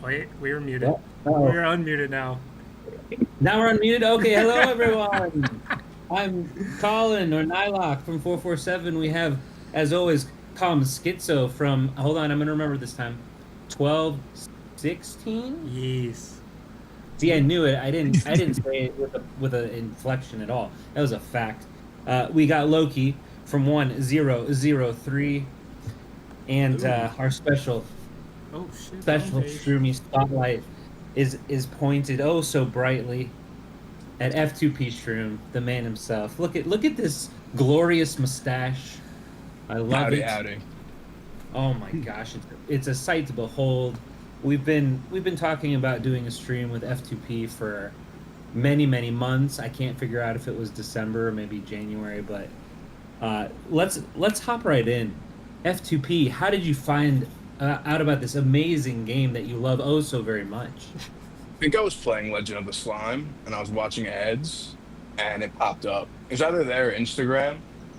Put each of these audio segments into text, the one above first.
Wait, we were muted. Yeah. Oh, We're unmuted now. now we're unmuted. Okay, hello everyone. I'm Colin or Nylock from 447. We have, as always, Com Schizo from. Hold on, I'm gonna remember this time. 1216. Yes. See, I knew it. I didn't say it with an inflection at all. That was a fact. We got Loki from 1003, and Ooh. our Oh shit. Wrong special page. Shroomie spotlight is pointed oh so brightly at F2PShroom, the man himself. Look at this glorious mustache. I love Howdy, it. howdy. Oh my gosh, it's a sight to behold. We've been talking about doing a stream with F2P for many months. I can't figure out if it was December or maybe January, but let's hop right in. F2P, how did you find out about this amazing game that you love oh so very much? I think I was playing Legend of the Slime and I was watching ads and it popped up. It was either there or Instagram,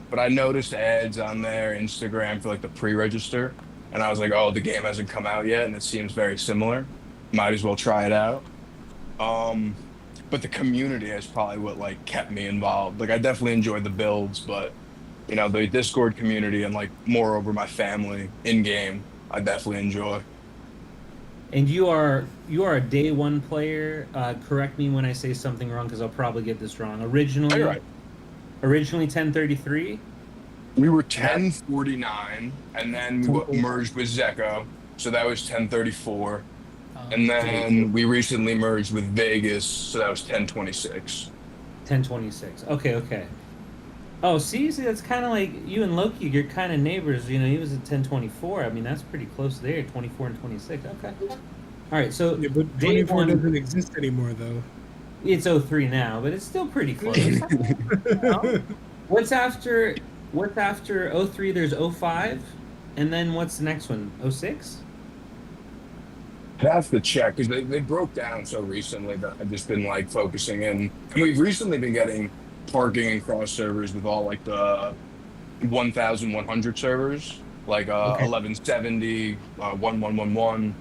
but I noticed ads on there, Instagram for like the pre-register. And I was like, oh, the game hasn't come out yet and it seems very similar. Might as well try it out. Um, but the community is probably what like kept me involved. Like I definitely enjoyed the builds, but the Discord community and like moreover my family in game, I definitely enjoy. And you are a day one player. Correct me when I say something wrong because I'll probably get this wrong. Oh, you're Originally, right. originally 1033. We were Yeah. 1049, and then we merged 1049. with Zecco, so that was 1034. And Okay. then we recently merged with Vegas, so that was 1026. 1026. Okay, okay. Oh, see, that's kind of like you and Loki. You're kind of neighbors. He was at 1024. I mean, that's pretty close there. 24 and 26. Okay. All right. So Yeah, but day 24 one, doesn't exist anymore, though. it's '03 now, but it's still pretty close. What's after '03? There's '05, and then what's the next one? '06. I'd have to check because they broke down so recently that I've just been like focusing in. And we've recently been getting parking and cross servers with all like the 1100 servers, like Okay. 1170, 1111,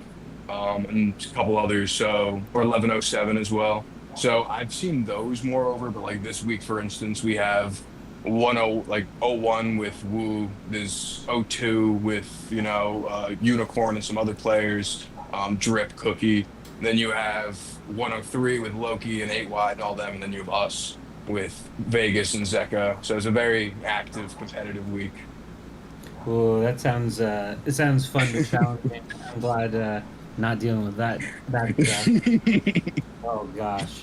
and a couple others, so or 1107 as well. So I've seen those moreover, but like this week, for instance, we have 10 like oh 01 with Woo, there's oh 02 with Unicorn and some other players, Drip Cookie. Then you have 103 with Loki and 8 Wide and all them, and then you have us with Vegas and Zecca. So it's a very active, competitive week. Oh, that sounds it sounds fun to challenge me. I'm glad not dealing with that stuff. Oh gosh.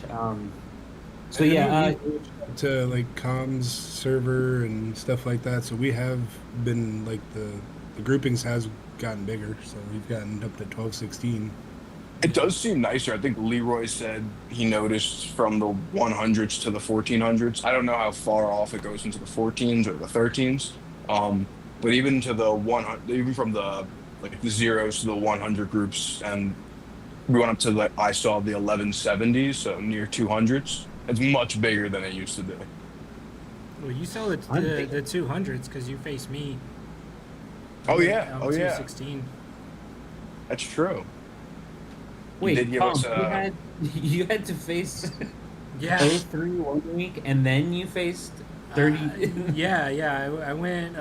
So I yeah, know we switched up to like comms server and stuff like that. So we have been like the groupings has gotten bigger. So we've gotten up to 1216. It does seem nicer. I think Leroy said he noticed from the 100s to the 1400s. I don't know how far off it goes into the 14s or the 13s. But even to the 100, even from the like the zeros to the 100 groups, and we went up to like I saw the 1170s, so near 200s. It's much bigger than it used to be. Well, you saw the I'm the, thinking, the 200s because you faced me. I Oh went yeah, out oh yeah, 216. that's true. You did wait, give us Tom, you a had you had to face Yeah. '03 1 week, and then you faced 30. Yeah. I went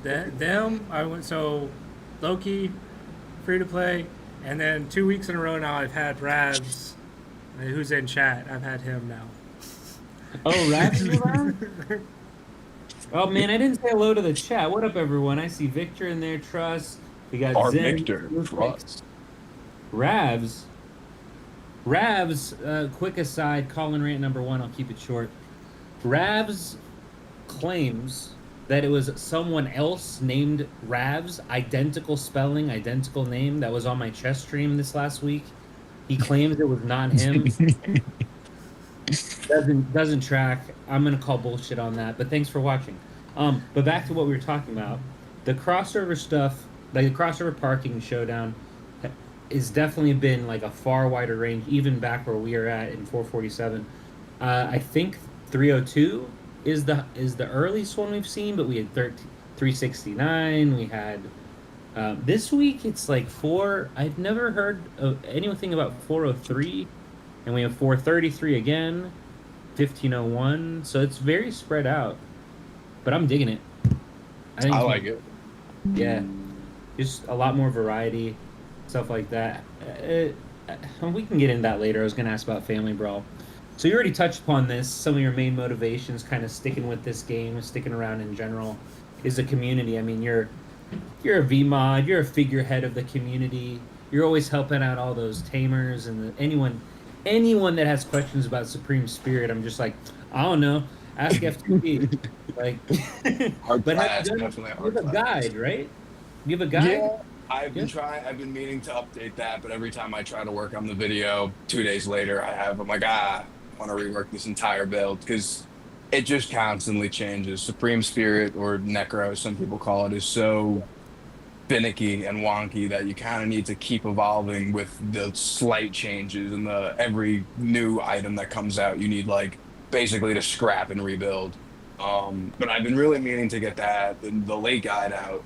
them. I went so Loki, free to play, and then 2 weeks in a row now I've had Ravs, who's in chat. I've had him now. Oh, Raps is around. Oh man, I didn't say hello to the chat. What up, everyone? I see Victor in there. Trust. We got our Zen, Victor Rufix, Trust. Ravs. Ravs. Quick aside. Colin rant number one. I'll keep it short. Ravs claims that it was someone else named Ravs, identical spelling, identical name that was on my chess stream this last week. He claims it was not him. Doesn't track. I'm gonna call bullshit on that. But thanks for watching. But back to what we were talking about. The crossover stuff, like the crossover parking showdown, is definitely been like a far wider range, even back where we are at in 447. I think 302 is the earliest one we've seen, but we had 13, 369. We had This week it's like four. I've never heard of anything about 403, and we have 433 again, 1501. So it's very spread out, but I'm digging it. I think I like it. yeah, just a lot more variety, stuff like that. We can get into that later. I was gonna ask about Family Brawl. So you already touched upon this. Some of your main motivations, kind of sticking with this game, sticking around in general, is the community. I mean, you're a VMOD, you're a figurehead of the community. You're always helping out all those tamers and anyone that has questions about Supreme Spirit. I'm just like, I don't know, ask F2P. Like, Hard but class, have you definitely a you have hard a class. guide, right? You have a guide? Yeah, I've been Yeah. trying. I've been meaning to update that, but every time I try to work on the video, 2 days later, I'm like, I want to rework this entire build because it just constantly changes. Supreme Spirit or Necro, some people call it, is so finicky and wonky that you kind of need to keep evolving with the slight changes and the every new item that comes out. You need like basically to scrap and rebuild. But I've been really meaning to get the late guide out,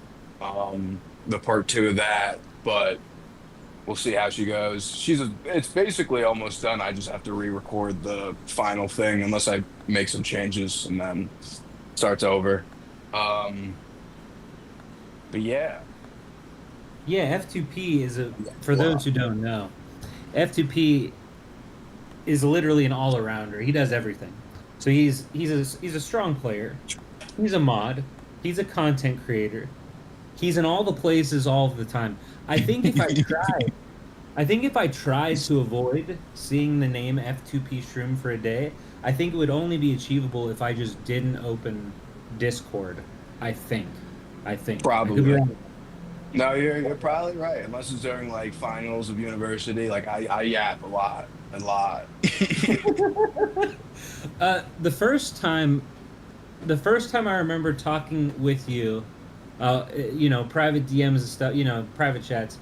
the part 2 of that. But we'll see how she goes. It's basically almost done. I just have to re-record the final thing unless I make some changes and then starts over. Um, but yeah. Yeah, F2P is for Wow. those who don't know, F2P is literally an all-arounder. He does everything. So he's a strong player. He's a mod. He's a content creator. He's in all the places all of the time. I think if I tried to avoid seeing the name F2PShroom for a day, I think it would only be achievable if I just didn't open Discord. I think. I think. I could be Probably. wrong. No, you're probably right. Unless it's during like finals of university, like I yap a lot. The first time, I remember talking with you, private DMs and stuff, private chats,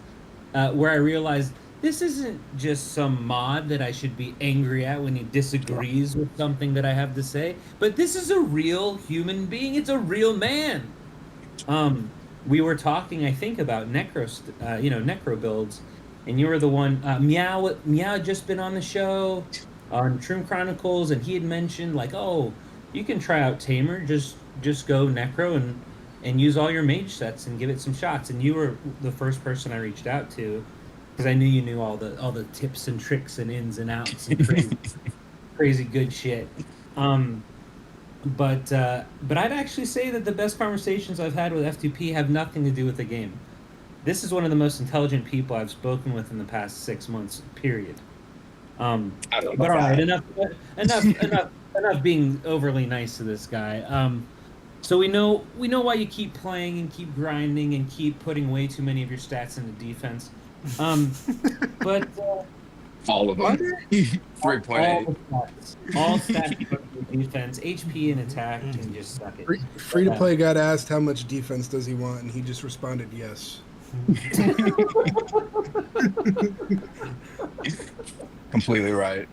where I realized this isn't just some mod that I should be angry at when he disagrees with something that I have to say, but this is a real human being. It's a real man. We were talking, I think, about necro builds, and you were the one. Meow had just been on the show on Shroom Chronicles, and he had mentioned like, oh, you can try out Tamer, just go necro and use all your mage sets and give it some shots. And you were the first person I reached out to because I knew you knew all the tips and tricks and ins and outs and crazy good shit. But I'd actually say that the best conversations I've had with F2P have nothing to do with the game. This is one of the most intelligent people I've spoken with in the past 6 months. Period. I don't know But all about right, that. enough being overly nice to this guy. So we know why you keep playing and keep grinding and keep putting way too many of your stats into defense. Um, but All of are them. there 3.8. all stats for defense, HP, and attack, and just suck it? Free to play got asked how much defense does he want, and he just responded yes. Completely right.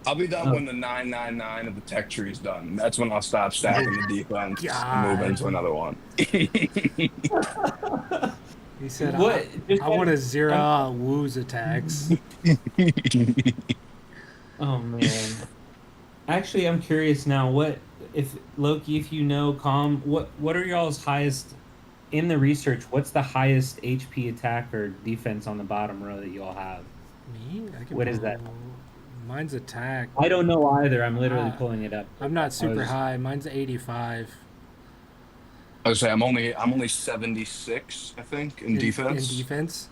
I'll be done when the 999 of the tech tree is done. That's when I'll stop stacking the defense and move God. into another one. He said, What? I want to zero out Woo's attacks. Oh man. Actually, I'm curious now. What if Loki? If you know, Calm. What are y'all's highest in the research? What's the highest HP attack or defense on the bottom row that you all have? Me? What is that? Mine's attack. I don't know either. I'm literally pulling it up. I'm not super was- high. Mine's 85. I would say I'm only 76, I think, in defense. In defense.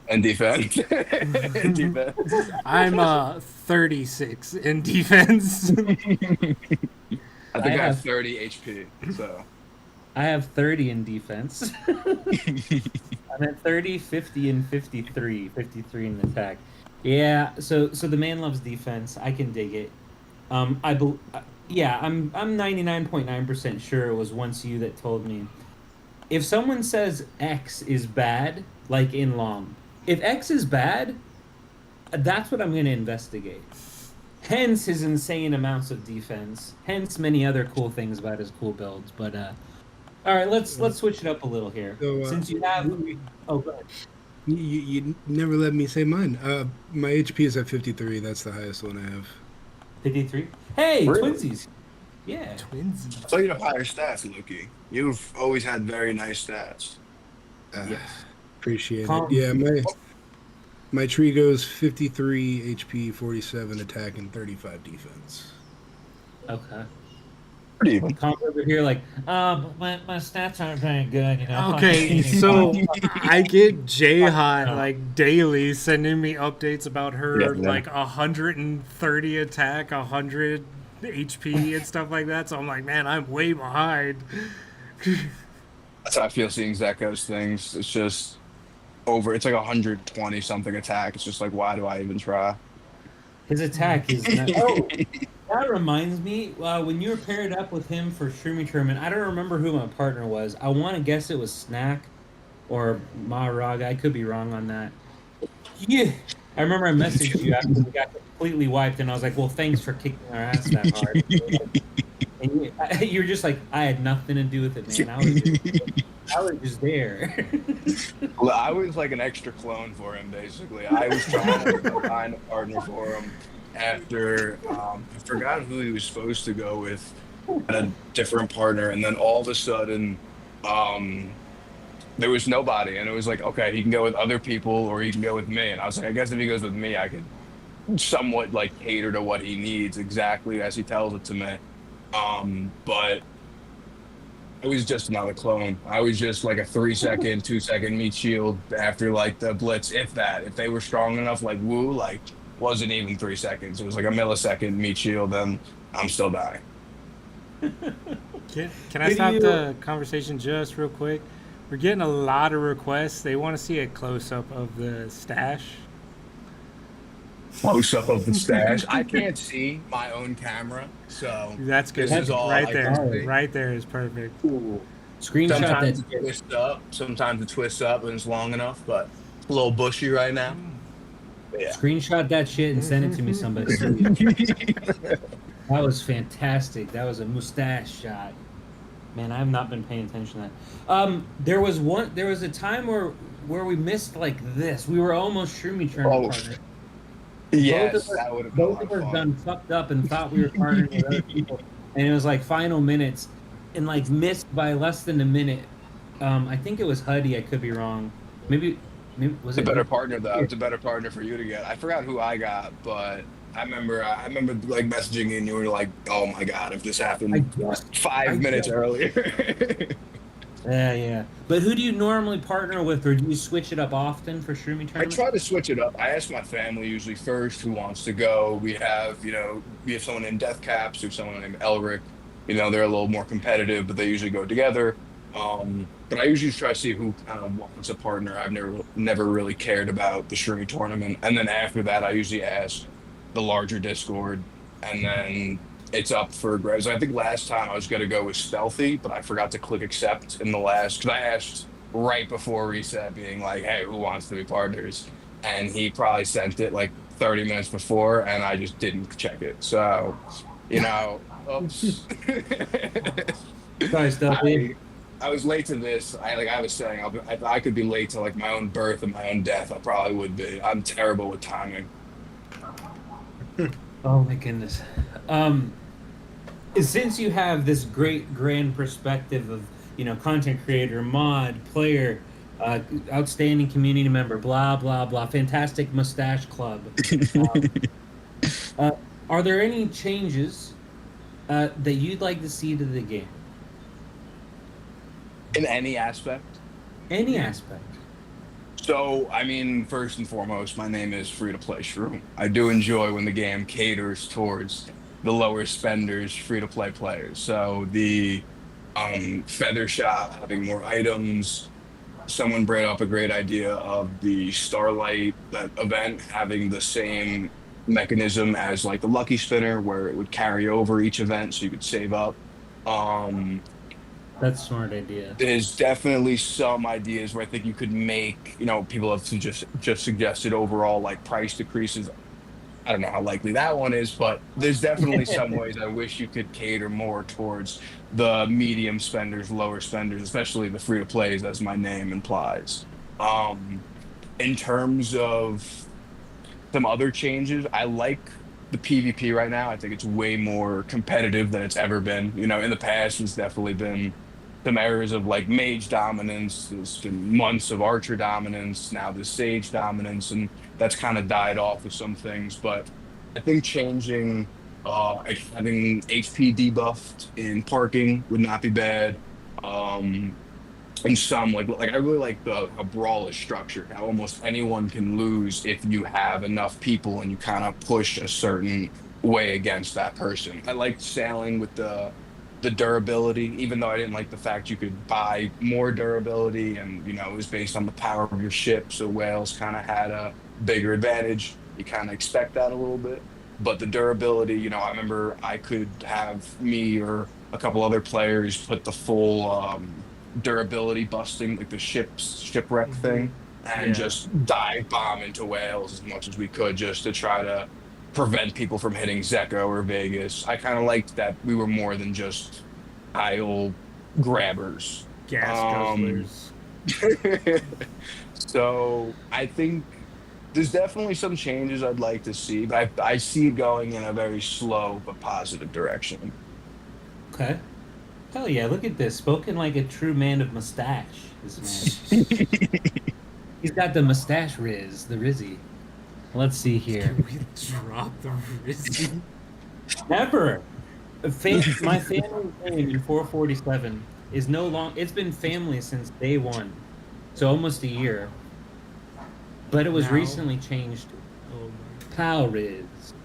And defense. In defense. I'm 36 in defense. I think I I have have- 30 HP. So I have 30 in defense. I'm at 30, 50, and 53. 53 in attack. Yeah, so the man loves defense. I can dig it. I'm 99.9% sure it was once you that told me. If someone says X is bad, like in LOM, if X is bad, that's what I'm going to investigate. Hence his insane amounts of defense. Hence many other cool things about his cool builds. But All right, let's switch it up a little here. So Since you have, oh, go ahead. you never let me say mine. My HP is at 53. That's the highest one I have. 53. Hey, Really? twinsies. Yeah. Twinsies. So you have higher stats, Loki. You've always had very nice stats. Yes. Appreciate it. Calm. Yeah, my tree goes 53 HP, 47 attack, and 35 defense. Okay. Pretty even. Calm over here, like, but my stats aren't very good, you know. Okay, so I get J-Hot like daily sending me updates about her Yeah. like 130 attack, 100 HP and stuff like that. So I'm like, man, I'm way behind. That's how I feel seeing Zekko's things. It's just over. It's like 120 something attack. It's just like, why do I even try? His attack is. Oh, that reminds me. When you were paired up with him for Shroomie tournament, I don't remember who my partner was. I want to guess it was Snack or Maharaga. I could be wrong on that. Yeah, I remember I messaged you after we got completely wiped, and I was like, "Well, thanks for kicking our ass that hard." And you were just like, "I had nothing to do with it, man. I was just there." Well, I was like an extra clone for him, basically. I was trying to find a partner for him after I forgot who he was supposed to go with, and a different partner, and then all of a sudden, there was nobody, and it was like, okay, he can go with other people or he can go with me, and I was like, I guess if he goes with me, I could somewhat like cater to what he needs exactly as he tells it to me. But I was just another clone. I was just like a 3-second, 2-second meat shield after like the blitz, if that. If they were strong enough, like Wu, like wasn't even 3 seconds. It was like a millisecond meat shield, and I'm still dying. Can I stop the conversation just real quick? We're getting a lot of requests. They want to see a close up of the stash. Close up of the stash. I can't see my own camera, so That's good. this is all Right I there. can see. Right there is perfect. Screenshot Sometimes that. it twists up, sometimes it twists up and it's long enough, but it's a little bushy right now. But yeah. Screenshot that shit and send it to me, somebody. That was fantastic. That was a mustache shot. Man, I have not been paying attention to that. There was a time where we missed like this. We were almost Shroomie tournament partners. Yes, that would have been a Both lot of of us fun. done fucked up and thought we were partnering with other people, and it was like final minutes, and like missed by less than a minute. I think it was Huddy. I could be wrong. Maybe was It's a it better partner though. It's a better partner for you to get. I forgot who I got, but I remember like messaging you and you were like, "Oh my god, if this happened five minutes earlier." Yeah. But who do you normally partner with, or do you switch it up often for Shroomie I tournament? try to switch it up. I ask my family usually first who wants to go. We have someone named Death Caps, we have someone named Elric. They're a little more competitive, but they usually go together. But I usually try to see who kind of wants a partner. I've never really cared about the Shroomie tournament, and then after that, I usually ask the larger Discord, and then it's up for grabs. I think last time I was gonna go with Stealthy, but I forgot to click accept in the last because I asked right before reset, being like, "Hey, who wants to be partners?" And he probably sent it like 30 minutes before, and I just didn't check it. So, oops. Sorry, Stealthy. I was late to this. I was saying, if I could be late to like my own birth and my own death, I probably would be. I'm terrible with timing. Oh my goodness. Since you have this great grand perspective of content creator, mod, player, outstanding community member, blah blah blah, fantastic mustache club, are there any changes that you'd like to see to the game? In any aspect. Any aspect. So, first and foremost, my name is Free-to-Play Shroom. I do enjoy when the game caters towards the lower spenders, free-to-play players. So the feather shop having more items. Someone brought up a great idea of the Starlight that event having the same mechanism as like the Lucky Spinner, where it would carry over each event, so you could save up. That's a smart idea. There's definitely some ideas where I think you could make, people have just suggested overall like price decreases I don't know how likely that one is, but there's definitely some ways I wish you could cater more towards the medium spenders, lower spenders, especially the free to plays, as my name implies. Um, in terms of some other changes, I like the PvP right now. I think it's way more competitive than it's ever been. You know, in the past, it's definitely been some areas of like mage dominance. There's been months of archer dominance. Now there's sage dominance, and that's kind of died off with some things. But I think changing, like having HP debuffed in parking would not be bad. Um, and some like I really like the a brawl is structured. How almost anyone can lose if you have enough people and you kind of push a certain way against that person. I liked sailing with the durability, even though I didn't like the fact you could buy more durability and it was based on the power of your ship. So whales kind of had a bigger advantage. You kind of expect that a little bit. But the durability, I remember I could have me or a couple other players put the full durability busting, like the shipwreck Hmm. thing, and Yeah. just dive bomb into whales as much as we could just to try to prevent people from hitting Zecco or Vegas. I kind of liked that we were more than just tile grabbers. Gas Um, guzzlers. so I think there's definitely some changes I'd like to see, but I see it going in a very slow but positive direction. Okay. Hell yeah, look at this. Spoken like a true man of mustache, this man. He's got the mustache the Rizzy. Let's see here. Can we drop the Rizzy? Never. My family name in 447 is no long. It's been family since day one, so almost a year. But it was Now. recently changed to Oh my. Pal Riz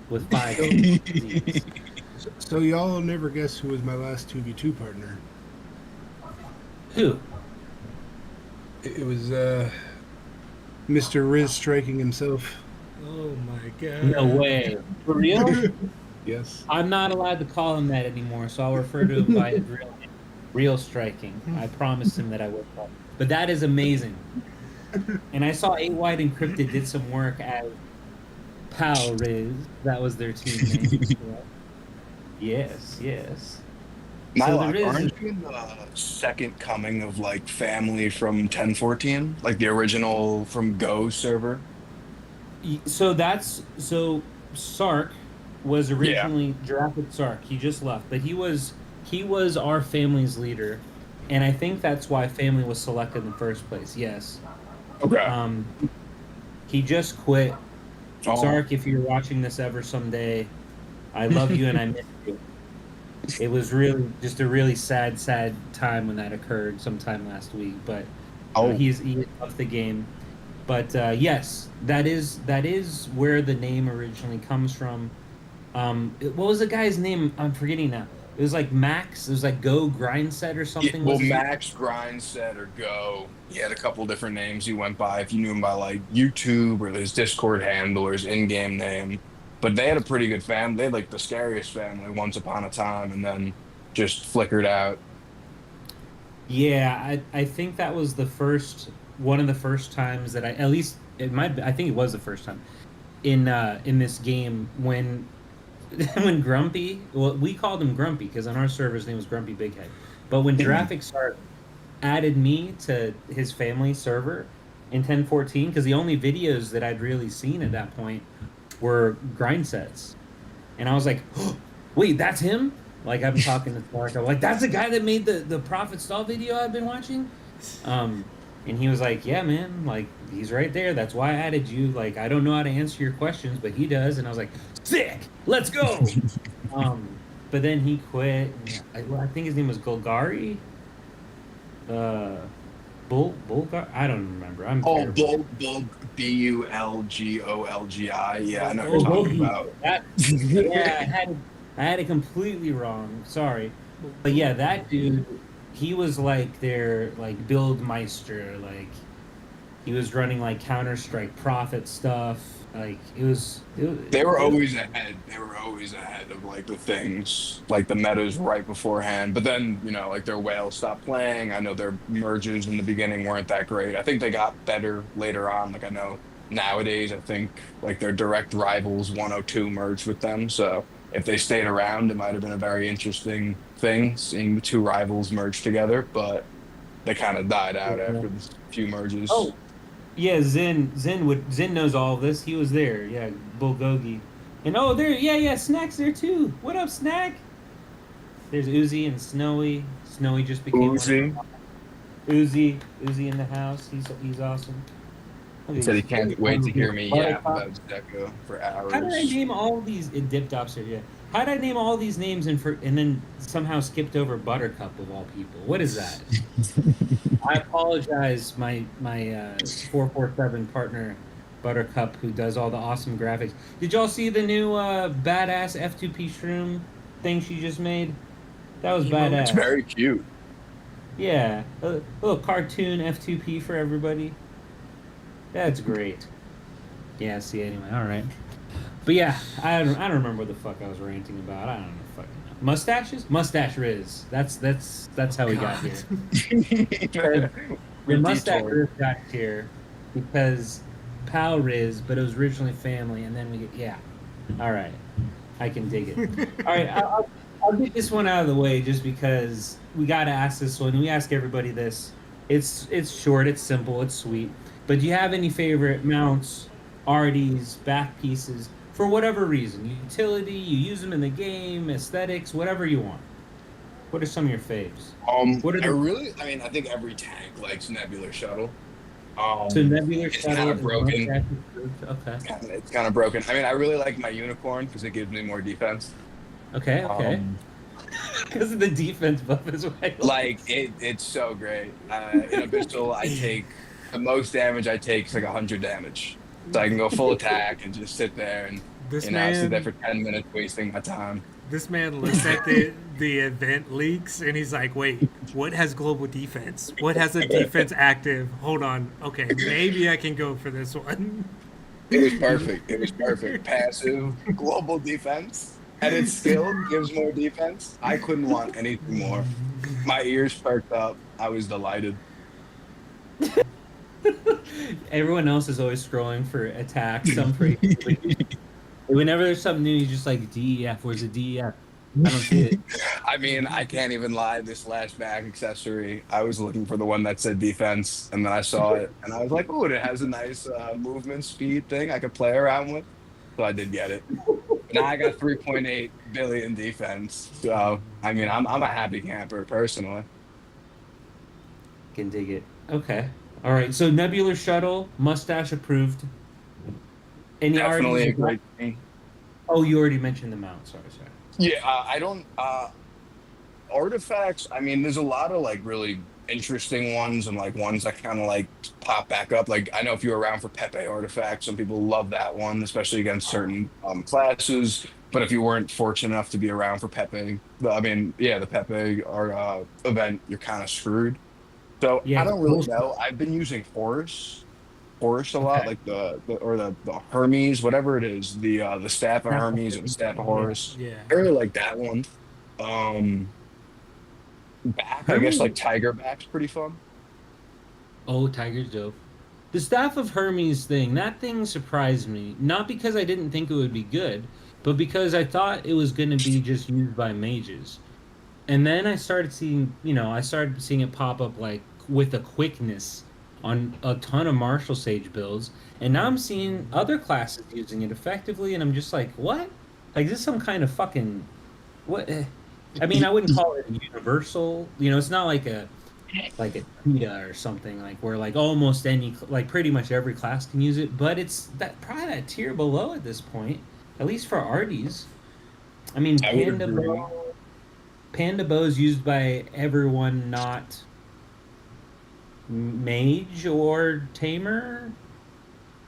with five So, Z's. so y'all will never guess who was my last 2v2 partner. Who? It was Mr. Riz striking himself. Oh my god. No way. For real? Yes. I'm not allowed to call him that anymore, so I'll refer to him by his real name. Real striking. I promised him that I would call. But that is amazing. And I saw 8 White Encrypted did some work as Pal Riz. That was their team name. Yes, yes. So Nylock, there is. aren't you in the second coming of like family from 1014? Like the original from Go server? So Sark was Yeah. originally Jurassic Sark. He just left, but he was our family's leader, and I think that's why family was selected in the first place. Yes. Okay. Um, he just quit. Oh, Sark, if you're watching this ever someday, I love you and I miss you. It was really just a really sad time when that occurred sometime last week. But oh, he left the game. But yes, that is where the name originally comes from. What was the guy's name? I'm forgetting now. It was like Max. It was like Go Grind Set or yeah. something. Well, Was his name? Max Grind set or Go. He had a couple different names he went by. If you knew him by like YouTube or his Discord handle or his in-game name. But they had a pretty good family. They had like the scariest family once upon a time, and then just flickered out. Yeah, I think that was one of the first times that at least it might be, I think it was the first time in this game when when Grumpy, well, we called him Grumpy because on our server his name was Grumpy Big Head. But when Graphic Start added me to his family server in 1014, because the only videos that I'd really seen at that point were grind sets, and I was like, oh, "Wait, that's him!" Like I'm talking to Mark, I'm like, "That's the guy that made the Prophet Stall video I've been watching." And he was like, "Yeah, man, like he's right there. That's why I added you. Like I don't know how to answer your questions, but he does." And I was like, "Sick, let's go." um, but then he quit. And I think his name was Golgari. Uh, Bulgar. I don't remember. I'm Oh, terrible. Bulg, Bulgolgi. Yeah, I know what Oh, you're talking Bulgy. about. That. Yeah, I had it completely wrong. Sorry, but yeah, that dude. He was like their like build meister. Like he was running like Counter Strike Prophet stuff. Like They were it was always ahead. They were always ahead of like the things, like the metas right beforehand. But then, like their whales stopped playing. I know their merges in the beginning weren't that great. I think they got better later on. Like I know nowadays. I think like their direct rivals 102 merged with them. So if they stayed around, it might have been a very interesting thing seeing the two rivals merge together. But they kind of died out Yeah. after the few merges. Oh, yeah, Zen knows all of this. He was there. Yeah, Bulgogi. And oh, there, yeah, yeah, Snack's there too. What up, Snack? There's Uzi and Snowy. Snowy just became one of Uzi, Uzi in the house. He's awesome. Look he at said he these. can't wait to hear me yap Buttercup. about Deco for How did I hours. name all these dipped officer? Yeah. How did I name all these names and then somehow skipped over Buttercup of all people? What is that? I apologize, my 447 partner Buttercup, who does all the awesome graphics. Did y'all see the new badass F2PShroom thing she just made? That was Emote. It's badass. very cute. Yeah, a little cartoon F2P for everybody. That's great. Yeah. See. Anyway, all right. But yeah, I don't remember what the fuck I was ranting about. I don't know. Fucking know. Mustaches, mustache Riz. That's how we got God. here. We The mustache detoured. Riz got here because pal Riz, but it was originally family, and then we get yeah. All right, I can dig it. All right, I'll get this one out of the way just because we got to ask this one. We ask everybody this. It's short, it's simple, it's sweet. But do you have any favorite mounts, RDs, back pieces for whatever reason? Utility, you use them in the game, aesthetics, whatever you want. What are some of your faves? What are the I mean, I think every tank likes Nebular Shuttle. so Nebular It's kind Shuttle of and broken. mustache approved? Okay. It's kind of broken. I mean, I really like my Unicorn because it gives me more defense. Okay, okay. Um, Because of the defense buff as well. it's so great. In Abyssal, I take the most damage I take is like 100 damage. So I can go full attack and just sit there and This sit there man, for 10 minutes wasting my time. this man looks at the event leaks and he's like, "Wait, what has global defense? What has a defense active? Hold on, okay, maybe I can go for this one." It was perfect. It was perfect. Passive, global defense, and its skill gives more defense. I couldn't want anything more. My ears perked up. I was delighted. Everyone else is always scrolling for attacks. Some for whenever there's something new, you just like DEF. Where's the DEF? I don't see it. I mean, I can't even lie. This last back accessory, I was looking for the one that said defense, and then I saw it, and I was like, "Oh, it has a nice movement speed thing I could play around with." So I did get it. Now I got 3.8 billion defense. So I mean, I'm a happy camper personally. Can dig it. Okay. All right. So Nebular Shuttle, mustache approved. Any Definitely a RDs? great thing. Oh, you already mentioned the mount. Sorry, sorry. Yeah, I don't artifacts. I mean, there's a lot of like really interesting ones and like ones that kind of like pop back up. Like I know if you're around for Pepe artifacts, some people love that one, especially against certain classes. But if you weren't fortunate enough to be around for Pepe, I mean, yeah, the Pepe or event, you're kind of screwed. So Yeah. I don't really Bullshit. know. I've been using Horus a lot, Okay. like the Hermes, whatever it is, the staff of Hermes or the staff of Horus. Yeah. I really like that one. Um, back, I guess Hermes. like Tiger back's pretty fun. Oh, Tiger's dope. The Staff of Hermes thing, that thing surprised me. Not because I didn't think it would be good, but because I thought it was going to be just used by mages. And then I started seeing it pop up like with a quickness on a ton of Martial Sage builds. And now I'm seeing other classes using it effectively, and I'm just like, what? Like, is this some kind of fucking. What? I mean, I wouldn't call it universal. It's not like a PETA or something like where like almost any like pretty much every class can use it, but it's that probably that tier below at this point, at least for arties. I mean, I would agree. Panda bow is used by everyone, not mage or tamer,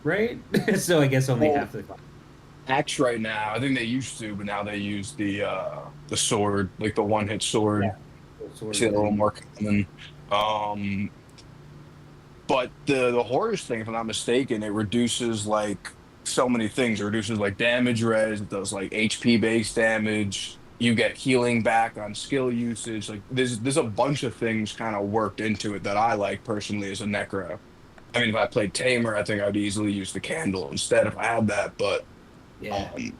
right? So I guess only Well, half the class. Axe right now, I think they used to, but now they use the sword, like the one hit sword. Yeah. I see it a little more common. Um, but the Horus thing, if I'm not mistaken, it reduces like so many things. It reduces like damage res, it does like HP based damage. You get healing back on skill usage. Like there's a bunch of things kind of worked into it that I like personally as a necro. I mean, if I played Tamer, I think I'd easily use the candle instead if I had that. But Yeah. um,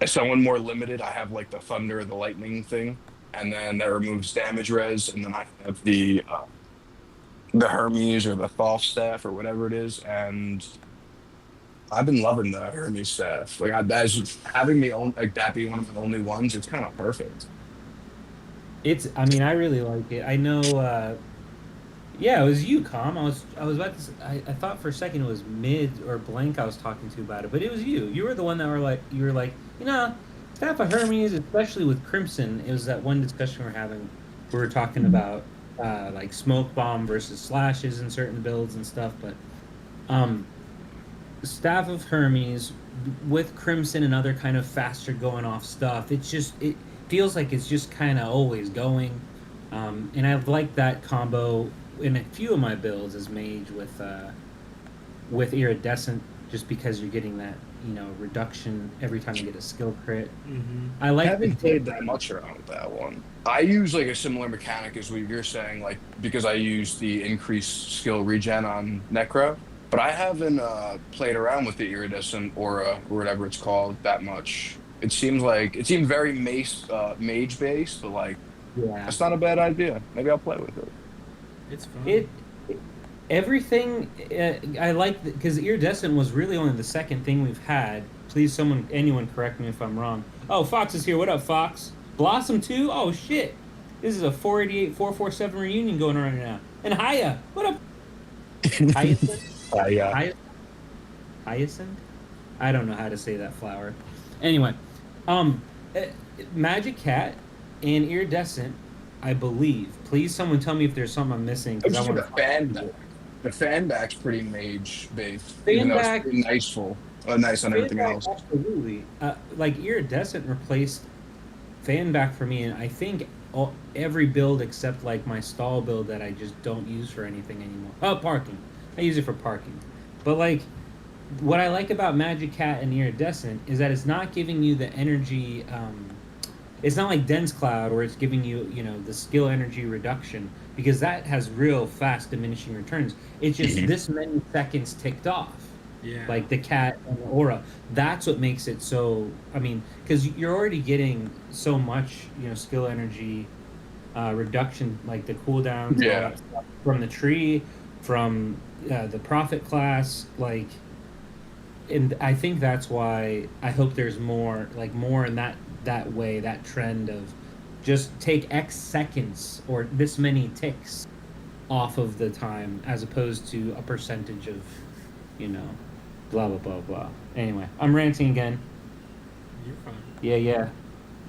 as someone more limited, I have like the thunder or the lightning thing, and then that removes damage res, and then I have the Hermes or the Thoth staff or whatever it is, and I've been loving the Hermes staff. Like that's having me own like that be one of the only ones. It's kind of perfect. I mean, I really like it. I know, yeah, it was you, Com. I was about to, I thought for a second it was Mid or Blank I was talking to about it, but it was you. You were the one that you were like, you know, Staff of Hermes, especially with Crimson, it was that one discussion we were having. We were talking about, like Smoke Bomb versus Slashes in certain builds and stuff, but, um, Staff of Hermes with Crimson and other kind of faster going off stuff. It feels like it's just kind of always going, and I've liked that combo in a few of my builds as mage with iridescent, just because you're getting that reduction every time you get a skill crit. Mm-hmm. I I like the haven't played that much around with that one. I use like a similar mechanic as what you're saying, like because I use the increased skill regen on Necro, but I haven't played around with the iridescent aura or whatever it's called that much. It seemed very mage based, but like yeah that's not a bad idea. Maybe I'll play with it. It's fun. it everything I like because iridescent was really only the second thing we've had. Please, anyone correct me if I'm wrong. Oh, Fox is here. What up, Fox? Blossom too. Oh shit, this is a 488 447 reunion going on right now. And Haya, what up? Hyacinth? Yeah. Hy- Hyacinth? I don't know how to say that flower. Anyway, um, uh, Magic Cat and Iridescent, I believe. Please, someone tell me if there's something I'm missing. I'm Because I just want the fan back. The fan back's pretty mage based, even fan though it's back. pretty nice on everything Fanback, else. absolutely. Like Iridescent replaced Fanback for me, and I think every build except like my stall build that I just don't use for anything anymore. Oh, parking. I use it for parking. But like, what I like about Magic Cat and Iridescent is that it's not giving you the energy. It's not like Dense Cloud where it's giving you, the skill energy reduction, because that has real fast diminishing returns. It's just Mhm. this many seconds ticked off. Yeah. Like the cat and the aura. That's what makes it so. I mean, because you're already getting so much, skill energy reduction, like the cooldowns, all Yeah. that stuff from the tree, from the prophet class, like. And I think that's why I hope there's more, like more in that way, that trend of just take X seconds or this many ticks off of the time as opposed to a percentage of, you know, blah blah blah blah. Anyway, I'm ranting again. You're fine. Yeah.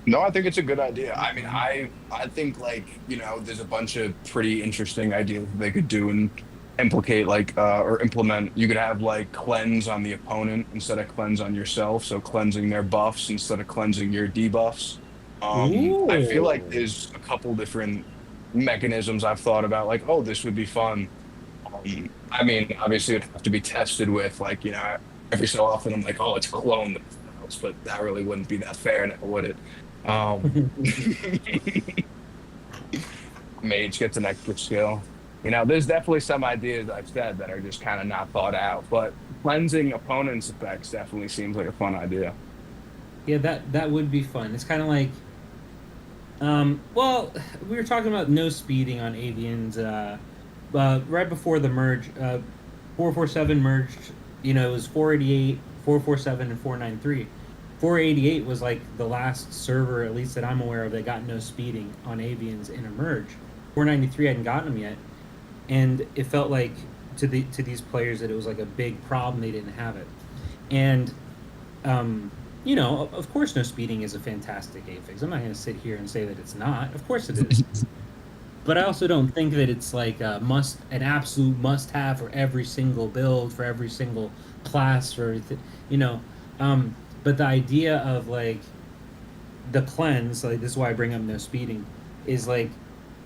No, I think it's a good idea. I mean, I think like, there's a bunch of pretty interesting ideas they could do and implicate like or implement. You could have like cleanse on the opponent instead of cleanse on yourself, so cleansing their buffs instead of cleansing your debuffs. I feel like Ooh. there's a couple different mechanisms I've thought about, like, oh, this would be fun. I mean, obviously it'd have to be tested with like, every so often I'm like, oh, it's clone themselves, but that really wouldn't be that fair now, would it? Um, Mage gets an extra skill. There's definitely some ideas I've said that are just kind of not thought out, but cleansing opponents' effects definitely seems like a fun idea. Yeah, that would be fun. It's kind of like, well, we were talking about no speeding on Avians, right before the merge. 447 merged. It was 488, 447, and 493. 488 was like the last server, at least that I'm aware of, that got no speeding on Avians in a merge. 493 hadn't gotten them yet, and it felt like to these players that it was like a big problem they didn't have it. And of course, no speeding is a fantastic afix. I'm not going to sit here and say that it's not. Of course it is. But I also don't think that it's like an absolute must have for every single build, for every single class, for everything, you know. But the idea of like the cleanse, like this is why I bring up no speeding, is like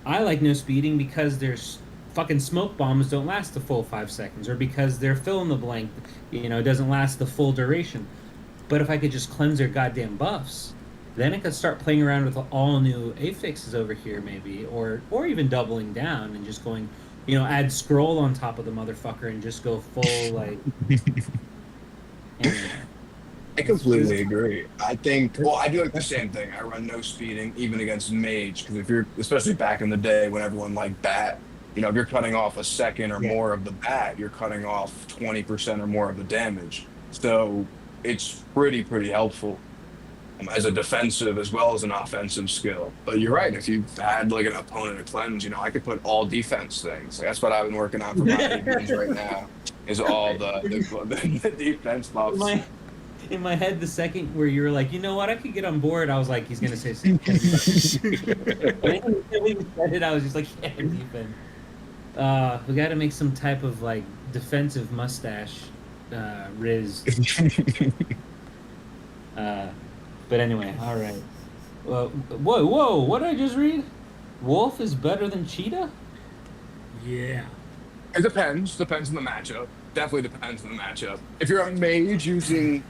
I like no speeding because there's fucking smoke bombs don't last the full 5 seconds, or because they're fill in the blank, it doesn't last the full duration. But if I could just cleanse their goddamn buffs, then I could start playing around with all new affixes over here, maybe, or even doubling down and just going, add scroll on top of the motherfucker and just go full like. Anyway. I completely agree. I think, well, I do like the same thing. I run no speeding even against mage because if you're, especially back in the day when everyone liked bat, if you're cutting off a second or Yeah. more of the bat, you're cutting off 20% or more of the damage. So it's pretty helpful as a defensive as well as an offensive skill. But you're right. If you had like an opponent to cleanse, I could put all defense things. That's what I've been working on for my games right now. Is all the defense buffs. In my head, the second where you were like, you know what, I could get on board, I was like, he's gonna say something. When he said it, I was just like, yeah, defense. We got to make some type of like defensive mustache, Riz. But anyway, all right. Whoa! What did I just read? Wolf is better than cheetah? Yeah. It depends. Depends on the matchup. Definitely depends on the matchup. If you're a mage using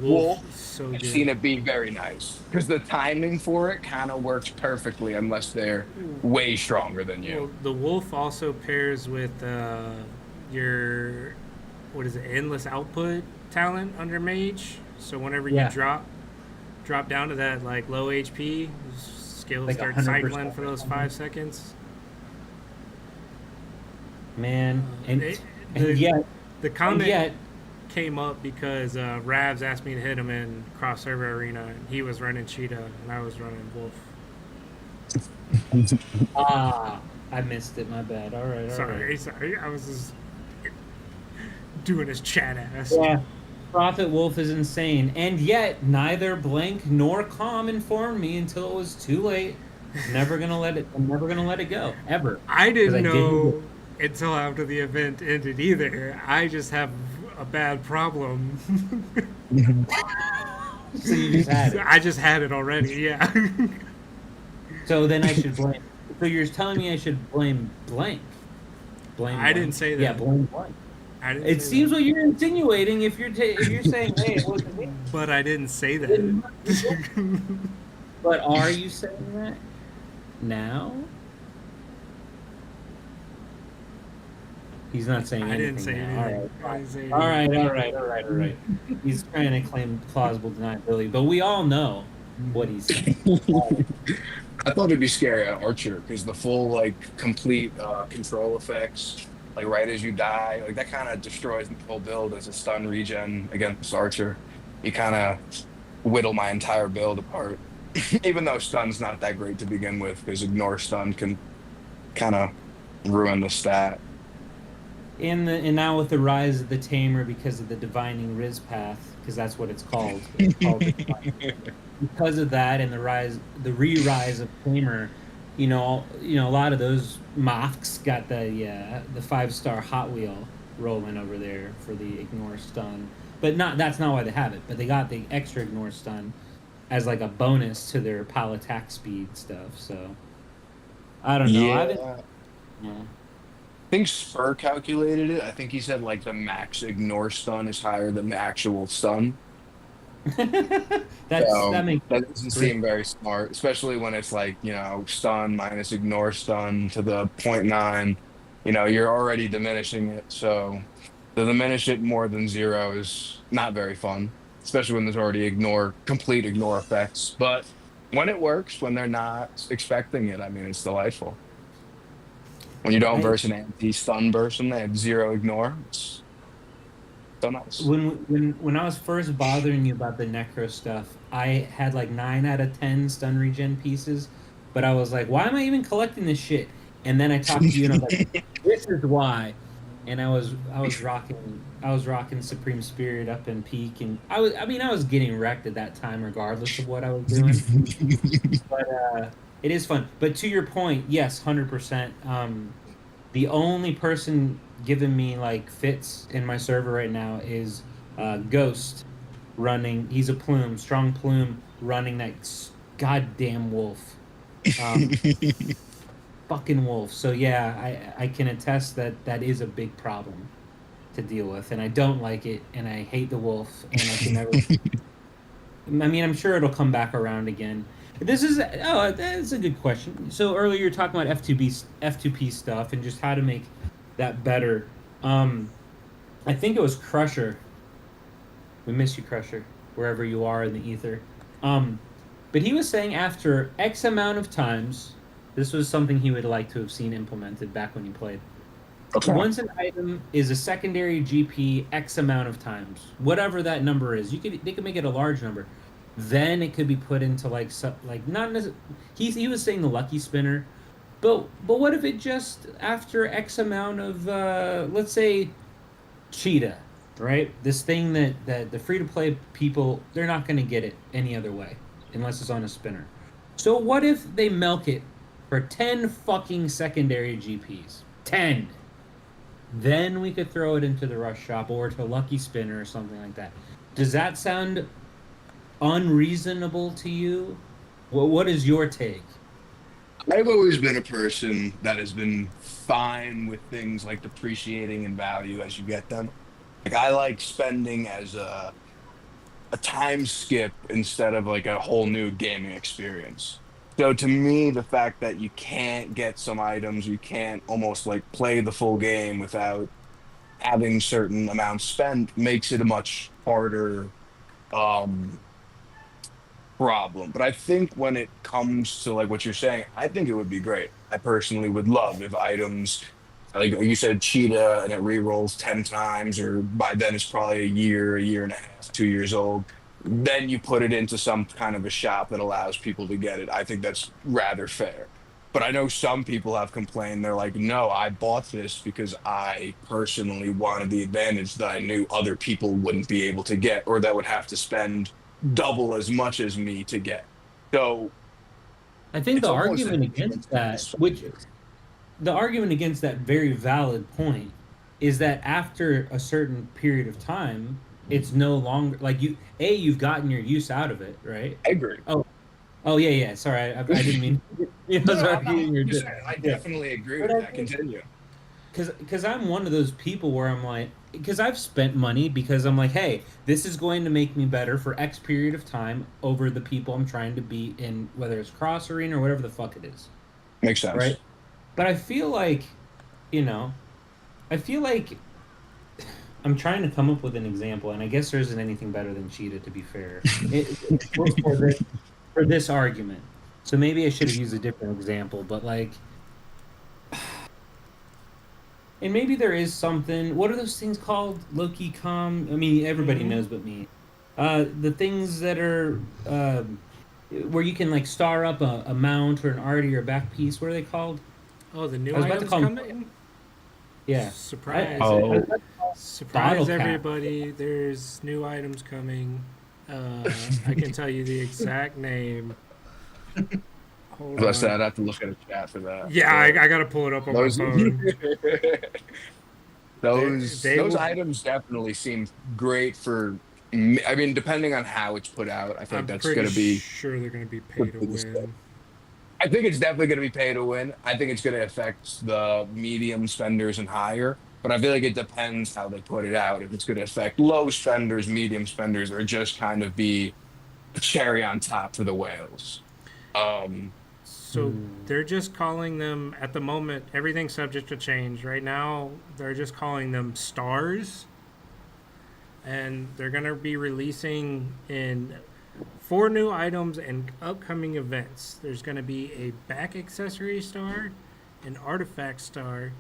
Wolf, so I've good. seen it be very nice because the timing for it kind of works perfectly unless they're way stronger than you. Well, the wolf also pairs with your endless output talent under mage. So whenever you drop down to that like low HP, skills Like start 100% cycling for those 5 seconds. Man, The comment came up because Ravs asked me to hit him in cross server arena, and he was running cheetah and I was running wolf. I missed it. My bad. All right. Sorry. I was just doing his chat ass. Yeah. Prophet Wolf is insane, and yet neither Blank nor Calm informed me until it was too late. I'm never gonna let it go ever. I didn't know until after the event ended either. I just have a bad problem. So you just had it. I just had it already. Yeah. So then I should blame. So you're telling me I should blame Blank? I didn't say that. Yeah, blame Blank. It say seems that. what you're insinuating if you're saying, hey, it wasn't me. But I didn't say that. But are you saying that now? He's not saying anything. I didn't say now. anything. I didn't say anything. All right. He's trying to claim plausible deniability, but we all know what he's saying. I thought it'd be scary at Archer because the full complete control effects, right as you die, that kind of destroys the whole build as a stun regen against Archer. You kind of whittle my entire build apart, even though stun's not that great to begin with because ignore stun can kind of ruin the stat. And now with the rise of the Tamer because of the divining Riz path, because that's what it's called. It's called because of that and the re-rise of Tamer, a lot of those Moths got the 5-star Hot Wheel rolling over there for the ignore stun. But that's not why they have it. But they got the extra ignore stun as like a bonus to their pal attack speed stuff. So I don't know. Yeah. I think Spur calculated it. I think he said the max ignore stun is higher than the actual stun. That doesn't seem very smart, especially when it's stun minus ignore stun to the 0.9. You're already diminishing it, so to diminish it more than 0 is not very fun, especially when there's already complete ignore effects. But when it works, when they're not expecting it, it's delightful. When you don't verse an anti-stun person, they have 0 ignore. It's so nice. When I was first bothering you about the Necro stuff, I had 9 out of 10 stun regen pieces, but I was like, why am I even collecting this shit? And then I talked to you and I was like, this is why. And I was rocking Supreme Spirit up in peak, and I was getting wrecked at that time regardless of what I was doing. But it is fun. But to your point, yes, 100%. The only person giving me fits in my server right now is Ghost running. He's a plume, strong plume, running that goddamn wolf. Fucking wolf. So yeah, I can attest that is a big problem to deal with, and I don't like it, and I hate the wolf, and I can never. I'm sure it'll come back around again. This is that's a good question. So earlier you're talking about F2P stuff and just how to make that better. Um, I think it was Crusher. We miss you, Crusher, wherever you are in the ether. Um, but he was saying after X amount of times, this was something he would like to have seen implemented back when he played. Okay. Once an item is a secondary GP X amount of times, whatever that number is, they could make it a large number. Then it could be put into like not necessarily. He was saying the lucky spinner, but what if it just after X amount of let's say cheetah, right? This thing that the free to play people they're not going to get it any other way unless it's on a spinner. So what if they milk it for 10 fucking secondary GPs? 10. Then we could throw it into the rush shop or to Lucky Spinner or something like that. Does that sound unreasonable to you? What is your take? I've always been a person that has been fine with things like depreciating in value as you get them. Like I like spending as a time skip instead of like a whole new gaming experience. So to me, the fact that you can't get some items, you can't almost like play the full game without having certain amounts spent makes it a much harder um problem. But I think when it comes to like what you're saying, I think it would be great. I personally would love if items like you said, cheetah and it re-rolls 10 times, or by then it's probably a year and a half, 2 years old. Then you put it into some kind of a shop that allows people to get it. I think that's rather fair. But I know some people have complained. They're like, no, I bought this because I personally wanted the advantage that I knew other people wouldn't be able to get, or that would have to spend double as much as me to get. So I think it's the almost a argument different against that, which perspective. the argument against that very valid point is that after a certain period of time, it's no longer like you've gotten your use out of it, right? I agree. Oh, oh yeah, yeah. Sorry, I didn't mean. I No, was no, I'm arguing your. just saying, I Yeah, definitely agree but with I that. think Continue. because I'm one of those people where I'm like because I've spent money because I'm like, hey, this is going to make me better for X period of time over the people I'm trying to beat in whether it's cross arena or whatever the fuck it is, Makes right? sense. But I feel like, you know, I feel like I'm trying to come up with an example, and I guess there isn't anything better than Cheetah, to be fair, for this argument. So maybe I should have used a different example, but like, and maybe there is something. What are those things called? Loki com. I mean, everybody Hmm. knows but me. The things that are where you can like star up a mount or an arty or a back piece. What are they called? Oh, the I new was about to items call them. coming. Yeah, Surprise! I was Oh, about to call Surprise bottle cap. everybody! There's new items coming. I can tell you the exact name. Hold as I said, on. I'd have to look at a chat for that. Yeah, I, But I gotta pull it up on my those phone. They those will. items definitely seem great for. I mean, depending on how it's put out, I think I'm that's pretty going to be sure they're gonna be the pay to biggest thing. win. I think it's definitely going to be pay to win. I think it's going to affect the medium spenders and higher, but I feel like it depends how they put it out. If it's going to affect low spenders, medium spenders, or just kind of be a cherry on top for the whales. Um, So Hmm. they're just calling them at the moment. Everything's subject to change. Right now, they're just calling them stars, and they're gonna be releasing in 4 new items and upcoming events. There's gonna be a back accessory star, an artifact star,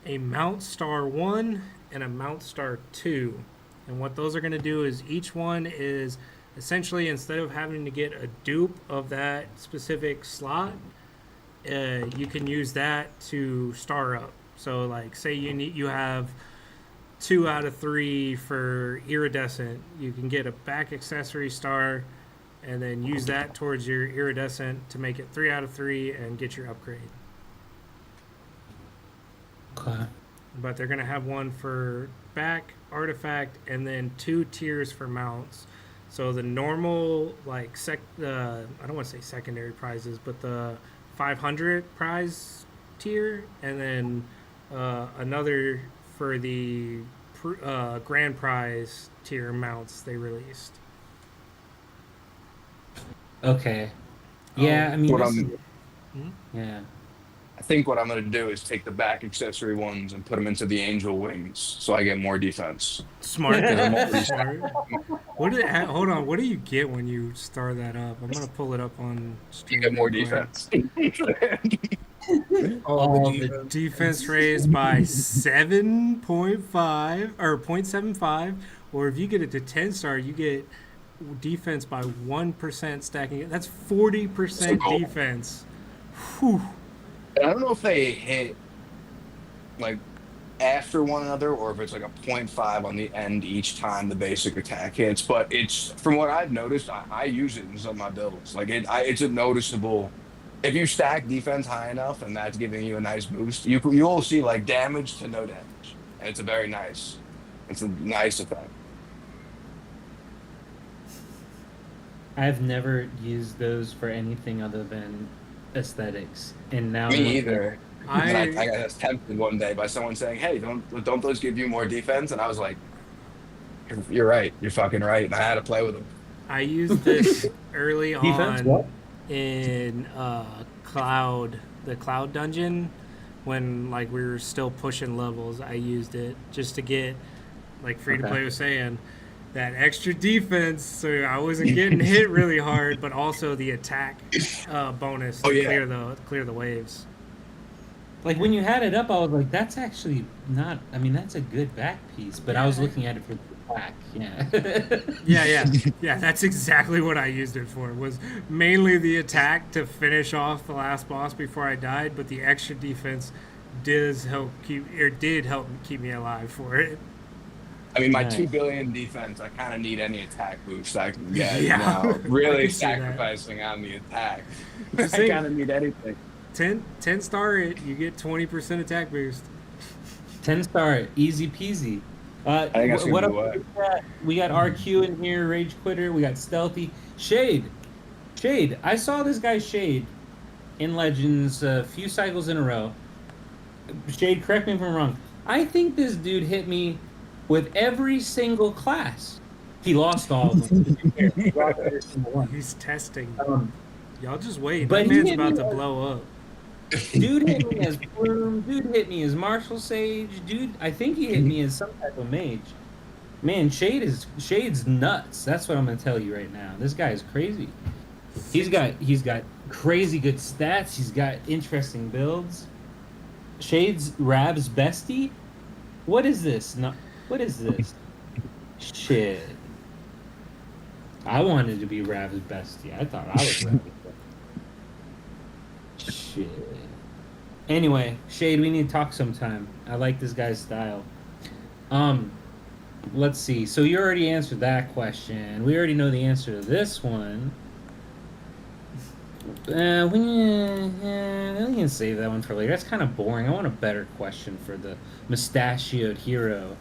a Mount Star 1, and a Mount Star 2. And what those are going to do is each one is essentially instead of having to get a dupe of that specific slot, you can use that to star up. So, like, say you have 2 out of 3 for iridescent, you can get a back accessory star, and then use that towards your iridescent to make it 3 out of 3 and get your upgrade. Okay. But they're gonna have one for back artifact and then 2 tiers for mounts. So the normal I don't want to say secondary prizes, but the 500 prize tier, and then another for the grand prize tier mounts they released. Okay. Yeah, I mean, What this is, I'm, yeah. I think what I'm gonna do is take the back accessory ones and put them into the angel wings, so I get more defense. Smart Because I'm though. already Smart. Hold on. What do you get when you start that up? I'm gonna pull it up on you stream get real more quick. defense. All the All the defense. Defense raised by 7.5 or 0.75, or if you get it to 10 star, you get defense by 1% stacking it. That's So 40% cool. defense. Whew. And I don't know if they hit like after one another or if it's like a point 0.5 on the end each time the basic attack hits. But it's from what I've noticed, I use it in some of my builds. Like it's a noticeable. If you stack defense high enough and that's giving you a nice boost, you'll see like damage to no damage, and it's a very nice. It's a nice effect. I've never used those for anything other than aesthetics, and now I'm Me looking- either. And I I got tempted one day by someone saying, "Hey, don't those give you more defense?" And I was like, "You're right. You're fucking right." And I had to play with them. I used this early Defense, on what? in the cloud dungeon when like we were still pushing levels. I used it just to get, like free to play was saying, that extra defense, so I wasn't getting hit really hard, but also the attack bonus to Oh, yeah. clear the waves. Like when you had it up, I was like, "That's actually not. I mean, that's a good back piece." But I was looking at it for the attack. Yeah. Yeah. That's exactly what I used it for. Was mainly the attack to finish off the last boss before I died, but the extra defense did help keep me alive for it. I mean, my Nice. 2 billion defense, I kind of need any attack boost I can get Yeah. now. I Really can see that. sacrificing on the attack. I Just think- kind of need anything. 10 star it, you get 20% attack boost. 10-star, easy peasy. think that's What gonna up? be We got RQ in here, Rage Quitter. We got Stealthy, Shade. I saw this guy Shade in Legends a few cycles in a row. Shade, correct me if I'm wrong. I think this dude hit me with every single class. He lost all of them. To be fair. He lost every single one. He's testing. Um, Y'all just wait. but That he man's hit about me to like- blow up. Dude hit me as Shroom. Dude hit me as Martial Sage. Dude, I think he hit me as some type of mage. Man, Shade's nuts. That's what I'm gonna tell you right now. This guy is crazy. He's got crazy good stats. He's got interesting builds. Shade's Rab's bestie. What is this? No, what is this? Shit. I wanted to be Rab's bestie. I thought I was Rab's bestie. Shit. Anyway, Shade, we need to talk sometime. I like this guy's style. Let's see. So you already answered that question. We already know the answer to this one. We can save that one for later. That's kind of boring. I want a better question for the mustachioed hero.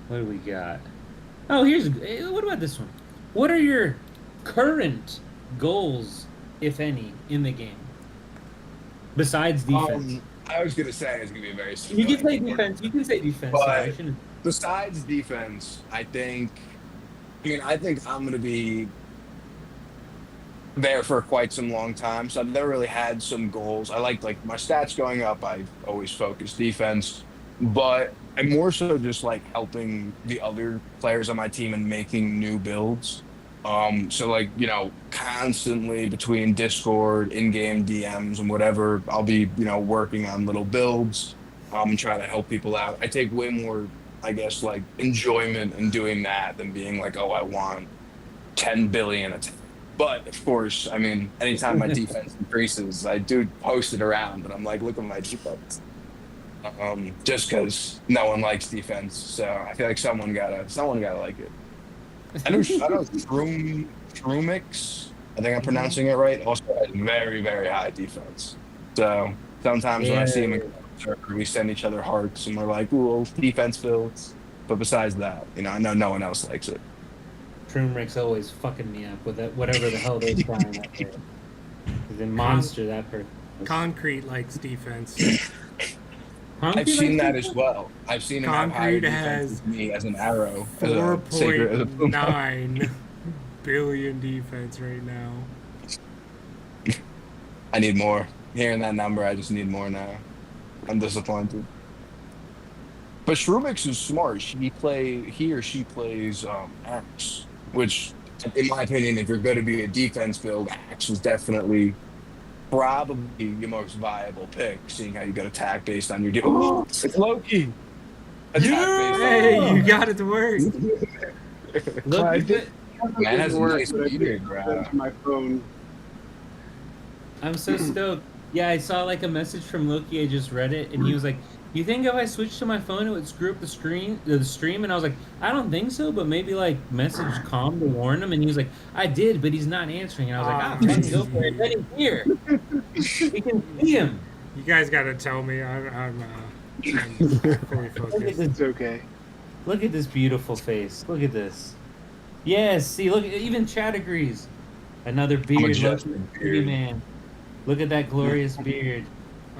What do we got? Oh, what about this one? What are your current goals, if any, in the game? Besides defense. I was gonna say it's gonna be very. You can say defense. You can say defense. But- Sorry, I shouldn't- Besides defense, I think I'm gonna be there for quite some long time. So I've never really had some goals. I like my stats going up. I always focus defense, but I'm more so just like helping the other players on my team and making new builds. So constantly between Discord, in-game DMs, and whatever, I'll be working on little builds. And trying to help people out. I take way more, I guess, like enjoyment in doing that than being like, oh, I want 10 billion attack. But of course, I mean, anytime my defense increases, I do post it around, but I'm like, look at my defense. Just because no one likes defense, so I feel like someone gotta like it. I know Shroomix, I think I'm pronouncing it right, also has very, very high defense. So sometimes when I see him in server, we send each other hearts and we're like, ooh, defense builds. But besides that, I know no one else likes it. Shroomrick's always fucking me up with that, whatever the hell they're trying that day. He's a monster, that person. Concrete likes defense. Concrete I've seen likes that defense? as well. I've seen him have higher Concrete defense has than me as an arrow. As a sacred, 4.9 billion defense right now. I need more. Hearing that number, I just need more now. I'm disappointed. But Shroomix is smart. He or she plays Axe, which, in my opinion, if you're going to be a defense build, Axe is definitely probably your most viable pick, seeing how you got attack based on your Oh, it's Loki. Attack based on Hey, Yeah! you got it to work. Look I at did. it. man has a Work, nice but I beard, didn't bro. to my phone. I'm so stoked. Yeah, I saw like a message from Loki. I just read it, and he was like, "You think if I switched to my phone, it would screw up the stream?" And I was like, "I don't think so, but maybe like message Calm to warn him." And he was like, "I did, but he's not answering." And I was like, "Ah, fucking go for it. Let him hear. We can see him." You guys got to tell me. I'm fully Look at focused. this. It's okay. Look at this beautiful face. Look at this. Yes. See, look. Even Chad agrees. Another I'm beard. adjusting Loki, beard. man. Look at that glorious beard.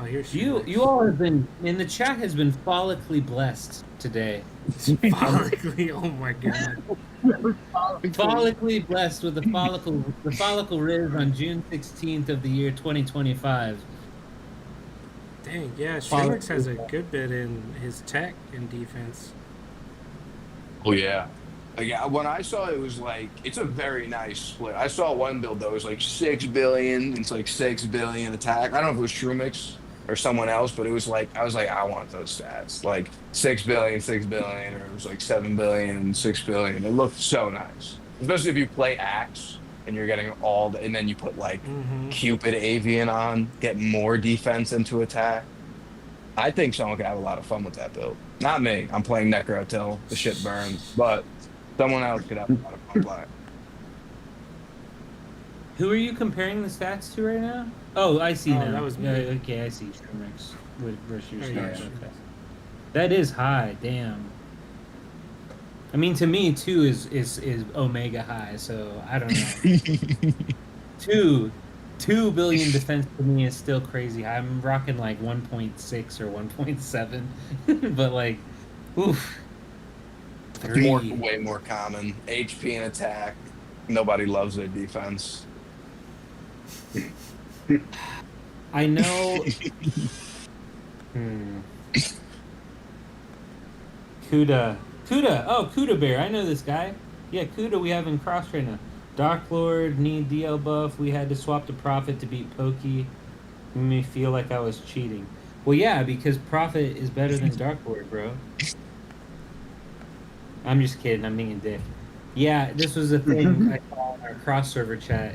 Oh, here's You all have been in the chat has been follically blessed today. follically. Oh my god. Follically blessed with the follicle riz on June 16th of the year 2025. Dang, yeah. Shroomix has a good bit in his tech and defense. Oh yeah. Like yeah, when I saw it, it was like it's a very nice split. I saw one build that was like 6 billion. It's like 6 billion attack. I don't know if it was Shroomix or someone else, but it was like I was like, I want those stats. Like 6 billion, 6 billion, or it was like 7 billion, 6 billion. It looked so nice. Especially if you play Axe and you're getting all the, and then you put like Cupid Avian on, get more defense into attack. I think someone could have a lot of fun with that build. Not me. I'm playing Necro till the shit burns, but someone else could have a lot of fun playing. Who are you comparing the stats to right now? Oh, I see Oh, now. that was me. Yeah, okay, I see Shroomix versus your Oh, stats. yeah. Okay. That is high, damn. I mean, to me, 2 is Omega high, so I don't know. 2 billion defense to me is still crazy high. I'm rocking like 1.6 or 1.7, but like, oof. 3. Way more common. HP and attack. Nobody loves their defense. I know. Kuda. Oh, Kuda Bear. I know this guy. Yeah, Kuda we have in cross right now. Dark Lord, need DL buff. We had to swap to Prophet to beat Pokey. Made me feel like I was cheating. Well, yeah, because Prophet is better than Dark Lord, bro. I'm just kidding. I'm being a dick. Yeah, this was a thing I saw in our cross server chat.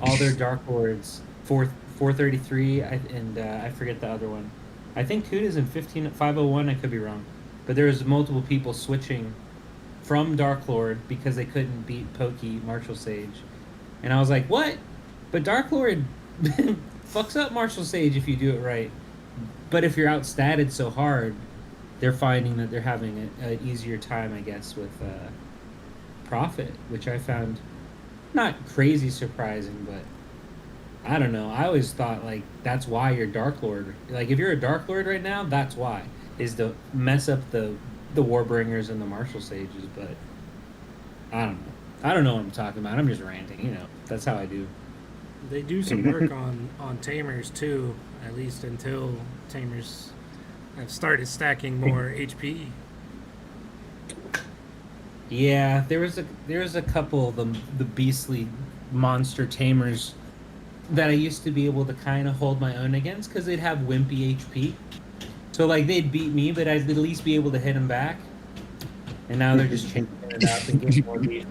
All their Dark Lords, 433, and I forget the other one. I think Kuda's in 501. I could be wrong, but there was multiple people switching from Dark Lord because they couldn't beat Pokey Martial Sage, and I was like, what? But Dark Lord fucks up Martial Sage if you do it right. But if you're outstatted so hard, they're finding that they're having an easier time, I guess, with Prophet, which I found not crazy surprising, but I don't know. I always thought like that's why you're Dark Lord. Like if you're a Dark Lord right now, that's why is to mess up the Warbringers and the Martial Sages. But I don't know. I don't know what I'm talking about. I'm just ranting. You know, that's how I do. They do some work on Tamers too, at least until Tamers have started stacking more HP. Yeah, there was a couple of the beastly monster Tamers that I used to be able to kind of hold my own against because they'd have wimpy HP. So like they'd beat me, but I'd at least be able to hit them back. And now they're just changing it up and getting more beat.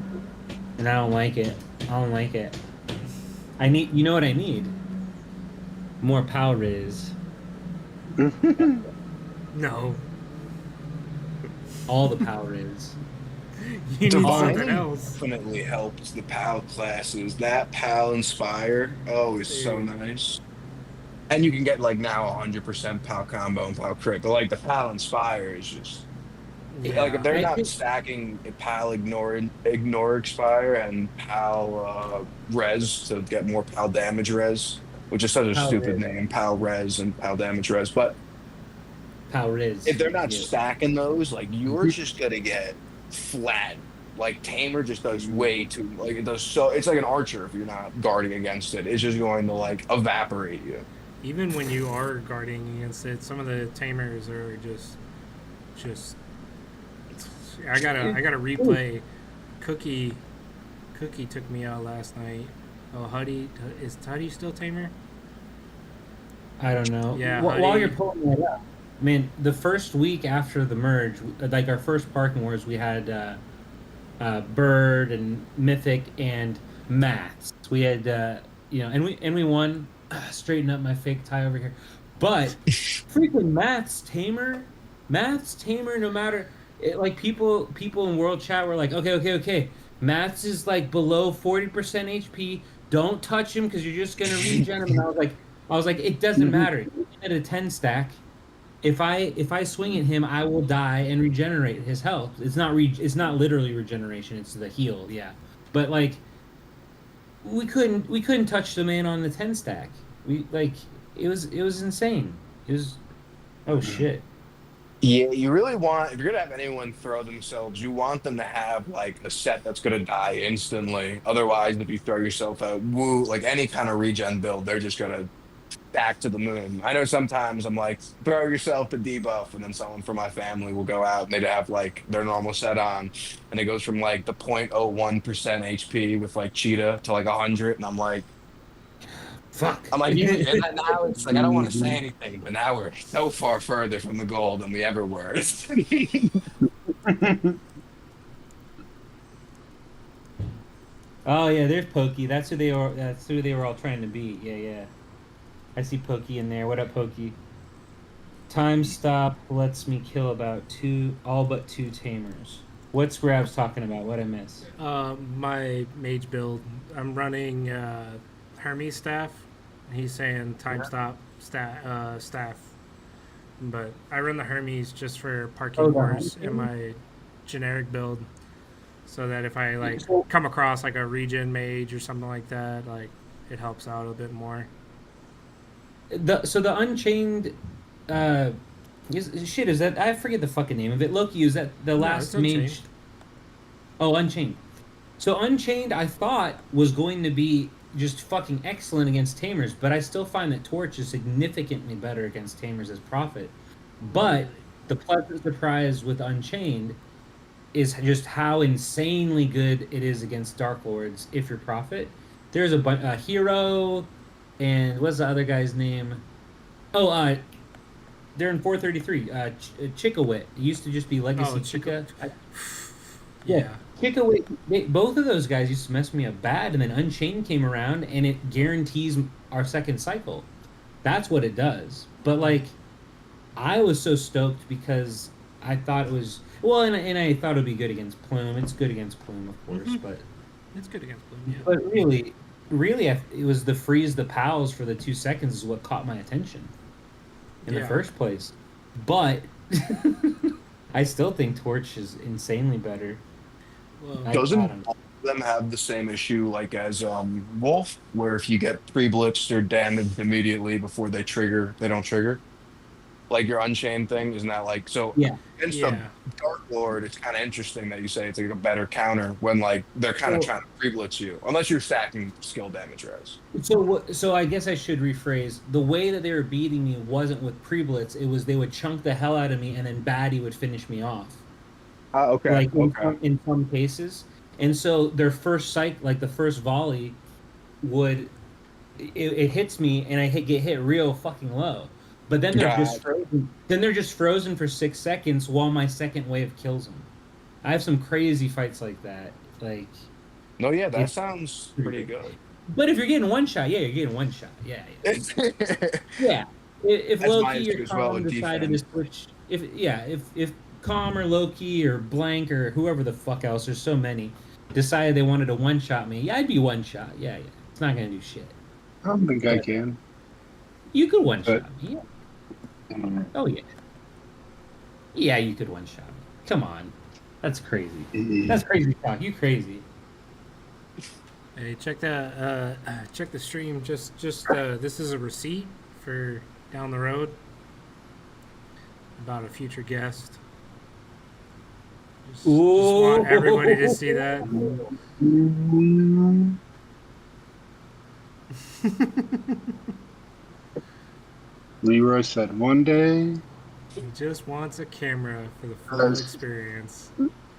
And I don't like it. I don't like it. I need. You know what I need? More power riz. No, All the power riz. you need Divine something else. definitely helps the PAL classes. That PAL Inspire, oh, is so Dude. nice. And you can get like now 100% PAL combo and PAL crit, but like the PAL Inspire is just like if they're I not think- stacking PAL ignore expire and PAL res to get more PAL damage res, which is such a PAL stupid res. name, PAL res and PAL damage res. But Power riz. if they're not Yeah. stacking those, like you're just gonna get flat. Like Tamer just does way too like it does so it's like an archer if you're not guarding against it. It's just going to like evaporate you. Even when you are guarding against it, some of the tamers are just. I gotta replay. Cookie, Cookie took me out last night. Oh, is Huddy still tamer? I don't know. Yeah, While Huddy. you're pulling that up, man, the first week after the merge, like our first parking wars, we had Bird and Mythic and Maths. We had and we won. Straighten up my fake tie over here, but freaking Maths Tamer. No matter like people in world chat were like, okay. Maths is like below 40% HP. Don't touch him because you're just gonna regen him. And I was like, it doesn't matter. At a 10 stack, if I swing at him, I will die and regenerate his health. It's not literally regeneration. It's the heal. Yeah, but like we couldn't touch the man on the 10 stack. It was insane. It was oh shit. Yeah, you really want, if you're gonna have anyone throw themselves, you want them to have like a set that's gonna die instantly. Otherwise, if you throw yourself out, woo, like any kind of regen build, they're just gonna stack to the moon. I know sometimes I'm like, throw yourself the debuff, and then someone from my family will go out and they'd have like their normal set on, and it goes from like the 0.01% HP with like cheetah to like 100, and Fuck. I'm like, and now it's like I don't want to say anything, but now we're so far further from the goal than we ever were. Oh yeah, there's Pokey. That's who they are. That's who they were all trying to beat. Yeah. I see Pokey in there. What up, Pokey? Time stop lets me kill all but two tamers. What's Grabs talking about? What I miss? My mage build. I'm running Hermes staff. He's saying time stop staff. But I run the Hermes just for parking wars in my generic build. So that if I like come across like a regen mage or something like that, like it helps out a bit more. The Unchained is that I forget the fucking name of it. Loki, is that the last mage? Oh, Unchained. So Unchained I thought was going to be just fucking excellent against Tamers, but I still find that Torch is significantly better against Tamers as Prophet. But the pleasant surprise with Unchained is just how insanely good it is against Dark Lords if you're Prophet. There's a hero, and what's the other guy's name? Oh, they're in 433. Chickawit. It used to just be Legacy Chica. Yeah. Chickawit. Both of those guys used to mess me up bad, and then Unchained came around, and it guarantees our second cycle. That's what it does. But like, I was so stoked because I thought it was and I thought it would be good against Plume. It's good against Plume, of course, but it's good against Plume. Yeah. But really, it was the freeze the pals for the 2 seconds is what caught my attention in the first place. But I still think Torch is insanely better. Well, doesn't all of them have the same issue like as Wolf, where if you get pre-blitzed or damaged immediately before they don't trigger? Like your Unchained thing, isn't that like so? Yeah. Against the Dark Lord, it's kind of interesting that you say it's like a better counter when like they're kind of trying to pre-blitz you, unless you're stacking skill damage res. So I guess I should rephrase. The way that they were beating me wasn't with pre-blitz. It was they would chunk the hell out of me, and then Batty would finish me off. Okay. Like in some cases, and so their first the first volley it hits me, and I get hit real fucking low. But then they're just frozen. Then they're just frozen for 6 seconds while my second wave kills them. I have some crazy fights like that. Like, no, yeah, that sounds pretty good. But if you're getting one shot, you're getting one shot. Yeah. Yeah. If That's Loki or Calm decided to switch, if Calm or Loki or Blank or whoever the fuck else, there's so many, decided they wanted to one shot me, I'd be one shot. Yeah. It's not gonna do shit. I don't think I can. You could one shot me. Yeah. Oh yeah. Yeah, you could one shot me. Come on. That's crazy. That's crazy talk. You crazy. Hey, check the stream. Just this is a receipt for down the road about a future guest. Just want everybody to Ooh. see that. Leroy said one day. He just wants a camera for the full Yes. experience.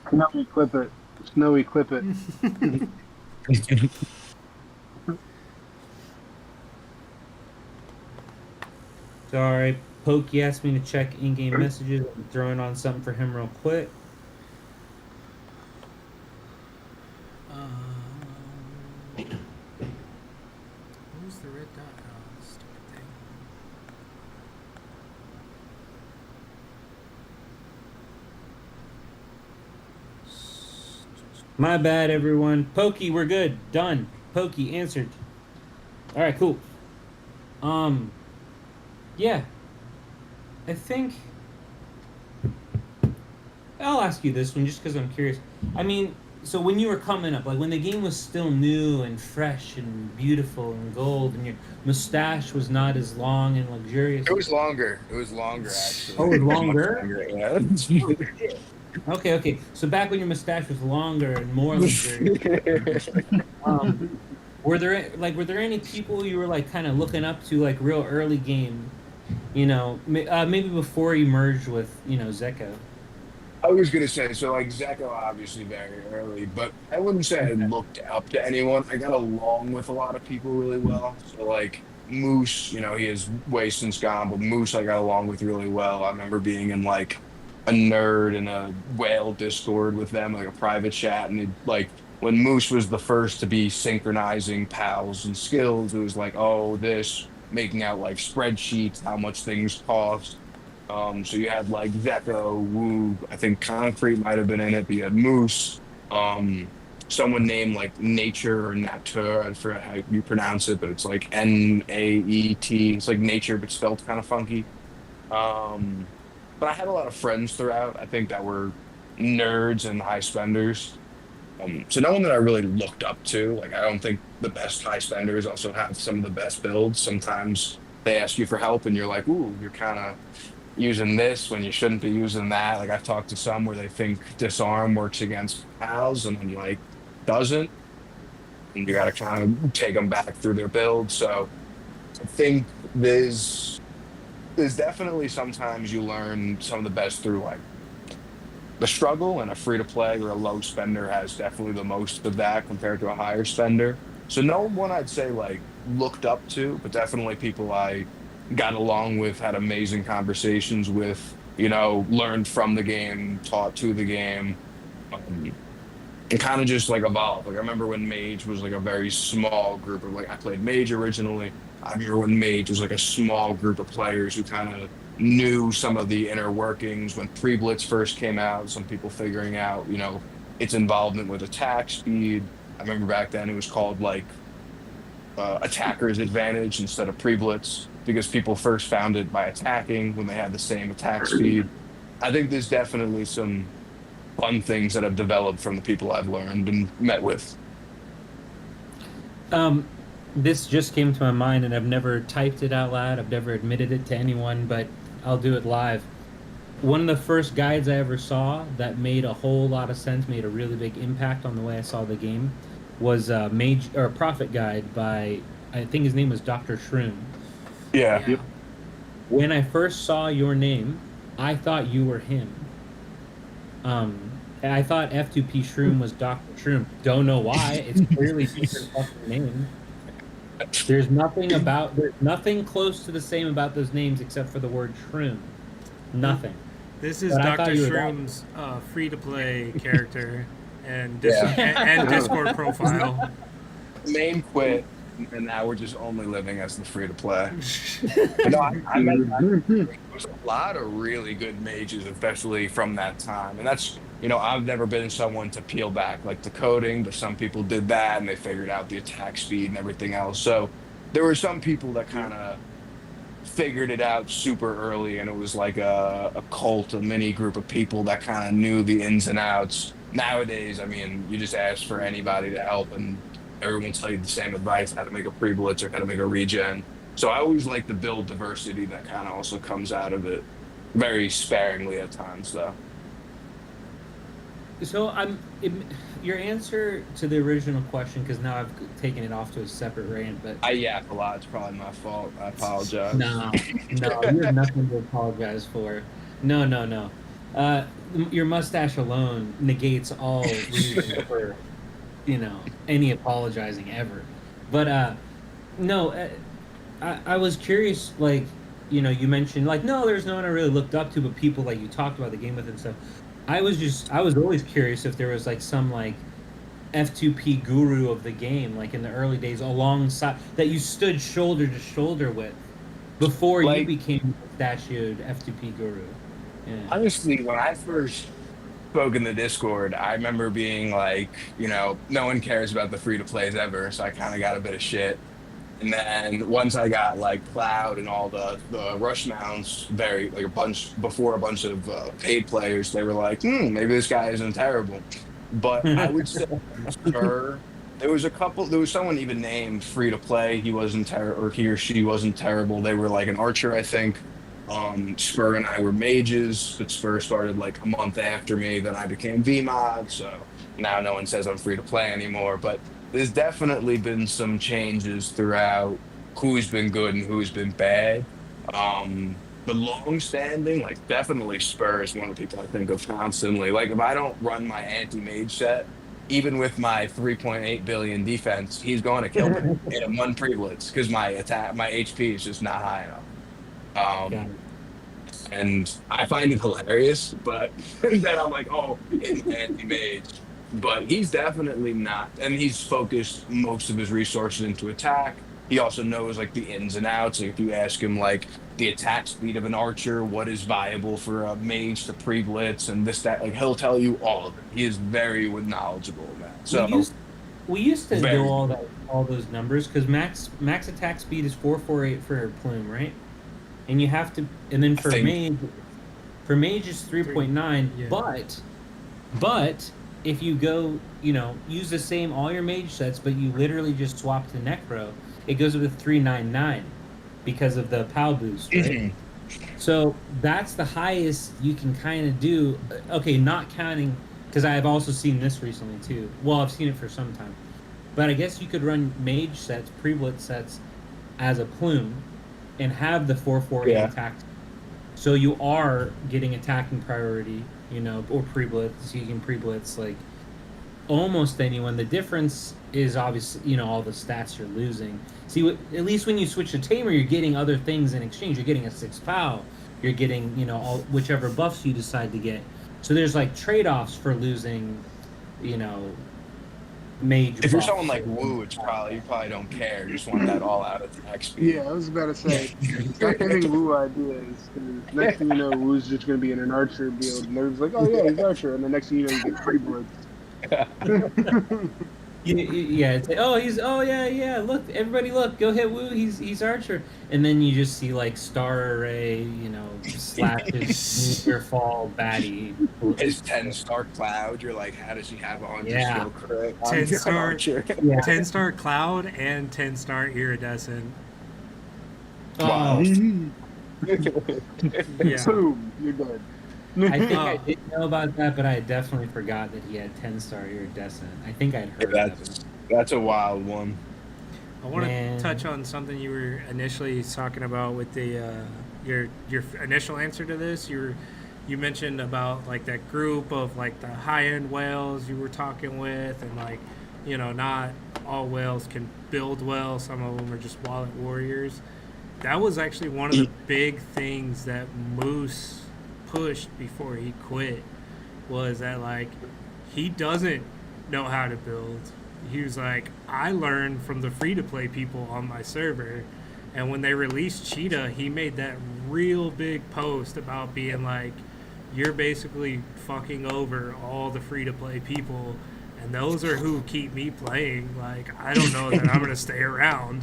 Snowy clip it. Snowy clip it. Sorry, Pokey asked me to check in-game messages. I'm throwing on something for him real quick. Where's the red dot? Oh, stupid thing. My bad, everyone. Pokey, we're good. Done. Pokey answered. All right, cool. Yeah. I think I'll ask you this one just because I'm curious. I mean, so when you were coming up, like when the game was still new and fresh and beautiful and gold, and your mustache was not as long and luxurious. It was longer. It was longer, actually. Oh, it was Much longer? Yeah. Okay. So back when your mustache was longer and more luxurious, were there any people you were like kind of looking up to like real early game? You know, maybe before you merged with Zeko. I was gonna say, so like Zeko obviously very early, but I wouldn't say I looked up to anyone. I got along with a lot of people really well. So like Moose, he is way since gone, but Moose I got along with really well. I remember being in like a nerd in a whale Discord with them, like a private chat, and like when Moose was the first to be synchronizing pals and skills, it was like, oh, this making out like spreadsheets, how much things cost. So you had like Zeko, Woo, I think Concrete might have been in it, but you had Moose, someone named like Nature or Nature, I forget how you pronounce it, but it's like Naet. It's like nature, but spelled kind of funky. Um, but I had a lot of friends throughout, I think that were nerds and high spenders. So no one that I really looked up to. Like I don't think the best high spenders also have some of the best builds. Sometimes they ask you for help and you're like, ooh, you're kind of using this when you shouldn't be using that. Like I've talked to some where they think disarm works against pals and then like doesn't, and you got to kind of take them back through their build. So I think there's definitely sometimes you learn some of the best through like the struggle, and a free to play or a low spender has definitely the most of that compared to a higher spender. So no one I'd say like looked up to, but definitely people I got along with, had amazing conversations with, learned from the game, taught to the game, um, and kind of just like evolved. Like I remember when Mage was like a very small group of like I played Mage originally. I remember when Mage was like a small group of players who kind of knew some of the inner workings when pre-blitz first came out, some people figuring out, its involvement with attack speed. I remember back then it was called like attacker's advantage instead of pre-blitz because people first found it by attacking when they had the same attack speed. I think there's definitely some fun things that have developed from the people I've learned and met with. This just came to my mind, and I've never typed it out loud. I've never admitted it to anyone, but I'll do it live. One of the first guides I ever saw that made a whole lot of sense, made a really big impact on the way I saw the game, was a Mage or a Prophet guide by, I think his name was Dr. Shroom. Yeah. Yeah. When I first saw your name, I thought you were him. I thought F2PShroom was Dr. Shroom. Don't know why. It's clearly different fucking name. There's nothing close to the same about those names except for the word shroom. Nothing. This is But I Dr. thought you were Shroom's free-to-play character and, Yeah. and Discord profile. Main quit, and now we're just only living as the free to play. But no, there's a lot of really good mages, especially from that time. And that's, I've never been someone to peel back like the coding, but some people did that and they figured out the attack speed and everything else. So there were some people that kind of figured it out super early, and it was like a cult, a mini group of people that kind of knew the ins and outs. Nowadays, I mean, you just ask for anybody to help, and everyone will tell you the same advice: how to make a pre-blitz or how to make a regen. So I always like the build diversity that kind of also comes out of it, very sparingly at times, though. So your answer to the original question, because now I've taken it off to a separate rant, but I yap a lot. It's probably my fault. I apologize. no, you have nothing to apologize for. No, no, no. Uh, your mustache alone negates all reason for any apologizing ever. But no, I was curious, like, you mentioned, like, no, there's no one I really looked up to, but people, like, you talked about the game with and stuff. I was always curious if there was, like, some, like, F2P guru of the game, like, in the early days, alongside, that you stood shoulder to shoulder with before you Like, became mustachioed F2P guru. Yeah. honestly, when I first spoke in the Discord, I remember being like, no one cares about the free to plays ever, so I kind of got a bit of shit. And then once I got like Cloud and all the rush mounts, very like a bunch before a bunch of paid players, they were like, maybe this guy isn't terrible. But I would say Spur, there was someone even named free to play. He wasn't terrible, or he or she wasn't terrible. They were like an archer, I think. Spur and I were mages, but Spur started like a month after me. Then I became VMOD, so now no one says I'm free to play anymore. But there's definitely been some changes throughout who's been good and who's been bad. The long standing, like definitely Spur is one of the people I think of constantly. Like if I don't run my anti-mage set, even with my 3.8 billion defense, he's going to kill me in a one pre-blitz because my HP is just not high enough. Got Um, and I find it hilarious, but then I'm like, oh, it's anti-mage. But he's definitely not, and he's focused most of his resources into attack. He also knows like the ins and outs. Like if you ask him like the attack speed of an archer, what is viable for a mage to pre-blitz and this, that, like he'll tell you all of it. He is very knowledgeable in that. we So used we used to do very, all those numbers because max attack speed is 448 for plume, right? And you have to, and then I think, for mage is 3.9, Yeah. but if you go, use the same all your mage sets, but you literally just swap to necro, it goes up to 399 because of the POW boost, right? So that's the highest you can kind of do. Okay, not counting, because I've also seen this recently too. Well, I've seen it for some time, but I guess you could run mage sets, pre-blitz sets as a plume, and have the 448 yeah. attack. So you are getting attacking priority, or pre-blitz. So you can pre-blitz like almost anyone. The difference is obviously, all the stats you're losing. See, at least when you switch to Tamer, you're getting other things in exchange. You're getting a 6 POW. You're getting, all whichever buffs you decide to get. So there's like trade-offs for losing, mage If you're buffs. someone like Wu, you probably don't care. You just want that all out attack speed. Yeah, I was about to say, stop giving Wu ideas. 'Cause next thing you know, Wu's just going to be in an archer build, and everyone's like, oh yeah, he's archer, and the next thing you know, you get free blitz. Yeah, it's like, oh yeah, look, everybody look, go hit Wu, he's archer, and then you just see like star array, slap his meteor fall baddie. His 10-star Cloud, you're like, how does he have 100 Yeah. skill crit? 10-star Archer. Yeah. 10-star Cloud and 10-star Iridescent. Wow. Yeah. Boom, you're dead. I think I Oh. did know about that, but I definitely forgot that he had 10-star iridescent. I think I'd heard that. That's a wild one. I want Man. to touch on something you were initially talking about with the your initial answer to this. You mentioned about like that group of like the high end whales you were talking with, and like not all whales can build well. Some of them are just wallet warriors. That was actually one of the big things that Moose pushed before he quit, was that like he doesn't know how to build. He was like, I learned from the free to play people on my server, and when they released Cheetah, he made that real big post about being like, you're basically fucking over all the free to play people, and those are who keep me playing. Like, I don't know that I'm gonna stay around.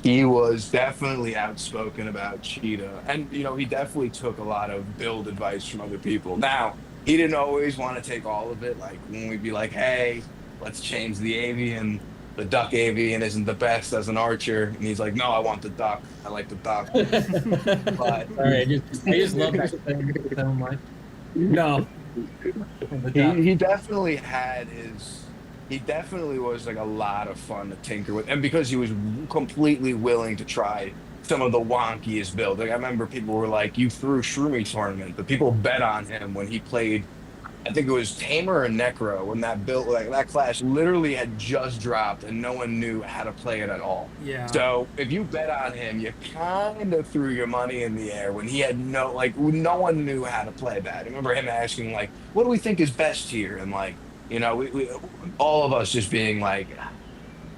He was definitely outspoken about Cheetah. And, he definitely took a lot of build advice from other people. Now, he didn't always want to take all of it. Like, when we'd be like, hey, let's change the avian. The duck avian isn't the best as an archer. And he's like, no, I want the duck. I like the duck. But Sorry, I just love that thing so much. No, In the top. He definitely had his. He definitely was like a lot of fun to tinker with, and because he was completely willing to try some of the wonkiest builds. Like I remember people were like, "You threw Shroomie tournament," but people bet on him when he played. I think it was Tamer or Necro when that build like that clash literally had just dropped and no one knew how to play it at all. Yeah. So if you bet on him, you kind of threw your money in the air when he had no one knew how to play that. I remember him asking like, "What do we think is best here?" And like, we all of us just being like, "Ah,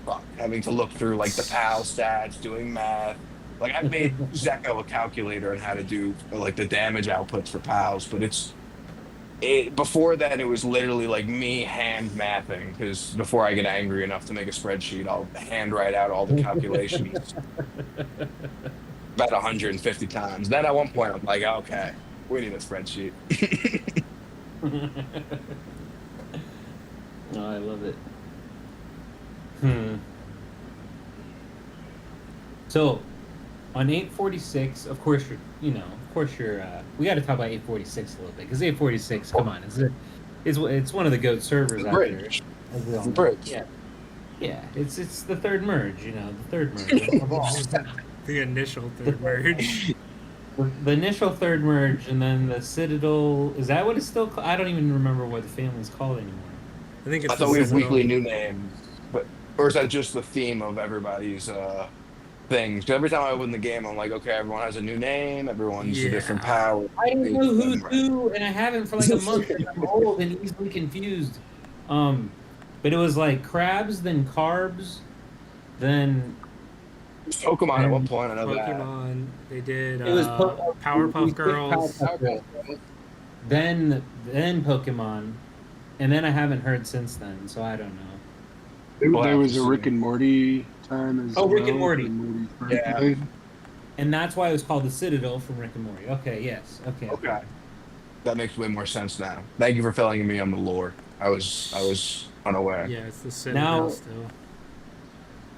fuck," having to look through like the PAL stats, doing math. Like I've made Zeko a calculator on how to do like the damage outputs for PALs, but before that it was literally like me hand mathing because before I get angry enough to make a spreadsheet, I'll hand write out all the calculations about 150 times. Then at one point I'm like, okay, we need a spreadsheet. Oh, I love it. So, on 846, of course you're. We got to talk about 846 a little bit because 846, come on, it's one of the GOAT servers The out there. bridge. As we all The know. bridge. Yeah, it's the third merge, the third merge of all. The initial third merge. The initial third merge, and then the Citadel. Is that what it's still called? I don't even remember what the family's called anymore. I think it's I thought the we have Citadel. weekly new names, but or is that just the theme of everybody's things? 'Cause every time I open the game, I'm like, okay, everyone has a new name, everyone's a different power. I don't know who's who, and I haven't for like a month. And I'm old and easily confused. But it was like crabs, then carbs, then Pokemon at one point, I know that. Pokemon. They did it was Powerpuff Girls. Then Pokemon, and then I haven't heard since then, so I don't know. There was a Rick and Morty time as well. Rick and Morty. Yeah. And that's why it was called the Citadel from Rick and Morty. Okay, yes, okay. Okay. That makes way more sense now. Thank you for filling me on the lore. I was unaware. Yeah, it's the Citadel Now- still.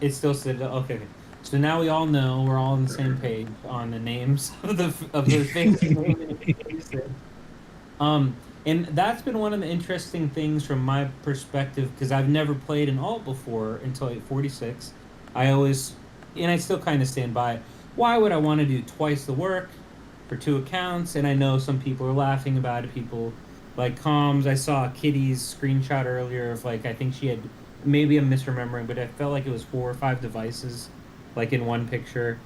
It's still Citadel. Okay. So now we all know we're all on the same page on the names of the things. And that's been one of the interesting things from my perspective because I've never played an alt before until 846. I always, and I still kind of stand by it. Why would I want to do twice the work for 2 accounts? And I know some people are laughing about it. People like Comms. I saw Kitty's screenshot earlier of like I think she had, maybe I'm misremembering, but I felt like it was 4 or 5 devices, like in one picture,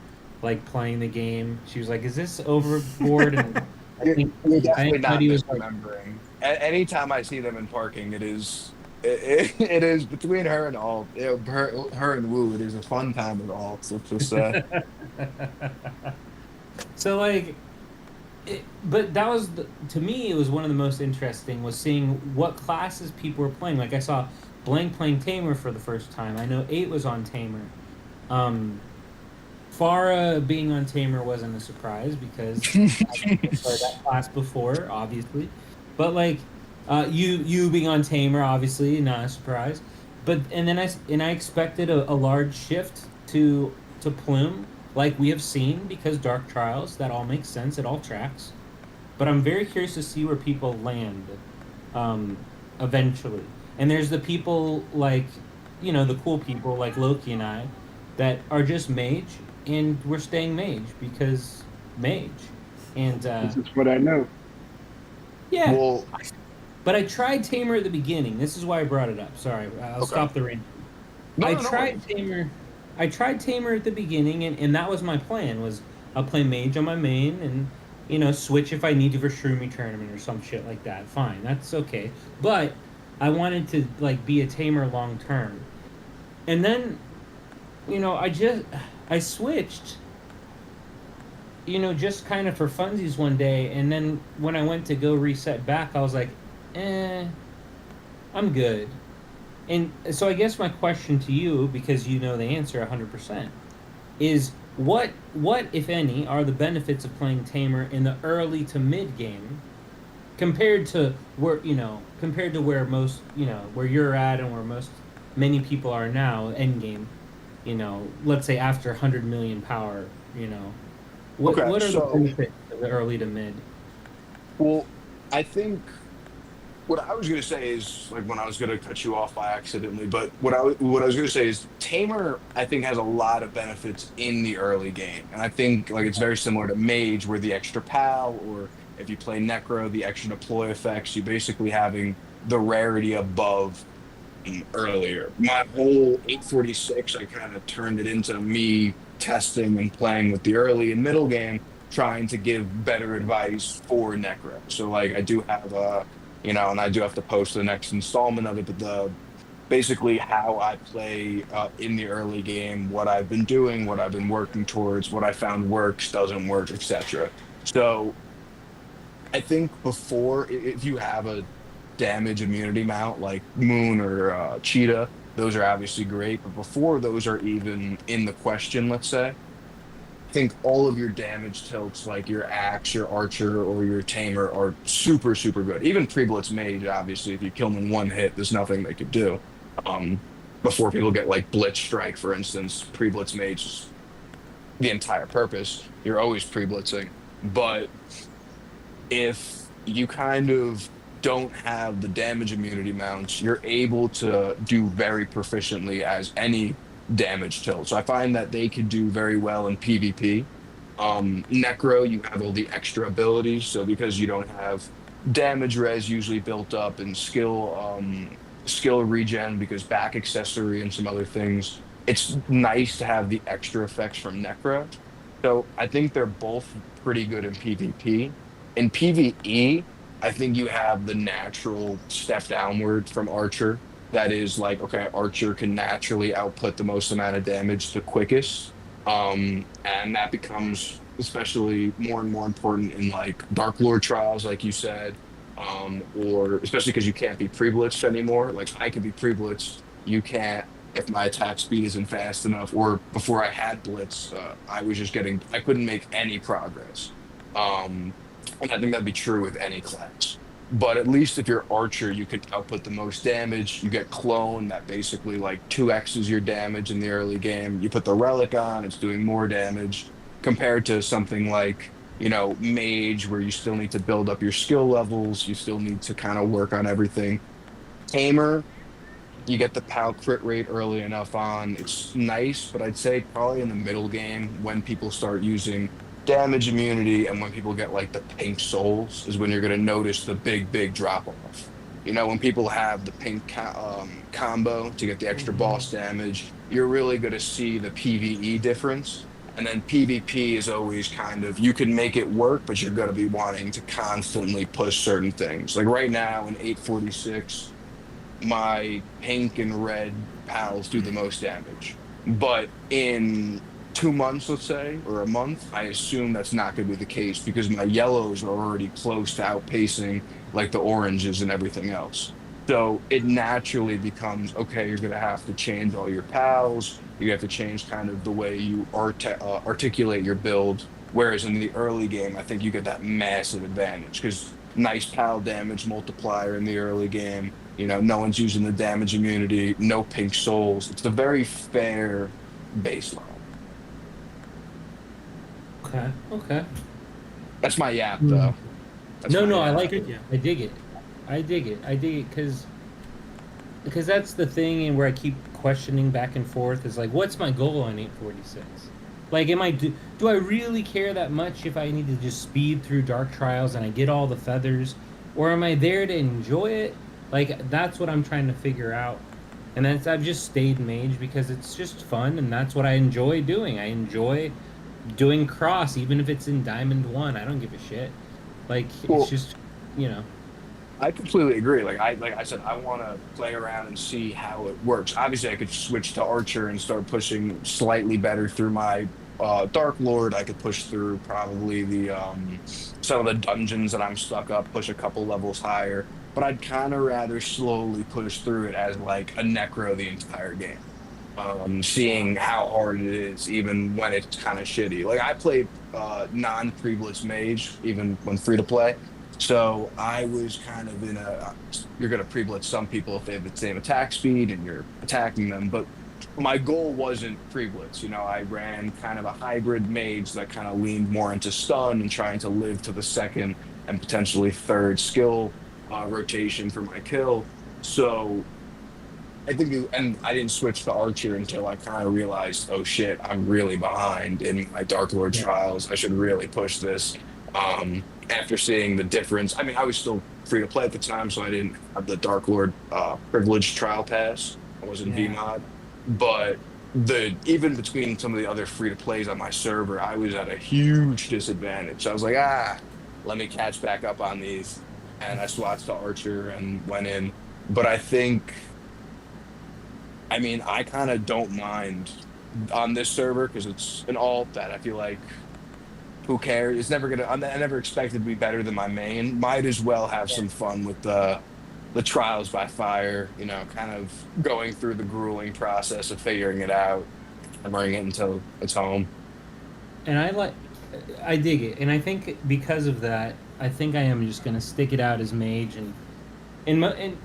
like playing the game. She was like, "Is this overboard?" And I think You're definitely not anybody was like, misremembering. Anytime I see them in parking, it is between her and alt, her and Woo. It is a fun time with alt. Let's just say. so like, but that was to me it was one of the most interesting was seeing what classes people were playing. Like I saw Blank playing Tamer for the first time. I know 8 was on Tamer. Farah being on Tamer wasn't a surprise because I played that class before, obviously. But like, you being on Tamer, obviously not a surprise. But and then I expected a large shift to Plume, like we have seen because Dark Trials. That all makes sense. It all tracks. But I'm very curious to see where people land, eventually. And there's the people like, the cool people like Loki and I, that are just mage. And we're staying mage because mage, and This is what I know. yeah. Well, But I tried Tamer at the beginning. This is why I brought it up. Sorry, I'll Okay. stop the rant. I tried Tamer. I tried Tamer at the beginning, and that was my plan. Was I'll play mage on my main, and switch if I need to for Shroomie tournament or some shit like that. Fine, that's okay. But I wanted to like be a Tamer long term, and then, I switched, just kind of for funsies one day, and then when I went to go reset back, I was like, I'm good. And so I guess my question to you, because you know the answer 100%, is what if any are the benefits of playing Tamer in the early to mid game compared to where most, where you're at and where many people are now end game, let's say after 100 million power, what Okay, are so- the benefits of the early to mid? Well, I think What I was gonna say is like when I was gonna cut you off by accidentally, but what I was gonna say is Tamer I think has a lot of benefits in the early game, and I think like it's very similar to Mage, where the extra pal, or if you play Necro, the extra deploy effects. You basically having the rarity above earlier. My whole 846, I kind of turned it into me testing and playing with the early and middle game, trying to give better advice for Necro. So like I do have and I do have to post the next installment of it, but the basically how I play in the early game, what I've been doing, what I've been working towards, what I found works, doesn't work, etc. So I think before, if you have a damage immunity mount like Moon or Cheetah, those are obviously great. But before those are even in the question, let's say, I think all of your damage tilts, like your Axe, your Archer, or your Tamer, are super, super good. Even Pre-Blitz Mage, obviously, if you kill them in one hit, there's nothing they could do. Um, Before people get like Blitz Strike, for instance, Pre-Blitz Mage is the entire purpose. You're always pre-blitzing. But if you kind of don't have the damage immunity mounts, you're able to do very proficiently as any damage tilt. So I find that they could do very well in PvP. Necro, you have all the extra abilities. So because you don't have damage res usually built up and skill regen because back accessory and some other things, it's nice to have the extra effects from Necro. So I think they're both pretty good in PvP. In PvE, I think you have the natural step downward from Archer. That is like, okay, Archer can naturally output the most amount of damage the quickest. And that becomes especially more and more important in like Dark Lord trials, like you said, or especially because you can't be pre-blitzed anymore. Like I can be pre-blitzed, you can't if my attack speed isn't fast enough, or before I had blitz, I couldn't make any progress. Um, and I think that'd be true with any class. But at least if you're Archer, you could output the most damage. You get Clone, that basically like 2x's your damage in the early game. You put the Relic on, it's doing more damage compared to something like, Mage, where you still need to build up your skill levels. You still need to kind of work on everything. Tamer, you get the PAL crit rate early enough on. It's nice, but I'd say probably in the middle game when people start using damage immunity and when people get like the pink souls is when you're going to notice the big, big drop off. When people have the pink combo to get the extra boss damage, you're really going to see the PvE difference. And then PvP is always kind of, you can make it work, but you're going to be wanting to constantly push certain things. Like right now in 846, my pink and red pals do the most damage. But in 2 months, let's say, or a month, I assume that's not going to be the case because my yellows are already close to outpacing like the oranges and everything else. So it naturally becomes okay, you're going to have to change all your pals. You have to change kind of the way you articulate your build. Whereas in the early game, I think you get that massive advantage because nice pal damage multiplier in the early game. No one's using the damage immunity, no pink souls. It's a very fair baseline. Okay. Okay. That's my yap, though. That's No, my I yap. like Good, it. yeah. I dig it. I dig it. I dig it because that's the thing, and where I keep questioning back and forth is like, what's my goal on 846? Like, do I really care that much if I need to just speed through Dark Trials and I get all the feathers, or am I there to enjoy it? Like, that's what I'm trying to figure out. And I've just stayed mage because it's just fun, and that's what I enjoy doing. I enjoy doing cross, even if it's in Diamond 1. I don't give a shit. Like, Well, it's just, you know. I completely agree. Like I said, I want to play around and see how it works. Obviously, I could switch to Archer and start pushing slightly better through my Dark Lord. I could push through probably the some of the dungeons that I'm stuck up, push a couple levels higher. But I'd kind of rather slowly push through it as like a Necro the entire game. Seeing how hard it is, even when it's kind of shitty. Like I played non-pre-blitz mage, even when free to play. So I was kind of in you're going to pre-blitz some people if they have the same attack speed and you're attacking them. But my goal wasn't pre-blitz. I ran kind of a hybrid mage that kind of leaned more into stun and trying to live to the second and potentially third skill rotation for my kill. So I think, and I didn't switch to Archer until I kind of realized, oh shit, I'm really behind in my Dark Lord Yeah. trials. I should really push this. After seeing the difference, I mean, I was still free to play at the time, so I didn't have the Dark Lord privilege trial pass. I wasn't Yeah. VMOD, but the even between some of the other free to plays on my server, I was at a huge disadvantage. So I was like, let me catch back up on these, and I swatched to Archer and went in. But I think. I mean, I kind of don't mind on this server because it's an alt that I feel like who cares? It's never gonna. I never expected to be better than my main. Might as well have some fun with the trials by fire. You know, kind of going through the grueling process of figuring it out, hammering it until it's home. And I dig it, and I think because of that, I think I am just gonna stick it out as mage, and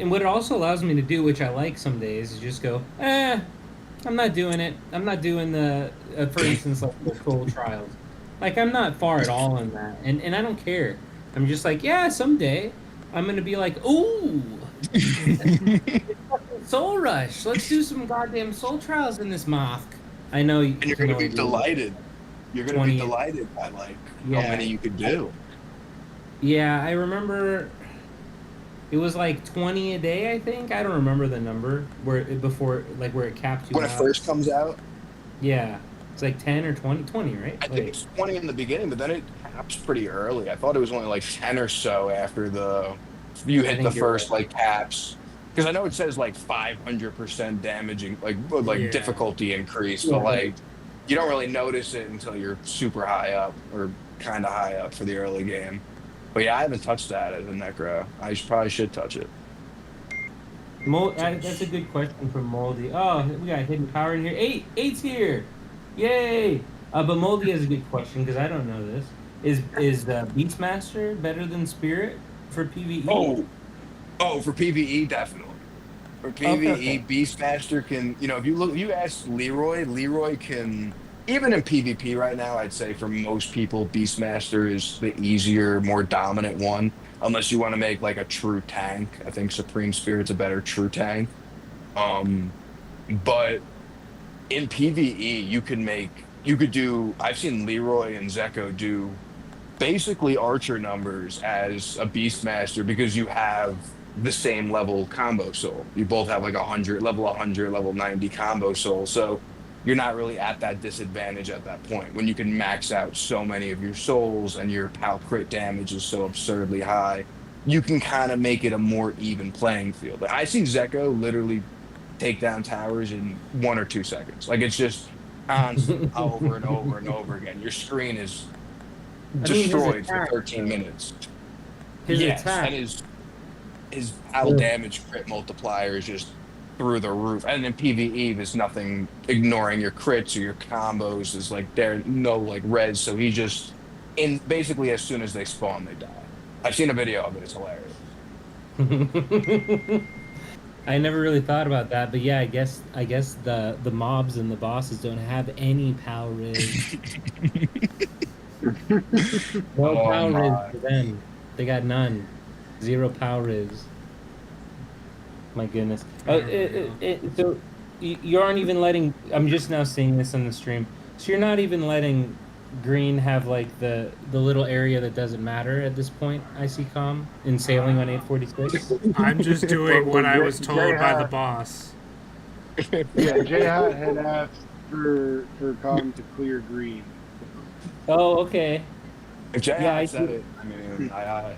what it also allows me to do, which I like some days, is just go, I'm not doing it. I'm not doing the, for instance, like the full trials. Like I'm not far at all in that, and I don't care. I'm just like, yeah, someday I'm gonna be like, ooh, Soul Rush. Let's do some goddamn soul trials in this moth. I know you And you're can gonna be only do delighted. You're gonna be 20. delighted by like Yeah. how many you could do. Yeah, I remember it was like 20 a day, I think. I don't remember the number before where it capped you When it out. first comes out, Yeah. It's like 10 or 20, 20, right? I think it's 20 in the beginning, but then it caps pretty early. I thought it was only like 10 or so after you I hit the think you're first right. like caps. Because I know it says like 500% damaging, like Yeah. difficulty increase, Yeah. but like you don't really notice it until you're super high up or kind of high up for the early game. But yeah, I haven't touched that as a necro. Probably should touch it. That's a good question from Moldy. Oh, we got hidden power in here. Eight's here. Yay! But Moldy has a good question because I don't know this. Is Beastmaster better than Spirit for PvE? Oh, for PvE, definitely. For Okay, PvE, okay. Beastmaster can, if you ask Leroy can, even in PvP right now, I'd say for most people, Beastmaster is the easier, more dominant one, unless you want to make like a true tank. I think Supreme Spirit's a better true tank. Um, but in PvE, you could do, I've seen Leroy and Zeko do basically archer numbers as a beastmaster because you have the same level combo soul. You both have like 100, level 90 combo soul. So you're not really at that disadvantage at that point when you can max out so many of your souls and your PAL crit damage is so absurdly high. You can kind of make it a more even playing field. Like, I see Zeko literally take down towers in 1 or 2 seconds. Like it's just constant over and over and over again. Your screen is I mean, his destroyed for attack. 13 minutes. His Yes, attack. and his PAL damage crit multiplier is just through the roof. And in PvE, there's nothing ignoring your crits or your combos. Is like there no like res, so he just in basically as soon as they spawn, they die. I've seen a video of it. It's hilarious. I never really thought about that, but yeah, I guess the mobs and the bosses don't have any power res. No Oh power res my. for them. They got none. Zero power res. My goodness. So you aren't even letting. I'm just now seeing this on the stream. So you're not even letting green have like the little area that doesn't matter at this point. I see com in sailing on 846. I'm just doing what I was Jay told by the Hat- boss. Yeah, Jay Hat had asked for Com to clear green. Oh, okay. If Jay Yeah, I said see. it, I mean, I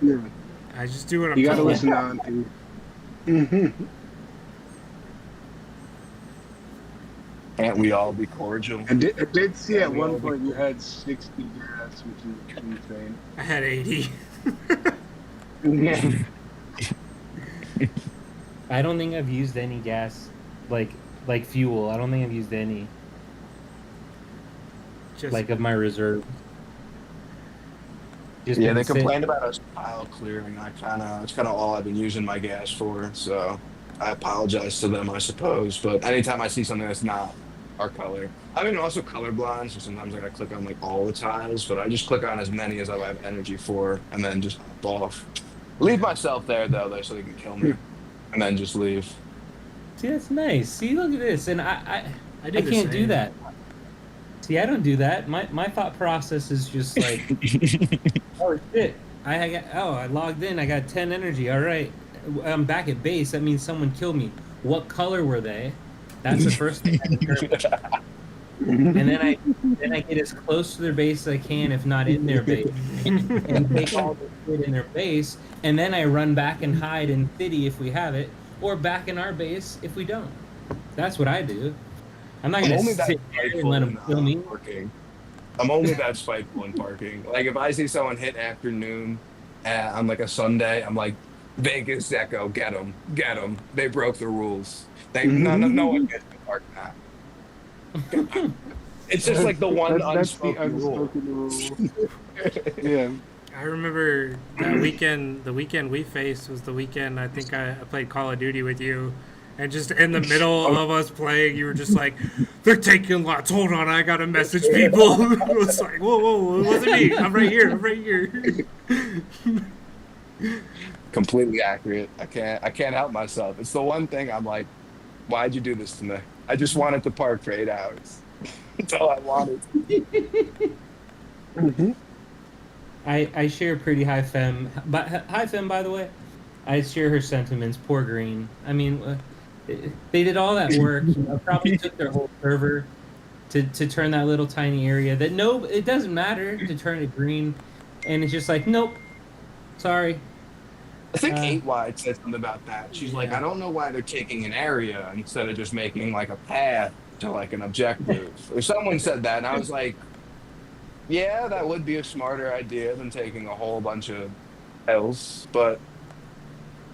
Yeah, I just do what I'm you got to told. listen on to. Mhm. can't we all be cordial? I did see Yeah, at we all one be point you had 60 gas, which is insane. I had 80. Yeah. I don't think I've used any gas, like fuel. I don't think I've used any Just like of my reserve. Just Yeah, been they sitting. complained about us pile clearing. It's kind of all I've been using my gas for. So I apologize to them, I suppose. But anytime I see something that's not our color, I mean, also colorblind. So sometimes I gotta click on like all the tiles, but I just click on as many as I have energy for, and then just hop off. Leave myself there though, so they can kill me, and then just leave. See, that's nice. See, look at this, and I do I the can't do same. that. See, I don't do that. My thought process is just like, oh shit, I logged in. I got 10 energy. All right, I'm back at base. That means someone killed me. What color were they? That's the first thing I determine. And then I get as close to their base as I can, if not in their base, and take all the shit in their base, and then I run back and hide in city if we have it, or back in our base if we don't. That's what I do. I'm not I'm gonna only that sit there and spiteful let in them kill me. parking. I'm only that spiteful in parking. Like if I see someone hit afternoon on like a Sunday, I'm like, Vegas Echo, get them, get them. They broke the rules. No one gets to park now. It's just like the one That's the unspoken rule. unspoken rule. Yeah. I remember that weekend. The weekend we faced was the weekend I think I played Call of Duty with you, and just in the middle of us playing, you were just like, "They're taking lots. Hold on, I gotta message people." It was like, whoa, it wasn't me. I'm right here. Completely accurate. I can't help myself. It's the one thing I'm like, why'd you do this to me? I just wanted to park for 8 hours. That's all I wanted. I share pretty high fem, but high fem, by the way, I share her sentiments. Poor Green. I mean, they did all that work. Probably took their whole server to turn that little tiny area. It doesn't matter to turn it green, and it's just like, nope, sorry. I think 8 Wide said something about that. She's like, I don't know why they're taking an area instead of just making like a path to like an objective. Or someone said that, and I was like, yeah, that would be a smarter idea than taking a whole bunch of hills, but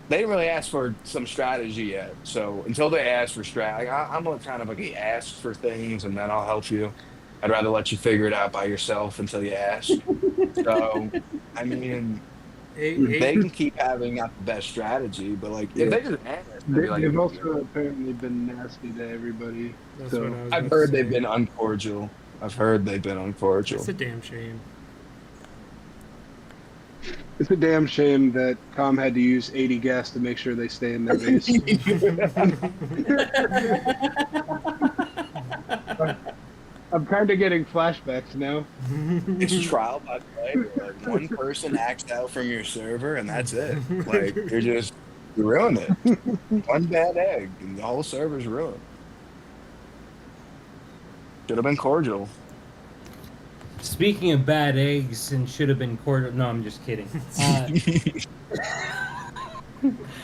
they didn't really ask for some strategy yet. So until they ask for strategy, I'm a kind of like he asks for things and then I'll help you. I'd rather let you figure it out by yourself until you ask. So, I mean, they can keep having not the best strategy, but like if they just ask, They've also apparently been nasty to everybody. That's So what I was I've about to heard say. they've been uncordial. It's a damn shame. it's a damn shame that Com had to use 80 gas to make sure they stay in their base. I'm kind of getting flashbacks now. It's a trial by play. Where, like one person acts out from your server, and that's it. Like you ruin it. One bad egg, and the whole server's ruined. Should have been cordial. Speaking of bad eggs and should have been cordial. No, I'm just kidding.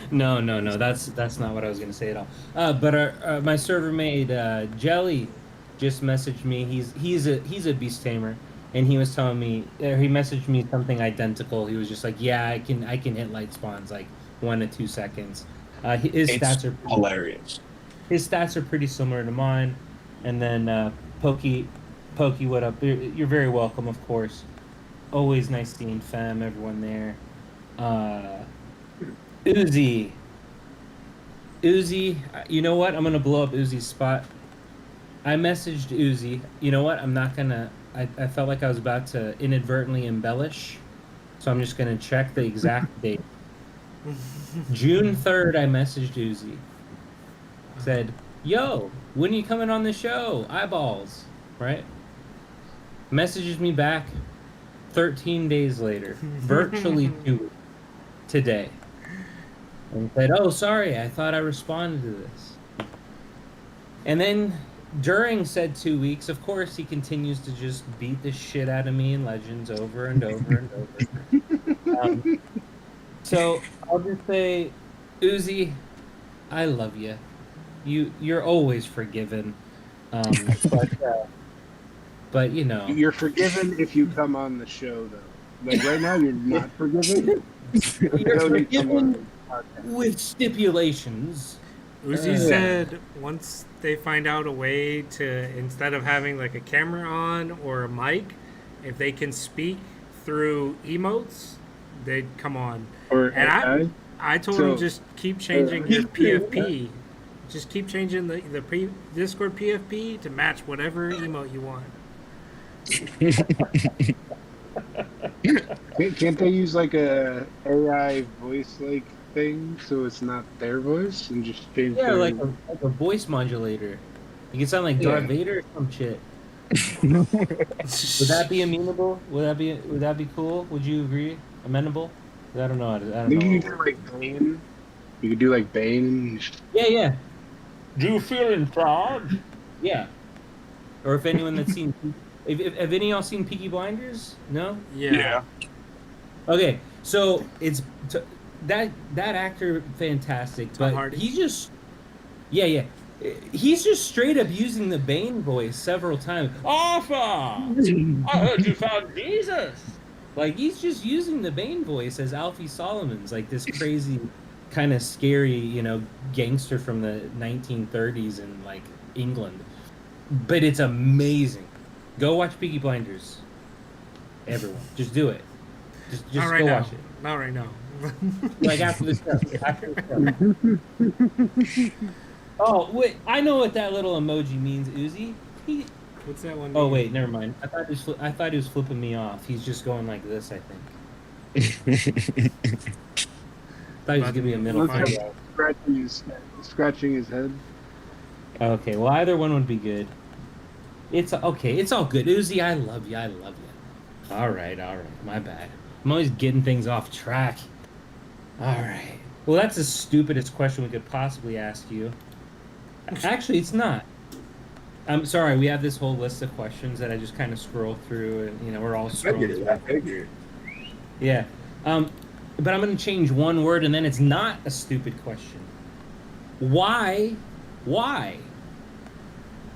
No. That's not what I was gonna say at all. But my server mate Jelly just messaged me. He's a beast tamer, and he was telling me he messaged me something identical. He was just like, yeah, I can hit light spawns like 1 to 2 seconds. His stats are hilarious. His stats are pretty similar to mine. And then Pokey, what up? You're very welcome, of course. Always nice seeing fam, everyone there. Uzi, you know what? I'm gonna blow up Uzi's spot. I messaged Uzi. You know what? I'm not gonna. I felt like I was about to inadvertently embellish, so I'm just gonna check the exact date. June 3rd, I messaged Uzi. Said, yo, when are you coming on the show? Eyeballs, right? Messages me back 13 days later, virtually 2 weeks, today. And said, oh, sorry, I thought I responded to this. And then during said 2 weeks, of course, he continues to just beat the shit out of me in Legends over and over and over. So I'll just say, Uzi, I love you. You're always forgiven, but you know You're forgiven if you come on the show, though. Like right now, you're not forgiven. you're forgiven with stipulations. Uzi said once they find out a way to, instead of having like a camera on or a mic, if they can speak through emotes, they'd come on. And I told him just keep changing your PFP. Just keep changing the Discord PFP to match whatever emote you want. Can't they use like a AI voice like thing so it's not their voice and just change Yeah, their? like a voice modulator. You can sound like Darth Yeah. Vader or some shit. Would that be amenable? Would that be cool? Would you agree? Amenable? I don't know. I I don't think you know. could do like Bane. You could do like Bane. Yeah, yeah. Do you feel in charge? Yeah. Or if anyone that's seen, if have any of y'all seen Peaky Blinders? No. Yeah. Okay, so t- that actor fantastic, Tom but Hardy. he's just yeah. He's just straight up using the Bane voice several times. Arthur, I heard you found Jesus. Like he's just using the Bane voice as Alfie Solomon's, like this crazy, kind of scary, gangster from the 1930s in like England. But it's amazing. Go watch Peaky Blinders. Everyone, just do it. Just Not right go now. watch it. Not right now. Like after the show. After the show. Oh wait, I know what that little emoji means, Uzi. What's that one? Oh mean? wait, never mind. I thought he was flipping me off. He's just going like this. I think. Thought he was giving me a middle Fine. finger. Scratching his head. Okay, well either one would be good. It's okay. It's all good, Uzi. I love you. I love you. All right. My bad. I'm always getting things off track. All right. Well, that's the stupidest question we could possibly ask you. Actually, it's not. I'm sorry. We have this whole list of questions that I just kind of scroll through, and we're all scrolling. I figured. Yeah. But I'm going to change one word, and then it's not a stupid question. Why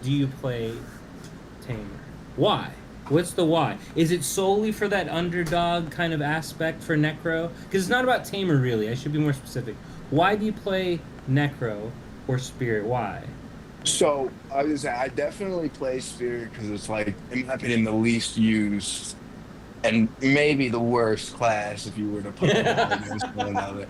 do you play Tamer? Why? What's the why? Is it solely for that underdog kind of aspect for Necro? Because it's not about Tamer, really. I should be more specific. Why do you play Necro or Spirit? Why? So I was gonna say, I definitely play Spirit because it's like, in my opinion, the least used and maybe the worst class if you were to put it all against one another.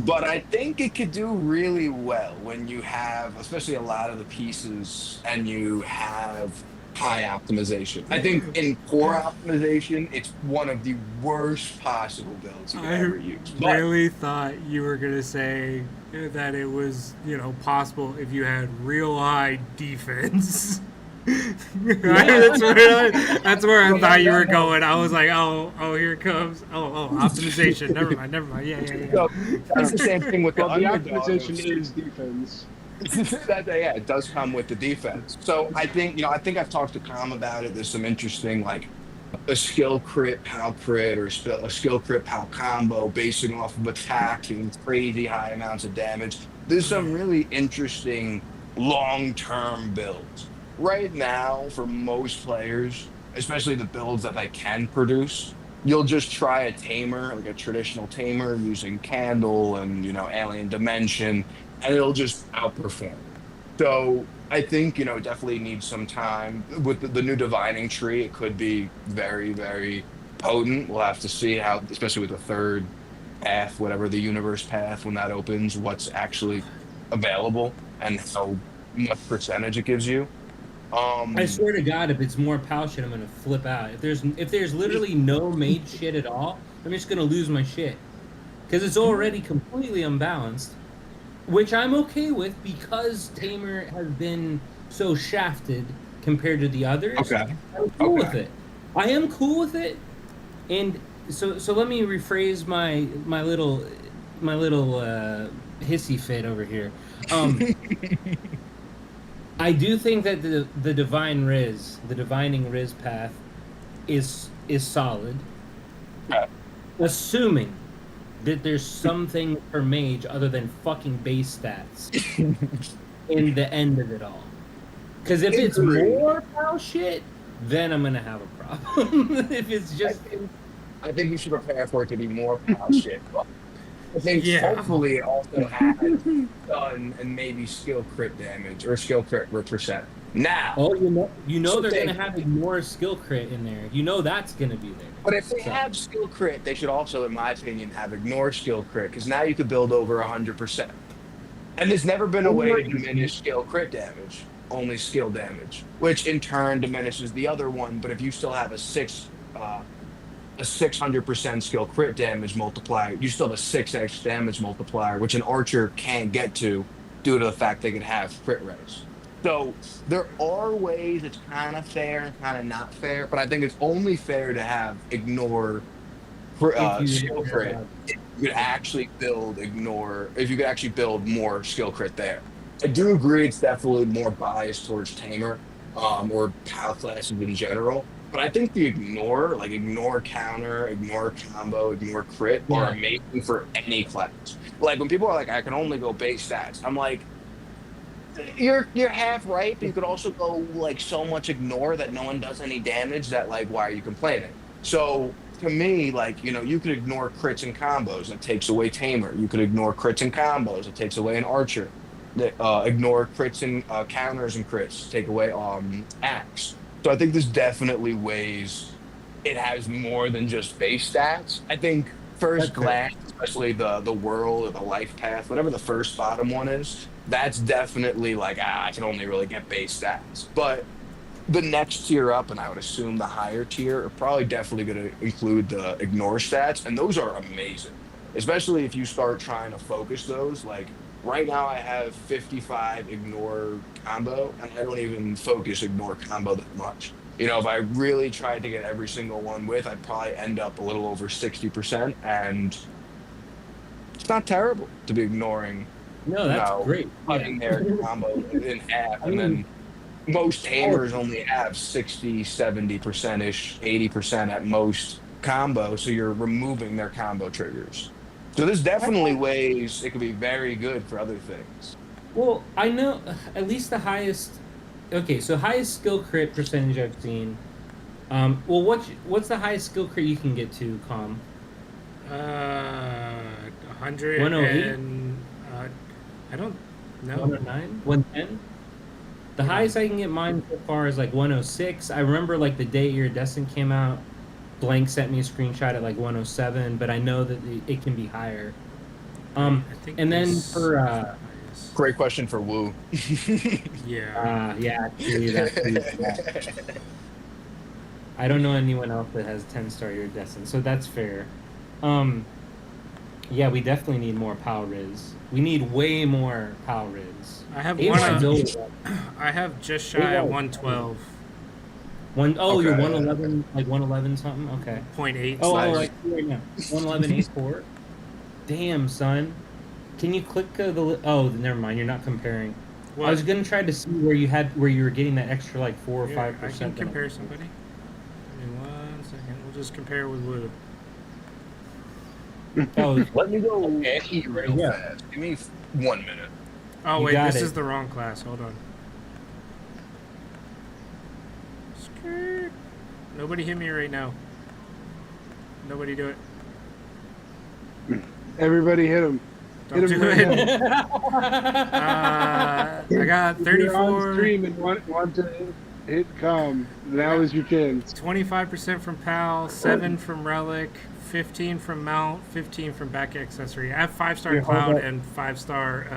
But I think it could do really well when you have, especially a lot of the pieces, and you have high optimization. I think in poor optimization, it's one of the worst possible builds you can ever use. But Really thought you were gonna say that it was, possible if you had real high defense. That's where I thought you were going. I was like, oh, here it comes. Oh, optimization. Never mind. Yeah. so that's the same thing with the Well, the underdog. optimization is defense. Yeah, it does come with the defense. So I think I've talked to Com about it. There's some interesting, like a skill crit pow crit or a skill crit pow combo basing off of attack and crazy high amounts of damage. There's some really interesting long-term builds. Right now, for most players, especially the builds that they can produce, you'll just try a tamer, like a traditional tamer using candle and alien dimension, and it'll just outperform. So I think definitely needs some time with the new divining tree. It could be very, very potent. We'll have to see how, especially with the third path, whatever the universe path, when that opens, what's actually available and how much percentage it gives you. I swear to God, if it's more POW shit, I'm gonna flip out. If there's literally no made shit at all, I'm just gonna lose my shit because it's already completely unbalanced, which I'm okay with because Tamer has been so shafted compared to the others. Okay. I'm cool with it. I am cool with it, and so let me rephrase my little hissy fit over here. I do think that the divining Riz path is solid. Yeah. Assuming that there's something per mage other than fucking base stats in the end of it all. Because if it's more POW shit, then I'm gonna have a problem. If it's just I think you should prepare for it to be more POW shit. But I think Yeah. hopefully it also has stun and maybe skill crit damage or skill crit percent. Now, they're gonna have more skill crit in there. That's gonna be there. but if they have skill crit, they should also, in my opinion, have ignore skill crit because now you could build over 100%. And there's never been a way to diminish skill crit damage, only skill damage, which in turn diminishes the other one. But if you still have a 6 a 600% skill crit damage multiplier, you still have a 6x damage multiplier, which an archer can't get to due to the fact they can have crit res. So there are ways it's kind of fair and kind of not fair, but I think it's only fair to have ignore If you skill crit. You could actually build ignore if you could actually build more skill crit there. I do agree it's definitely more biased towards Tamer, or PAL classes in general. But I think the ignore, like ignore counter, ignore combo, ignore crit, are Yeah. amazing for any class. Like when people are like, I can only go base stats, I'm like, you're half right, but you could also go like so much ignore that no one does any damage that like why are you complaining? So to me, like, you know, you could ignore crits and combos, it takes away Tamer. You could ignore crits and combos, it takes away an archer. Ignore crits and counters and crits, take away axe. So I think there's definitely ways it has more than just base stats. I think first That's fair. class, especially the world or the life path, whatever the first bottom one is, that's definitely like I can only really get base stats. But the next tier up, and I would assume the higher tier, are probably definitely going to include the ignore stats, and those are amazing. Especially if you start trying to focus those. Like right now, I have 55 ignore combo, and I don't even focus ignore combo that much. You know, if I really tried to get every single one with, I'd probably end up a little over 60%, and it's not terrible to be ignoring, No, you that's know, great. cutting their combo in half, I and mean, then most tamers only have 60, 70% ish, 80% at most combo, so you're removing their combo triggers. So there's definitely ways it could be very good for other things. well, I know at least the highest. Okay, so highest skill crit percentage I've seen. Well, what's the highest skill crit you can get to, Com? 100 108? and I don't know. 109? 110? The Yeah. highest I can get mine so far is like 106. I remember like the day Iridescent came out, Blank sent me a screenshot at like 107, but I know that it can be higher. I think And then this for is the highest. Great question for Woo. Yeah. yeah, actually yeah. I don't know anyone else that has 10-star Iridescent, so that's fair. Yeah, we definitely need more POW Riz. We need way more POW Riz. I have Maybe one. I build I have just shy of 112. You're Okay. 111, like 111 something? Okay. 0.8. Oh, Nice. I see right now. 111.84. Damn, son. Can you click oh, never mind. You're not comparing. What? I was gonna try to see where you were getting that extra like 4 or Here, 5%. I can compare somebody. Give me 1 second. We'll just compare with Woo. Oh, Let me go eat real Yeah. fast. Give me 1 minute. Oh You wait, got this it. is the wrong class. Hold on. Skirt. Nobody hit me right now. Nobody do it. Everybody hit him. Don't Hit him do right it. now. I got If you're on 34. stream and want to hit com, now is your chance. 25% from PAL, 7 from Relic, 15 from Mount, 15 from Back Accessory. I have 5-star Yeah, hold Cloud up. and 5-star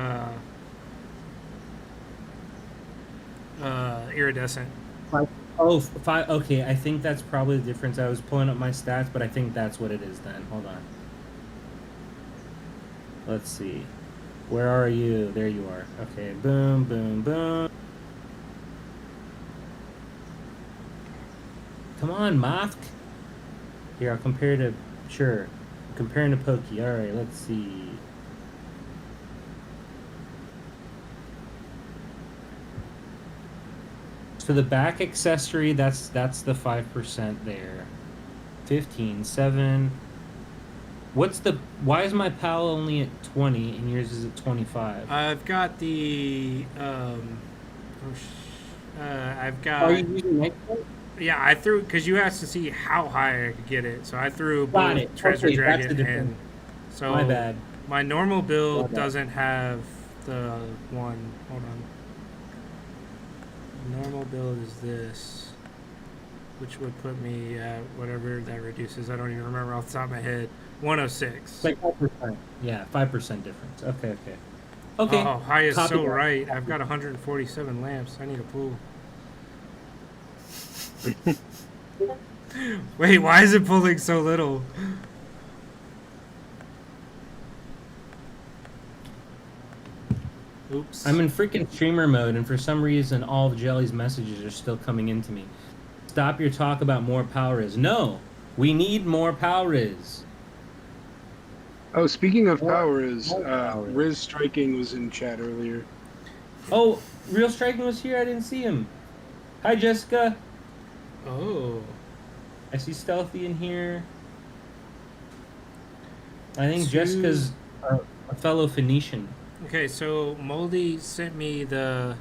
Iridescent. Oh, five. Okay, I think that's probably the difference. I was pulling up my stats, but I think that's what it is then. Hold on. Let's see. Where are you? There you are. Okay, boom, boom, boom. Come on, Moth. Here, I'll compare to. Sure. Comparing to Pokey. Alright, let's see. So the back accessory, that's the 5% there. 15, 7. Why is my PAL only at 20 and yours is at 25? I've got the I've got Are you using Nightlight? yeah, I threw because you asked to see how high I could get it, so I threw Got both it. Treasure Okay, that's Dragon the and difference. so My bad. my normal My build bad. doesn't have the one. Hold on. Normal build is this, which would put me at whatever that reduces. I don't even remember off the top of my head. 106. It's like 5%. Yeah, 5% difference. Okay. Okay. Oh, high is Copy so that. right. I've got 147 lamps. I need a pool. Wait, why is it pulling so little? Oops. I'm in freaking streamer mode, and for some reason, all of Jelly's messages are still coming into me. Stop your talk about more power is. No, we need more power is. Oh, speaking of More- power, is more power. Riz Striking was in chat earlier. Oh, Real Striking was here. I didn't see him. Hi, Jessica. Oh. I see Stealthy in here. I think Two- Jessica's a fellow Phoenician. Okay, so Moldy sent me the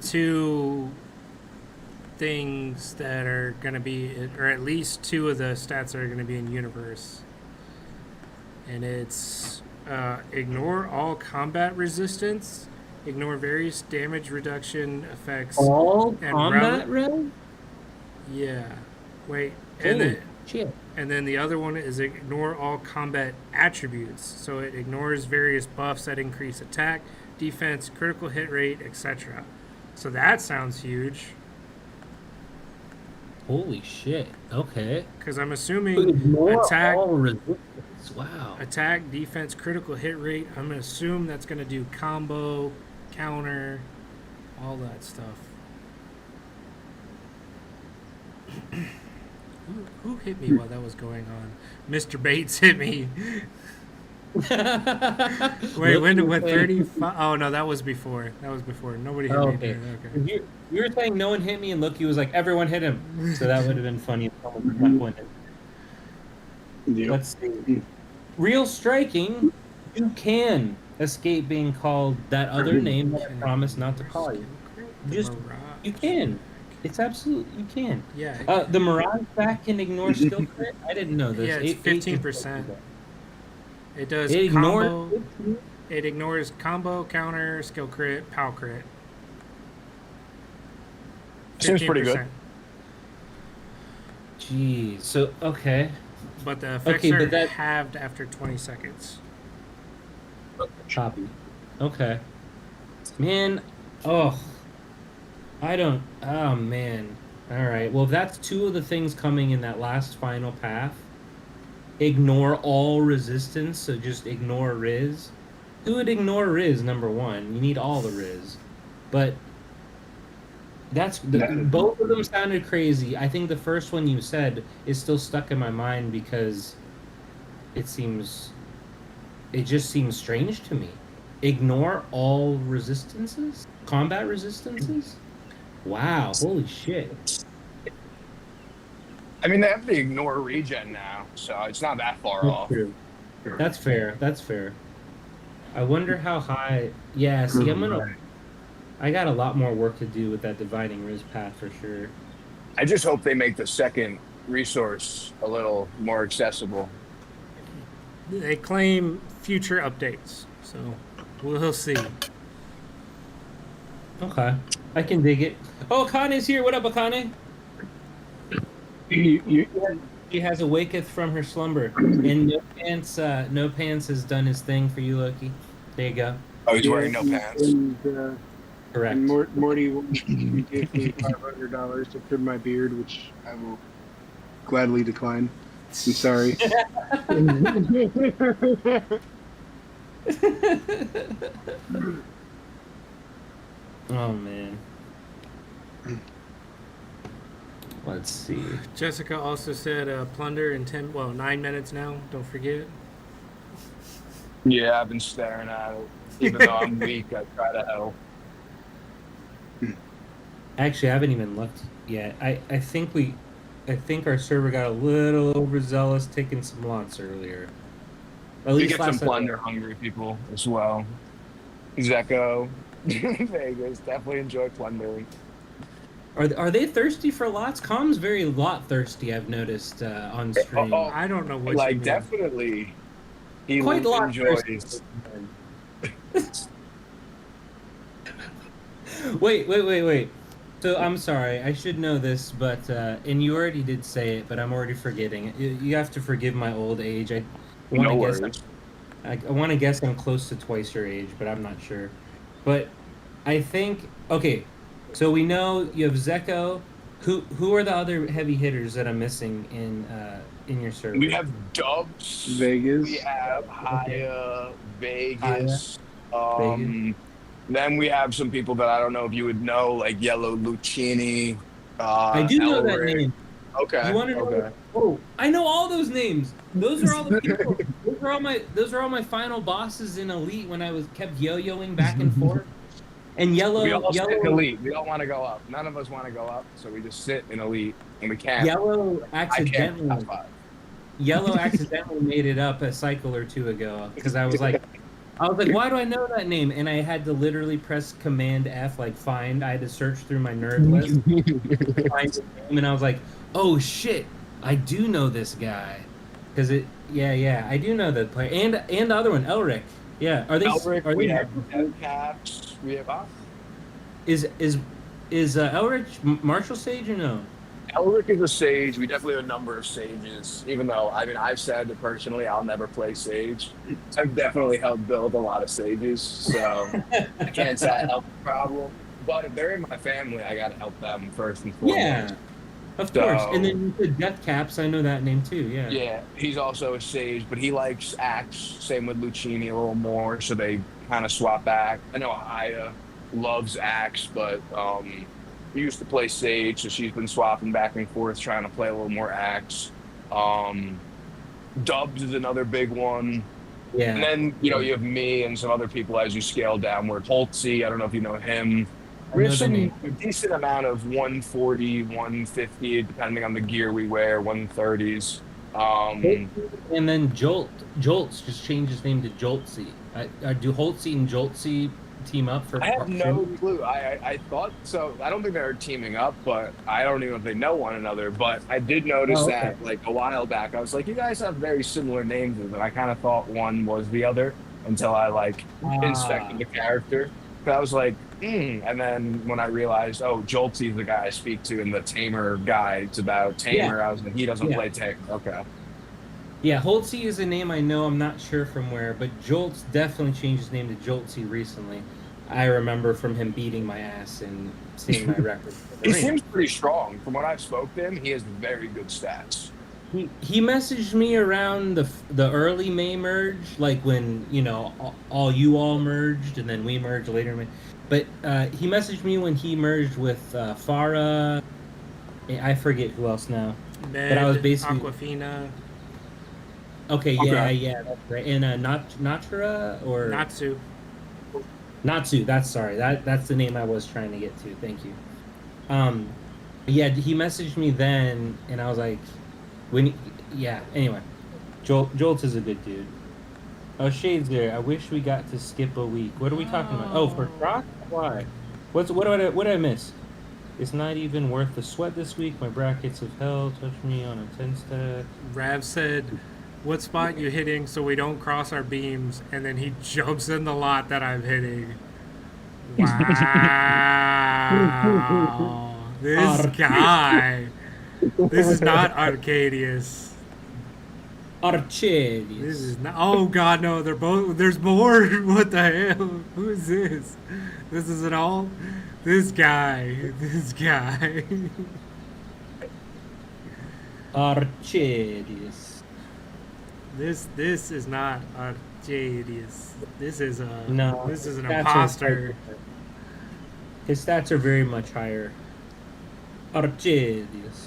two things that are gonna be, or at least two of the stats that are gonna be in universe, and it's ignore all combat resistance, ignore various damage reduction effects. All And combat red? Yeah. Wait, Holy shit. and then the other one is ignore all combat attributes. So it ignores various buffs that increase attack, defense, critical hit rate, etc. So that sounds huge. Holy shit. Okay. Because I'm assuming Ignore attack, all resistance. Wow. attack, defense, critical hit rate. I'm gonna assume that's gonna do combo, counter, all that stuff. Who hit me while that was going on? Mr. Bates hit me. Wait, when 35? Oh no, that was before. That was before. Nobody hit Oh, me. okay. There. Okay. You were saying no one hit me, and Loki was like, everyone hit him. So that would have been funny if someone went in. Yep. Let's see. Real Striking, you can escape being called that other name that I promised not to call you. Just, you can. It's absolutely, you can. Yeah. The Mirage back can ignore skill crit? I didn't know this. Yeah, it's 15%. It does It combo. ignored. It ignores combo, counter, skill crit, pow crit. Seems pretty good. 15%. Jeez. So, okay. But the effects Okay, are but that- halved after 20 seconds. Copy. Okay. Man, oh. I don't, oh man. Alright, well, if that's two of the things coming in that last final path, ignore all resistance, so just ignore Riz. Who would ignore Riz, number one? You need all the Riz. But that's, both of them sounded crazy. I think the first one you said is still stuck in my mind because it just seems strange to me. Ignore all resistances? Combat resistances? Wow, holy shit. I mean, they have to ignore regen now, so it's not that far off. True. That's fair, that's fair. I wonder how high, yeah, see, I got a lot more work to do with that dividing Riz path for sure. I just hope they make the second resource a little more accessible. They claim future updates, so we'll see. Okay, I can dig it. Oh, Akane's here. What up, Akane? She has awaketh from her slumber, and No Pants has done his thing for you, Loki. There you go. Oh, he's wearing no pants. And, Correct. and Morty will give me $500 to trim my beard, which I will gladly decline. I'm sorry. Oh man. Let's see. Jessica also said plunder in 9 minutes now. Don't forget. Yeah, I've been staring at it. Even though I'm weak, I try to help. Actually, I haven't even looked yet. I think our server got a little overzealous taking some lots earlier. At You least get some last time- plunder hungry people as well. Zeko, Vegas, definitely enjoy plundering. Are they thirsty for lots? Com's very lot thirsty. I've noticed on stream. Oh, I don't know what you Like, mean. definitely, he Quite a lot enjoys. thirsty. Wait. So I'm sorry. I should know this, but and you already did say it, but I'm already forgetting. You have to forgive my old age. I want No to guess. worries. I want to guess I'm close to twice your age, but I'm not sure. But I think okay. So we know you have Zeko, Who are the other heavy hitters that I'm missing in your server? We have Dubs. Vegas. We have Okay. Haya, Haya, Vegas. Vegas. Then we have some people that I don't know if you would know, like Yellow Lucchini, I do know that Elric. name. You Okay, want to know? okay. Oh, I know all those names. Those are all the people. Those are all my final bosses in Elite when I was kept yo-yoing back and forth. And We all sit in yellow, elite. We don't want to go up. None of us want to go up, so we just sit in elite and we can't. yellow I can't accidentally, top five. yellow accidentally made it up a cycle or two ago because I was like, why do I know that name? And I had to literally press Command F, like find. I had to search through my nerd list, find his name, and I was like, oh shit, I do know this guy, because I do know that player and the other one, Elric. Yeah, Elric, are we they have Dead Caps. We have is Elric Martial Sage or no? Elric is a sage. We definitely have a number of sages. Even though, I mean, I've said that personally, I'll never play sage. I've definitely helped build a lot of sages, so I can't say I helped the problem. But if they're in my family, I gotta help them first and foremost. Yeah, of So, course. And then you said Death Caps. I know that name too. Yeah. yeah, he's also a sage, but he likes axe. Same with Lucchini a little more, so they kind of swap back. I know Aya loves axe, but we used to play sage, so she's been swapping back and forth, trying to play a little more axe. Um, Dubs is another big one. Yeah. And then, you know, you have me and some other people as you scale downward. Holtzy, I don't know if you know him. We have some a decent amount of 140, 150, depending on the gear we wear, 130s. And then Jolts just changed his name to Joltsy. Do Holtzy and Joltsy team up for? I have no clue. I thought so. I don't think they're teaming up, but I don't even know if they know one another. But I did notice that like a while back. I was like, you guys have very similar names, and I kind of thought one was the other until I like inspected the character. But I was like, and then when I realized, oh, Jolty's the guy I speak to in the Tamer guides about Tamer, I was like, he doesn't play Tamer. Okay. Yeah, Holtzy is a name I know. I'm not sure from where, but Jolts definitely changed his name to Joltsy recently. I remember from him beating my ass and seeing my record. He seems pretty strong. From what I've spoke to him, he has very good stats. He messaged me around the early May merge, like when you know all merged and then we merged later in May. But he messaged me when he merged with Farah. I forget who else now. Ned, but I was basically Aquafina. Okay, yeah, that's right. And Natura or Natsu. That's the name I was trying to get to. Thank you. Yeah, he messaged me then, and I was like, Anyway, Jolts is a good dude. Oh, Shade's there. I wish we got to skip a week. What are we talking about? Oh, for Croc? Why? What did I miss? It's not even worth the sweat this week. My brackets of hell touch me on a 10 stat. Rav said, what spot you hitting so we don't cross our beams, and then he jumps in the lot that I'm hitting. Wow. This guy. This is not Arcadius. Arcadius. This is not. Oh God, no! There's more. What the hell? Who is this? This isn't all. This guy. Arcadius. This is not Arcadius. This is a. No. This is an imposter. His stats are very much higher. Arcadius.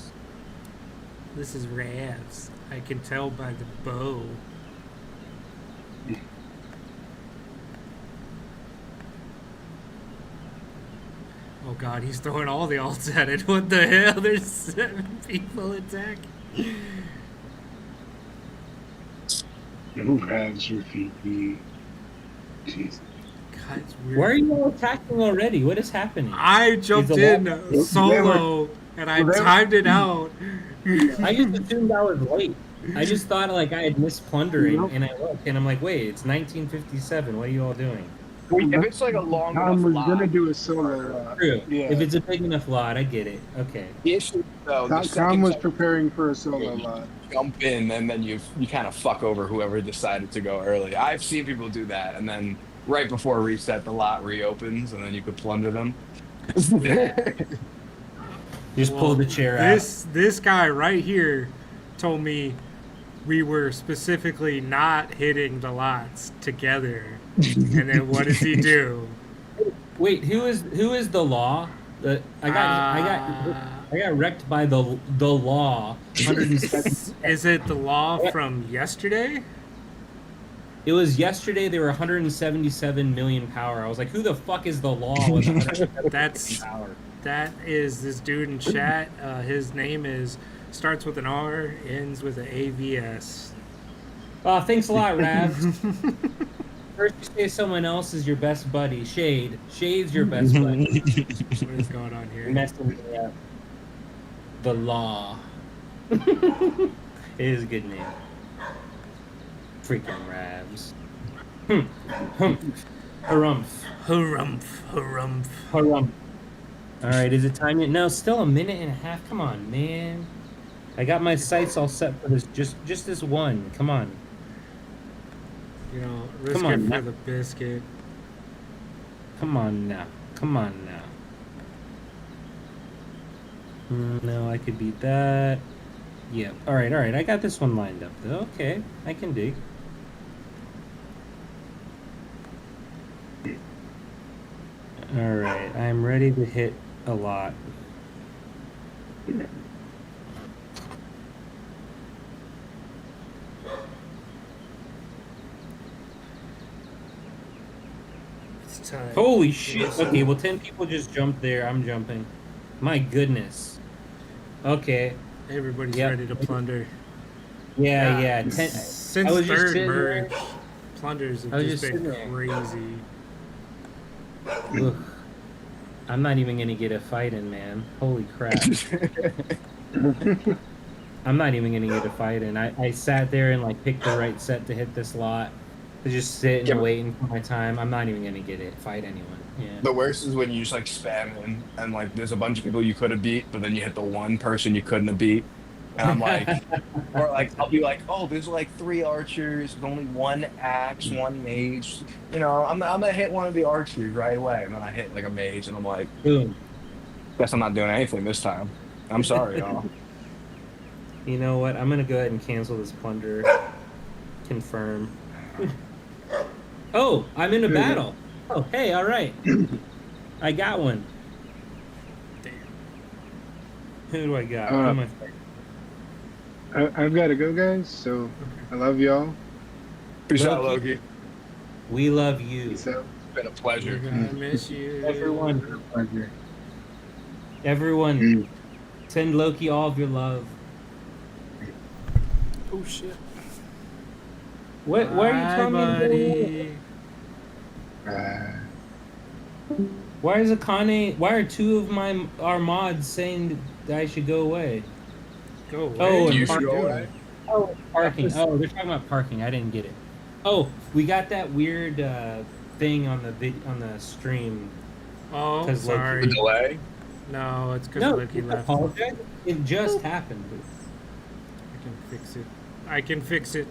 This is Ravs. I can tell by the bow. Oh God, he's throwing all the alts at it. What the hell? There's 7 people attacking. Who has your VP? Jesus. God, it's weird. Why are you all attacking already? What is happening? I jumped in solo and I timed it out. I just assumed I was late. I just thought like I had missed plundering, and I looked and I'm like, wait, it's 1957. What are you all doing? If it's like a long enough Tom was lot, gonna do a solo lot. True. Yeah. If it's a big enough lot, I get it. Okay. the issue though, the Tom second was time preparing for a solo lot. you jump in and then you kind of fuck over whoever decided to go early. I've seen people do that, and then right before reset, the lot reopens, and then you could plunder them. Just pull the chair This guy right here told me we were specifically not hitting the lots together. And then what does he do? out. Wait, who is the law? I got wrecked by the law. 107. Is it the law from yesterday? It was yesterday. They were 177 million power. I was like, who the fuck is the law with 177 That's power? that is this dude in chat. His name starts with an R, ends with an AVS. Oh, thanks a lot, Rav. First you say someone else is your best buddy. Shade's your best buddy. What is going on here? Messing me up. The law. It is a good name. Freaking Ravs. Harumph. Harumph, harumph. Harumph. Alright, is it time yet? No, still a minute and a half. Come on, man. I got my sights all set for this. Just this one. Come on. You know, risk Come on, it for now. the biscuit. Come on now. Come on now. No, I could beat that. Yep. Alright. I got this one lined up, though. Okay. I can dig. Alright. I'm ready to hit a lot. It's time. Holy shit. Okay, well, 10 people just jumped there. I'm jumping. My goodness. Okay. Everybody's Yep. ready to plunder. Yeah. Since I was just third sitting merge, there. plunders have I was just just been sitting there. crazy. Ugh. I'm not even gonna get a fight in, man. Holy crap. I'm not even gonna get a fight in. I sat there and like picked the right set to hit this lot. To just sit and waiting for my time. I'm not even gonna get it. Fight anyone. Yeah. The worst is when you just like spam in and like there's a bunch of people you could have beat, but then you hit the one person you couldn't have beat. And I'm like, or like I'll be like, oh, there's like 3 archers, there's only 1 axe, 1 mage. You know, I'm gonna hit one of the archers right away, and then I hit like a mage, and I'm like, Boom. guess I'm not doing anything this time. I'm sorry, y'all. You know what? I'm gonna go ahead and cancel this plunder. Confirm. Oh, I'm in a battle. Oh, hey, all right. I got one. Damn. Who do I got? Who am I fighting? I've got to go, guys. So I love y'all. Peace out, Loki. We love you. So It's been a pleasure. I miss you. Everyone, pleasure. everyone, send Loki all of your love. Oh shit. What? Why are you Bye, telling me to go away? buddy. Why is Akane? Why are 2 of our mods saying that I should go away? Go away. Oh, You and should go away. Oh, parking. Oh, they're talking about parking. I didn't get it. Oh, we got that weird thing on the stream. Oh, 'Cause, like, sorry. The delay. No, it's because No, Licky don't left. apologize. It just happened. I can fix it. I can fix it.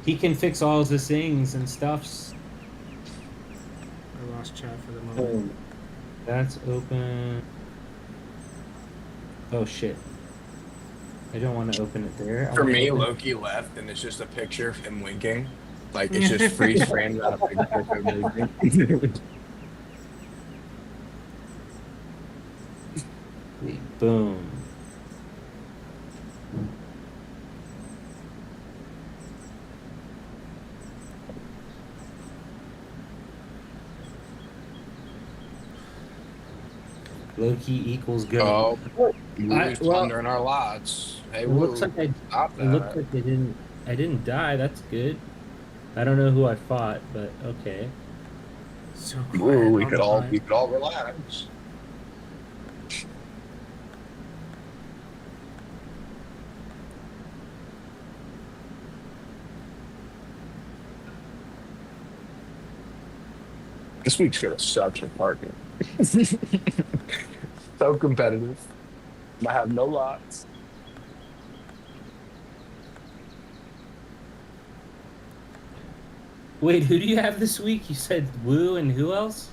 He can fix all the things and stuffs. I lost chat for the moment. That's open. Oh shit. I don't want to open it there. I For wanna me, open- Loki left, and it's just a picture of him winking. Like it's just freeze framed out a picture of him winking. Boom. Loki equals good. Oh, we I- was well- plundering our lots. Hey, It woo, looks like stop it looks that. like I didn't die. That's good. I don't know who I fought, but okay. So Ooh, quiet we all could the all time. we could all relax. This week's gonna suck for parking. So competitive. I have no lots. Wait, who do you have this week? You said Woo and who else?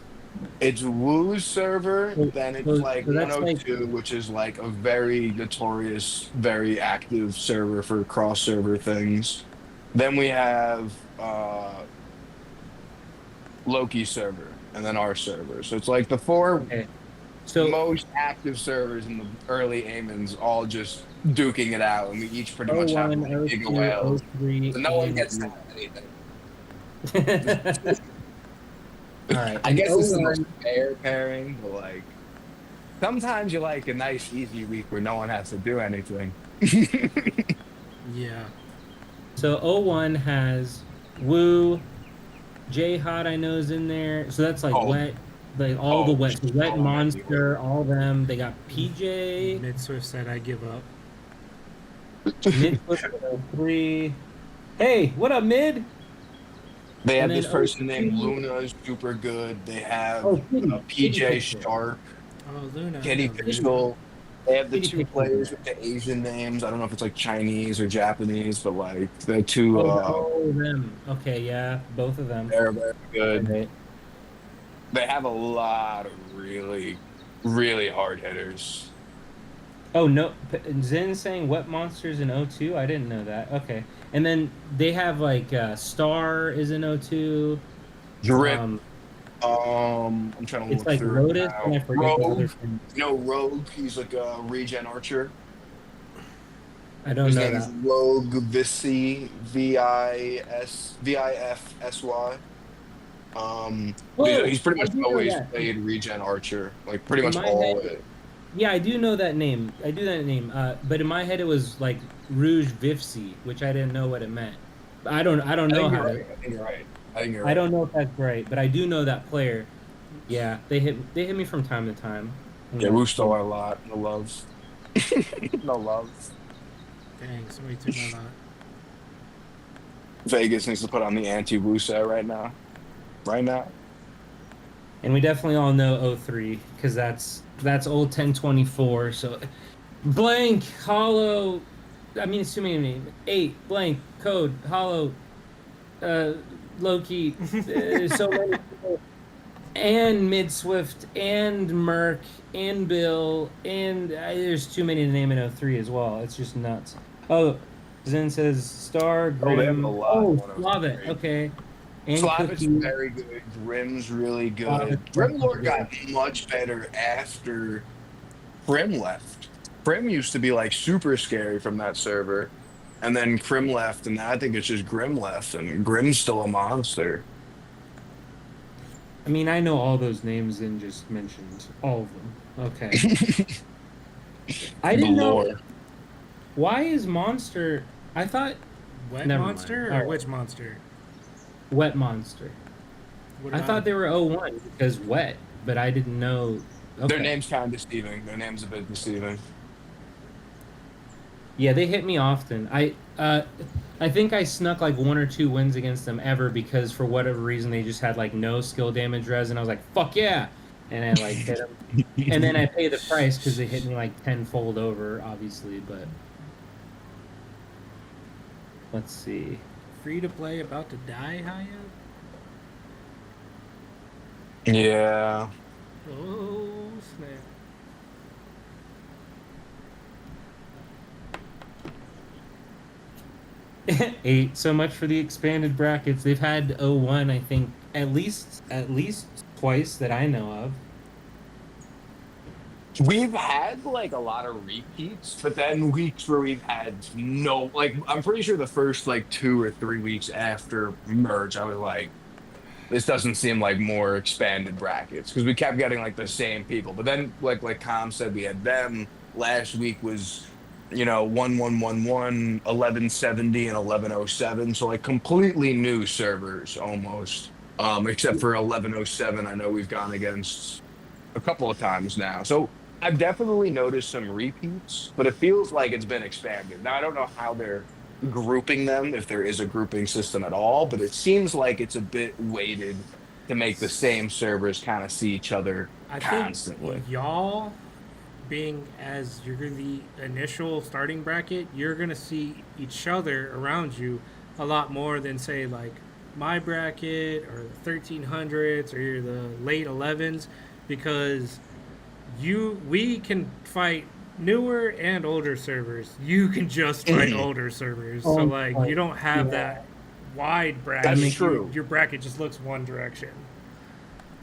It's Woo's server, So, then it's so, like so that's like 102, which is like a very notorious, very active server for cross server things. Then we have Loki server, and then our server. So it's like the four okay. So most active servers in the early Amons all just duking it out, and we each pretty oh much have 01, like oh giga 02, oh whales. 03, So no one and gets to have anything. all right. I And guess oh it's the most 01, fair pairing, but like sometimes you like a nice easy week where no one has to do anything. Yeah. so oh 01 has Woo, J Hot I know is in there. So that's like Oh, wet, like all the wet, so wet so many monster, all them. They got PJ, Mid Swift said I give up. Mid 03. Hey, what up, Mid? They And have then this person named 02. Luna is super good. They have Oh, Kitty. Kitty PJ Picture. Sharp, Oh, Luna. I Kenny know Luna. Pixel. They have the Kitty two Picture's in players there. with the Asian names. I don't know if it's like Chinese or Japanese, but like the two, Oh, them. Okay, yeah, both of them. they're very good. Right. They have a lot of really, really hard hitters. Oh no, Zen saying wet monsters in O2. I didn't know that. Okay, and then they have like Star is in O2. Drip. Um, I'm trying to it's look like through it Lotus, and I now. forget the other Rogue. thing. Rogue. He's like a regen archer. I don't His know name is that. Rogue Visi, Vifsy. He's pretty I much do know always that. played regen archer, like pretty In much my head, always. yeah, I do know that name. I do that name. But in my head, it was like Rouge Vifsy, which I didn't know what it meant. I don't I know think how you're to. right. I think you're right. I think you're I right. don't know if that's right, but I do know that player. Yeah, they hit me from time to time. Yeah, Rusto a lot. No love. No love. Dang, somebody took my lot. Vegas needs to put on the anti-Wusa right now. Right now. And we definitely all know 03 because that's old 1024. So blank hollow. I mean, it's too many names. 8 code hollow. Uh, Loki. So many people. And Mid Swift and Merc and Bill and there's too many to name in 03 as well. It's just nuts. Oh, Zen says Star Oh, they have Grim. a lot. Oh, in 103. love it. Okay. And Slavic's Cookie. very good. Grim's really good. Slavic's Grimlord very got much better after Prim left. Prim used to be like super scary from that server. And then Krim left, and now I think it's just Grim left, and Grim's still a monster. I mean, I know all those names and just mentioned all of them. Okay. I The didn't know. lore. Why is Monster? I thought Wet Never monster mind. or Alright. which monster? Wet Monster. What I about thought it? they were 01 because wet, but I didn't know. Okay. Their name's kind of deceiving. Their name's a bit deceiving. Yeah, they hit me often. I think I snuck like 1 or 2 wins against them ever because for whatever reason they just had like no skill damage res, and I was like, fuck yeah, and I like hit them, and then I pay the price because they hit me like tenfold over, obviously. But let's see. Free to play about to die, Haya? Yeah. Oh, snap. Eight. So much for the expanded brackets. They've had 01, I think, at least twice that I know of. We've had like a lot of repeats, but then weeks where we've had no, like, I'm pretty sure the first like 2 or 3 weeks after merge, I was like, this doesn't seem like more expanded brackets because we kept getting like the same people. But then, like Com said, we had them. Last week was, 1111, 1170, and 1107. So like completely new servers almost. Except for 1107, I know we've gone against a couple of times now. So I've definitely noticed some repeats, but it feels like it's been expanded. Now I don't know how they're grouping them, if there is a grouping system at all, but it seems like it's a bit weighted to make the same servers kind of see each other I constantly. think y'all being as you're the initial starting bracket, you're gonna see each other around you a lot more than say like my bracket or the 1300s or you're the late 11s, because we can fight newer and older servers. You can just fight older servers. So like you don't have that wide bracket. That's true. Your bracket just looks one direction.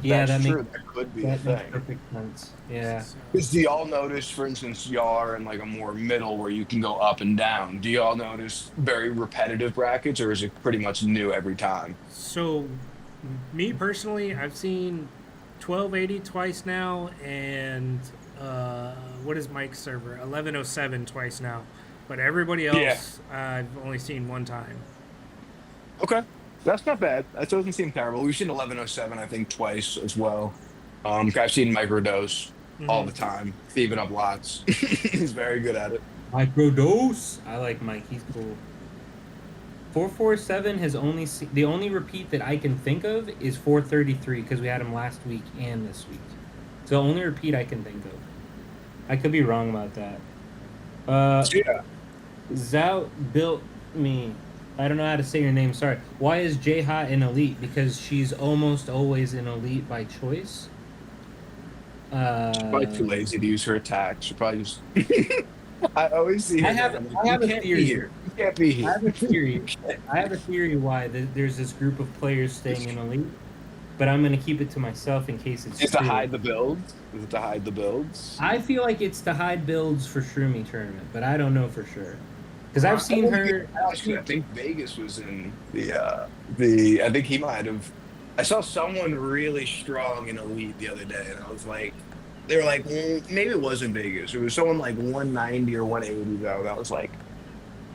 Yeah, That's that true. makes That could be a that makes thing. perfect sense. Yeah. So, Because do y'all notice, for instance, y'all are in like a more middle where you can go up and down. Do y'all notice very repetitive brackets, or is it pretty much new every time? so me personally, I've seen 1280 twice now, and what is Mike's server? 1107 twice now. But everybody else, I've only seen one time. Okay, that's not bad. That doesn't seem terrible. We've seen 1107, I think, twice as well. I've seen microdose all the time, thieving up lots. He's very good at it. Microdose. I like Mike. He's cool. 447 has only the only repeat that I can think of is 433 because we had him last week and this week. It's the only repeat I can think of. I could be wrong about that. Yeah. Zout built me. I don't know how to say your name. Sorry. Why is J-Hot an elite? Because she's almost always an elite by choice. She's probably too lazy to use her attacks. She probably just. I always see her. I have a theory. You can't be I here. have a theory. I have a theory why there's this group of players staying in elite, but I'm gonna keep it to myself in case it's Is it true. to hide the builds? Is it to hide the builds? I feel like it's to hide builds for Shroomie tournament, but I don't know for sure. Because I've seen her. Actually, I think Vegas was in the. I think he might have. I saw someone really strong in Elite the other day, and I was like, they were like, maybe it wasn't Vegas. It was someone like 190 or 180 though. That was like,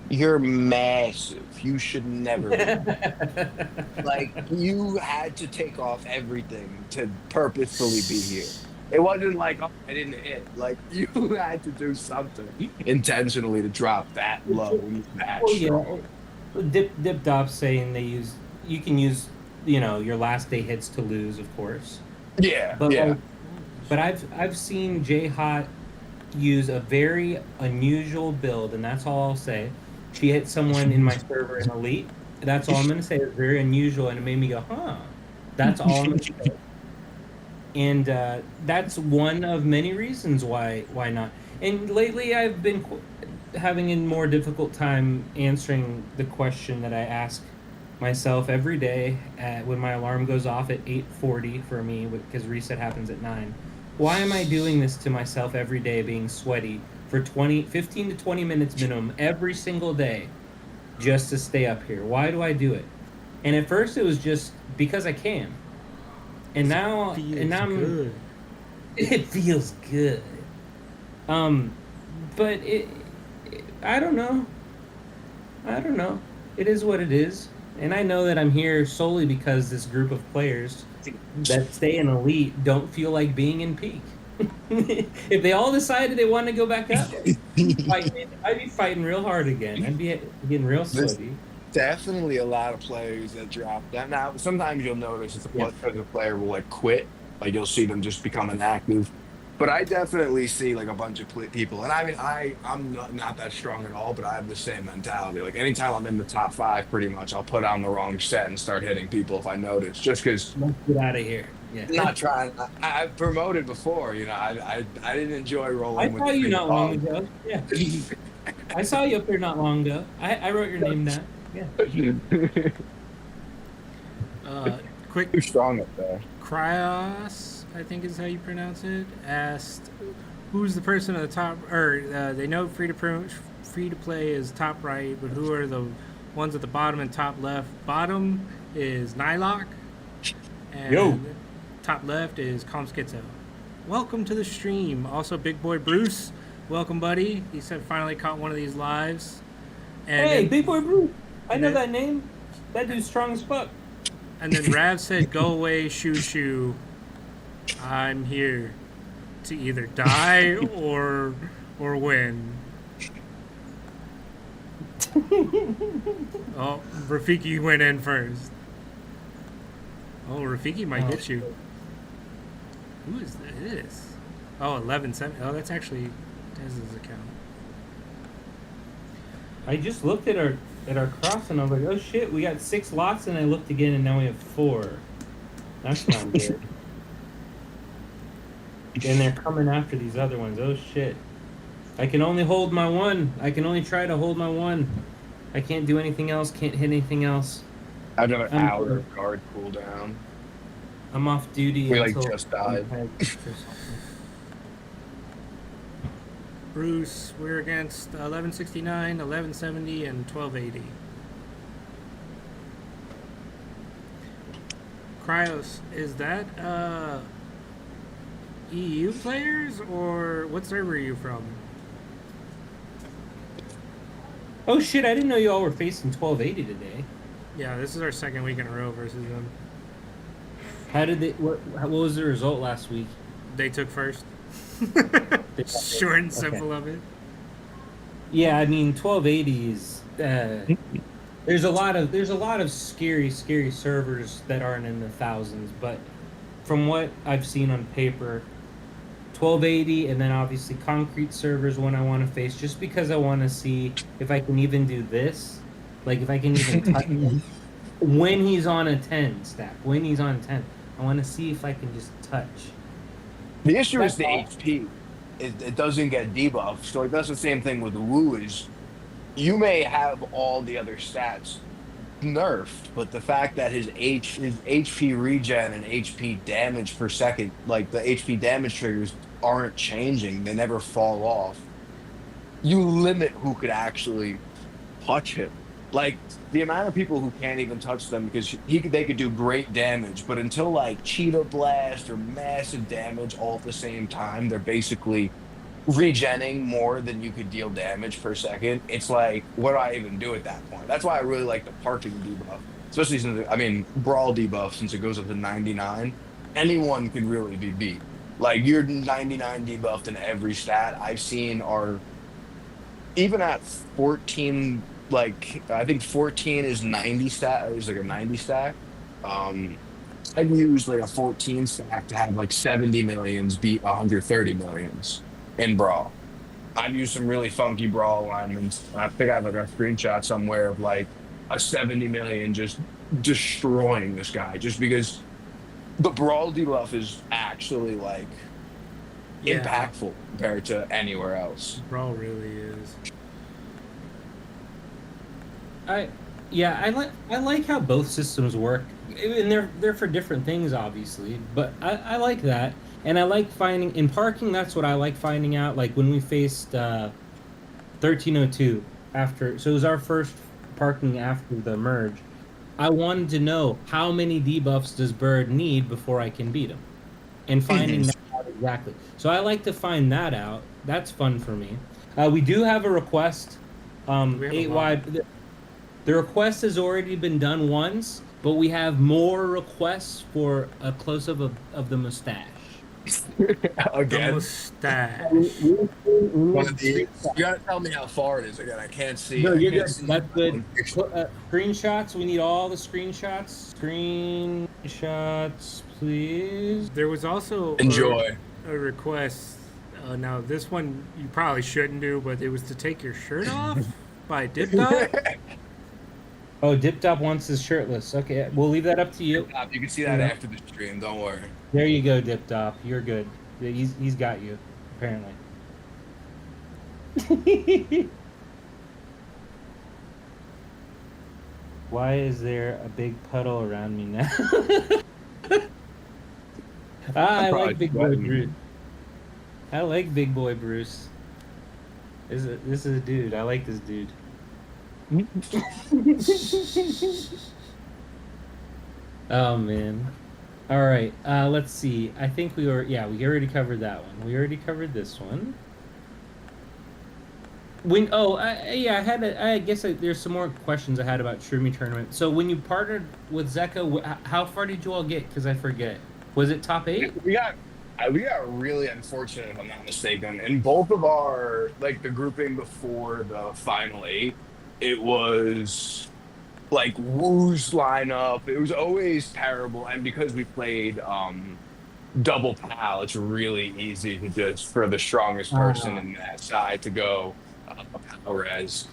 you're massive. You should never be. Like you had to take off everything to purposefully be here. It wasn't like, oh, I didn't hit. Like you had to do something intentionally to drop that low and that strong. Dip Dop's saying you can use your last day hits to lose, of course. Yeah, But yeah. but I've seen J Hot use a very unusual build, and that's all I'll say. She hit someone in my server in elite. That's all I'm gonna say. It's very unusual, and it made me go, huh. That's all I'm gonna say. And that's one of many reasons why not. And lately, I've been having a more difficult time answering the question that I ask myself every day when my alarm goes off at 8:40 for me, because reset happens at 9. Why am I doing this to myself every day, being sweaty for 15 to 20 minutes minimum every single day, just to stay up here? Why do I do it? And at first, it was just because I can. And now, good. It feels good. But I don't know. It is what it is. And I know that I'm here solely because this group of players that stay in elite don't feel like being in peak. If they all decided they want to go back up, I'd be fighting real hard again. I'd be getting real sweaty. Definitely a lot of players that drop down. Now, sometimes you'll notice if the player will like quit, like you'll see them just become inactive. But I definitely see like a bunch of people, and I mean, I'm not that strong at all, but I have the same mentality. Like anytime I'm in the top 5, pretty much, I'll put on the wrong set and start hitting people if I notice, just because. Let's get out of here. Yeah. Not trying. I've promoted before, I didn't enjoy rolling. I saw you not long ago. Yeah. I saw you up there not long ago. I wrote your name down. Yeah. Quick. Too strong up there. Cryos, I think is how you pronounce it, asked who's the person at the top, or they know free to play is top right, but who are the ones at the bottom and top left? Bottom is Nylock, and top left is Calm Schizo. Welcome to the stream. Also, Big Boy Bruce, welcome, buddy. He said finally caught one of these lives. And hey, then, Big Boy Bruce. I know that name. That dude's strong as fuck. And then Rav said, "Go away, shoo. I'm here to either die or win." Oh, Rafiki went in first. Oh, Rafiki might hit you. Who is this? Oh, 11-7. Oh, that's actually Dez's account. I just looked at at our cross, and I was like, oh shit, we got 6 lots, and I looked again, and now we have 4. That's not good. And they're coming after these other ones. Oh shit. I can only hold my one. I can only try to hold my one. I can't do anything else, can't hit anything else. I've done an I'm hour good. of guard cooldown. I'm off duty We, like, until just died. Bruce, we're against 1169, 1170, and 1280. Cryos, is that EU players or what server are you from? Oh shit, I didn't know you all were facing 1280 today. Yeah, this is our second week in a row versus them. How did they what was the result last week? They took first. They- Short and simple of it. Yeah, I mean 1280 is there's a lot of scary servers that aren't in the thousands, but from what I've seen on paper, 1280 and then obviously concrete servers when I want to face, just because I want to see if I can even do this, like if I can even touch him when he's on a 10 stack, when he's on 10, I want to see if I can just touch. The issue is That's the all. HP. It doesn't get debuffed. So like that's the same thing with Wu is you may have all the other stats nerfed, but the fact that his HP regen and HP damage per second, like the HP damage triggers aren't changing, they never fall off. You limit who could actually touch him. Like the amount of people who can't even touch them because they could do great damage, but until like Cheetah Blast or massive damage all at the same time, they're basically regenning more than you could deal damage per second. It's like, what do I even do at that point? That's why I really like the parking debuff, especially since brawl debuff, since it goes up to 99. Anyone can really be beat. Like you're 99 debuffed in every stat. I've seen are even at 14. Like I think 14 is 90 stat. It's like a 90 stack. I'd use like a 14 stack to have like 70 millions beat 130 millions in brawl. I've used some really funky brawl alignments. I think I have like a screenshot somewhere of like a 70 million just destroying this guy just because the brawl debuff is actually like impactful compared to anywhere else. Brawl really is. I like how both systems work, and they're for different things, obviously. But I like that, and I like finding in parking. That's what I like finding out. Like when we faced 1302 after, so it was our first parking after the merge. I wanted to know how many debuffs does Bird need before I can beat him, and finding that out exactly. So I like to find that out. That's fun for me. We do have a request. We have a 8 lot. wide. The request has already been done once, but we have more requests for a close-up of the mustache. The Again, mustache. one of these. You gotta tell me how far it is again. I can't see. No, I you're can't good. see That's good. one picture. Screenshots. We need all the screenshots. Screenshots, please. There was also Enjoy. a request. Now this one you probably shouldn't do, but it was to take your shirt off by Dipdot. Oh, Dip Top wants his shirtless. Okay, we'll leave that up to you. You can see that Yeah. after the stream. Don't worry. There you go, Dip Top. You're good. He's got you, apparently. Why is there a big puddle around me now? I probably like Big Boy sweating. Bruce. I like Big Boy Bruce. This is a dude. I like this dude. Oh man. All right. Let's see. I think we already covered that one. We already covered this one. I guess there's some more questions I had about Shroomie tournament. So when you partnered with Zeka, how far did you all get? Because I forget. Was it top 8? We got really unfortunate, if I'm not mistaken. In both of our like the grouping before the final 8, it was like Wu's lineup. It was always terrible, and because we played double pal, it's really easy to just for the strongest person in that side to go power res.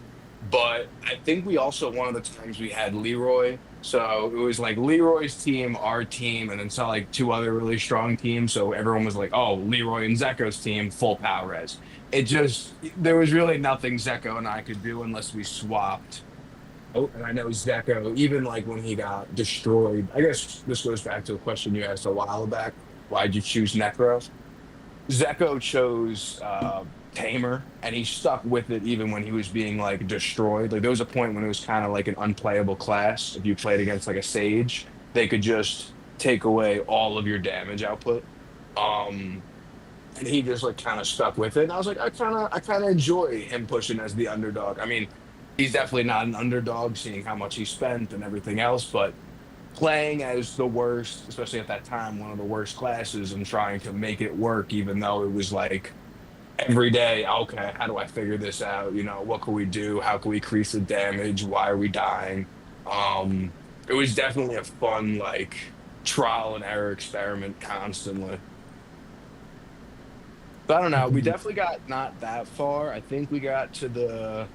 But I think we also one of the times we had Leroy. So it was like Leroy's team, our team, and then saw like two other really strong teams. So everyone was like, "Oh, Leroy and Zeko's team, full power res." It just there was really nothing Zeko and I could do unless we swapped. Oh, and I know Zeko, even like when he got destroyed. I guess this goes back to a question you asked a while back. Why'd you choose Necro? Zeko chose Tamer, and he stuck with it even when he was being like destroyed. Like there was a point when it was kind of like an unplayable class. If you played against like a Sage, they could just take away all of your damage output. Um, and he just like kind of stuck with it. And I was like, I kind of enjoy him pushing as the underdog. I mean, he's definitely not an underdog, seeing how much he spent and everything else, but playing as the worst, especially at that time, one of the worst classes, and trying to make it work, even though it was like every day, okay, how do I figure this out? You know, what can we do? How can we increase the damage? Why are we dying? It was definitely a fun, like, trial and error experiment constantly. But I don't know. We definitely got not that far. I think we got to the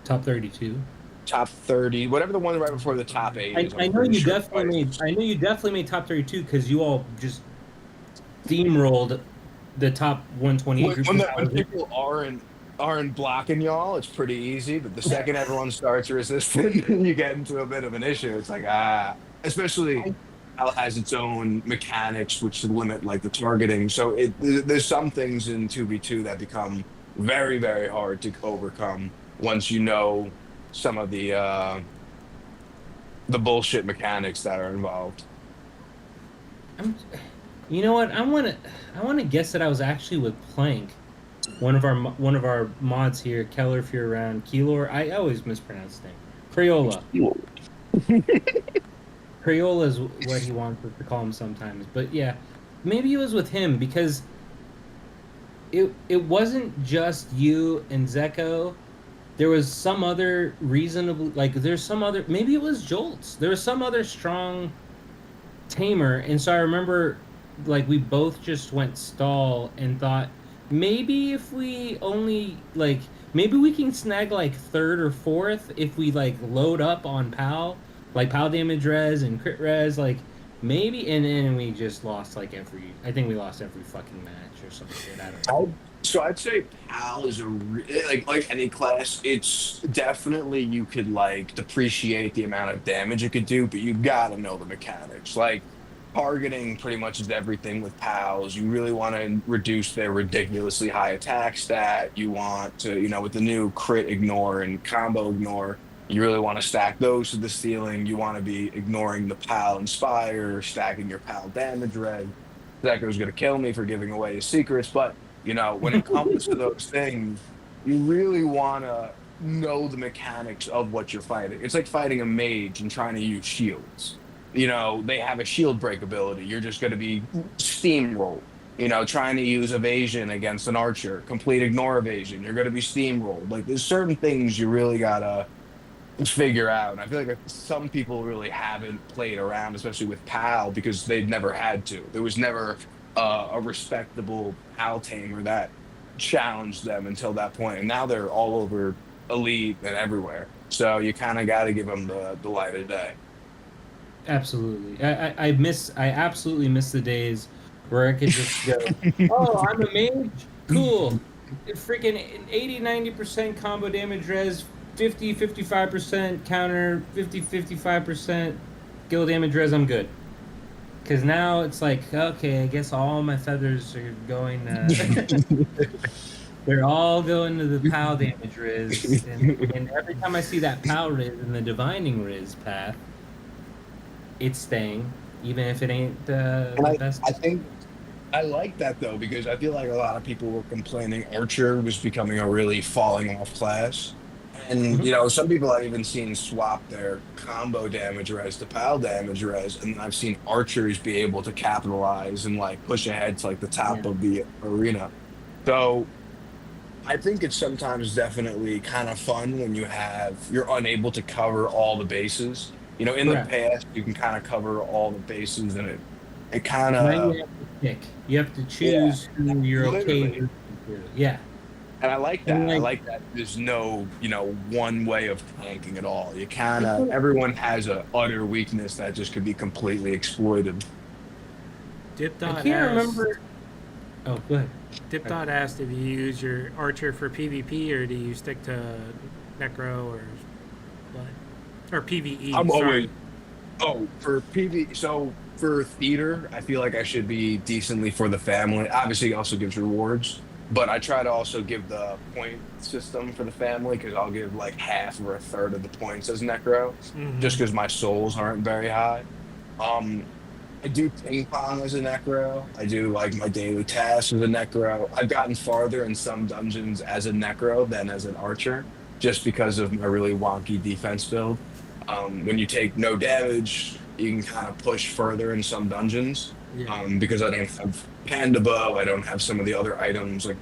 Top 32. top 30, whatever the one right before the top eight is. I I'm know pretty you sure definitely made. twice. I know you definitely made top 32 because you all just steamrolled the top 128 group. When people aren't blocking y'all, it's pretty easy. But the second everyone starts resisting, you get into a bit of an issue. It's like especially how it has its own mechanics which limit like the targeting. So there's some things in 2v2 that become very very hard to overcome once you know some of the bullshit mechanics that are involved. I'm, you know what? I want to guess that I was actually with Plank, one of our mods here, Keller, if you're around, Keylor. I always mispronounce his name. Crayola. Crayola is what he wants us to call him sometimes. But yeah, maybe it was with him because it wasn't just you and Zeko. There was some other reasonable, like there's some other, maybe it was Jolts. There was some other strong Tamer, and so I remember like we both just went stall and thought maybe if we only like maybe we can snag like third or fourth if we like load up on PAL, like PAL damage res and crit res, like maybe, and we just lost like I think we lost every fucking match or some shit. I don't know. So I'd say PAL is like any class. It's definitely you could like depreciate the amount of damage it could do, but you gotta know the mechanics. Like targeting pretty much is everything with PALs. You really want to reduce their ridiculously high attack stat. You want to, with the new crit ignore and combo ignore, you really want to stack those to the ceiling. You want to be ignoring the PAL inspire, stacking your PAL damage red. Zeko's gonna kill me for giving away his secrets, but when it comes to those things, you really want to know the mechanics of what you're fighting. It's like fighting a mage and trying to use shields. They have a shield break ability. You're just going to be steamrolled. Trying to use evasion against an archer, complete ignore evasion. You're going to be steamrolled. Like there's certain things you really got to figure out. And I feel like some people really haven't played around, especially with PAL, because they've never had to. There was never a respectable PAL tamer that challenged them until that point, and now they're all over elite and everywhere. So you kind of got to give them the light of day. Absolutely. I absolutely miss the days where I could just go, oh, I'm a mage? Cool. Freaking 80-90% combo damage res, 50-55% counter, 50-55% skill damage res, I'm good. Because now it's like, okay, I guess all my feathers are going they're all going to the PAL damage riz. And every time I see that PAL riz in the divining riz path, it's staying, even if it ain't the best. I think I like that though, because I feel like a lot of people were complaining Archer was becoming a really falling off class. And some people I've even seen swap their combo damage res to PAL damage res, and I've seen archers be able to capitalize and like push ahead to like the top of the arena. So I think it's sometimes definitely kind of fun when you're unable to cover all the bases. In the past you can kind of cover all the bases, and it kind Now of you have to pick. You have to choose who you're okay with. Yeah. And I like And that. I like, like that there's no, one way of tanking at all. You kind of, everyone has a utter weakness that just could be completely exploited. Dip I dot can't asked. remember. Oh, go ahead. Dip dot asked if you use your archer for PvP or do you stick to necro or what? Or PvE. I'm Sorry. always, oh, for PV, so for theater, I feel like I should be decently for the family. Obviously, it also gives rewards, but I try to also give the point system for the family because I'll give like half or a third of the points as necro, just Mm-hmm. because my souls aren't very high. Um, I do ping pong as a necro. I do like my daily tasks as a necro. I've gotten farther in some dungeons as a necro than as an archer, just because of my really wonky defense build. When you take no damage, you can kind of push further in some dungeons. Yeah. Because I don't have panda bow, I don't have some of the other items like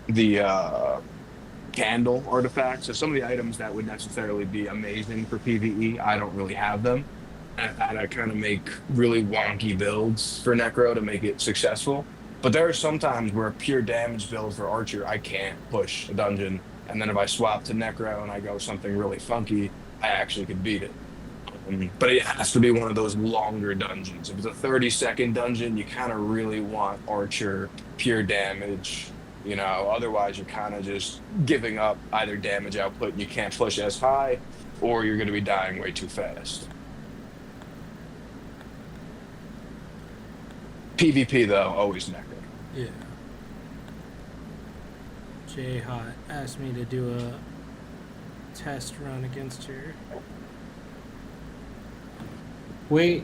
the candle artifacts. So some of the items that would necessarily be amazing for PvE, I don't really have them. And I kind of make really wonky builds for Necro to make it successful. But there are some times where a pure damage build for Archer, I can't push a dungeon. And then if I swap to Necro and I go something really funky, I actually could beat it. But it has to be one of those longer dungeons. If it's a 30-second dungeon, you kind of really want Archer, pure damage. Otherwise you're kind of just giving up either damage output and you can't push as high, or you're going to be dying way too fast. PvP though, always Necro. Yeah. J Hot asked me to do a test run against her. Wait,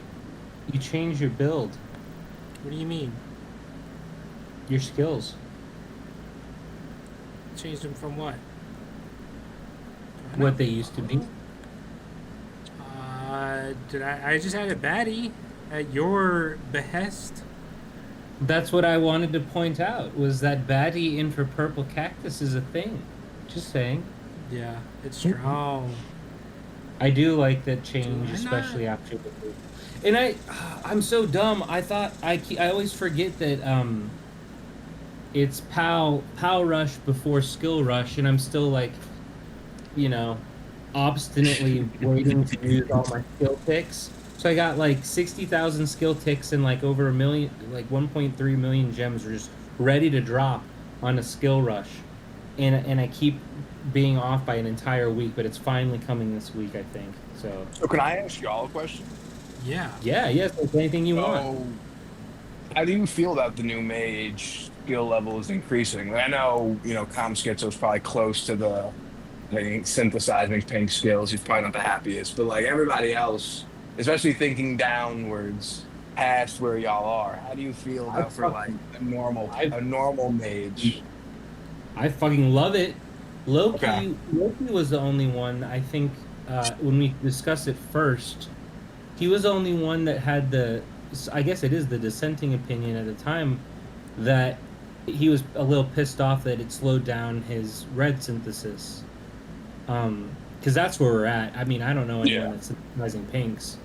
you changed your build, What do you mean? your skills. Changed them from what? What they used to be. Did I just had a baddie at your behest. That's what I wanted to point out, was that baddie in for purple cactus is a thing. Just saying. Yeah, it's strong. I do like that change, Do I especially not? after the. And I'm so dumb. I thought I always forget that it's POW rush before skill rush, and I'm still like, obstinately waiting to use all my skill ticks. So I got like 60,000 skill ticks and like over a million, like 1.3 million gems are just ready to drop on a skill rush, and I keep being off by an entire week, but it's finally coming this week, I think. So can I ask y'all a question? Yeah. yeah, yes, like anything you want. So, how do you feel that the new mage skill level is increasing? I know, Com Schizo's probably close to the synthesizing pink skills. He's probably not the happiest, but like everybody else, especially thinking downwards past where y'all are, how do you feel about for like a normal mage? I fucking love it. Loki, Okay. Loki was the only one, I think, when we discussed it first, he was the only one that had I guess it is the dissenting opinion at the time, that he was a little pissed off that it slowed down his red synthesis. Because that's where we're at. I mean, I don't know anyone Yeah. that's synthesizing pinks.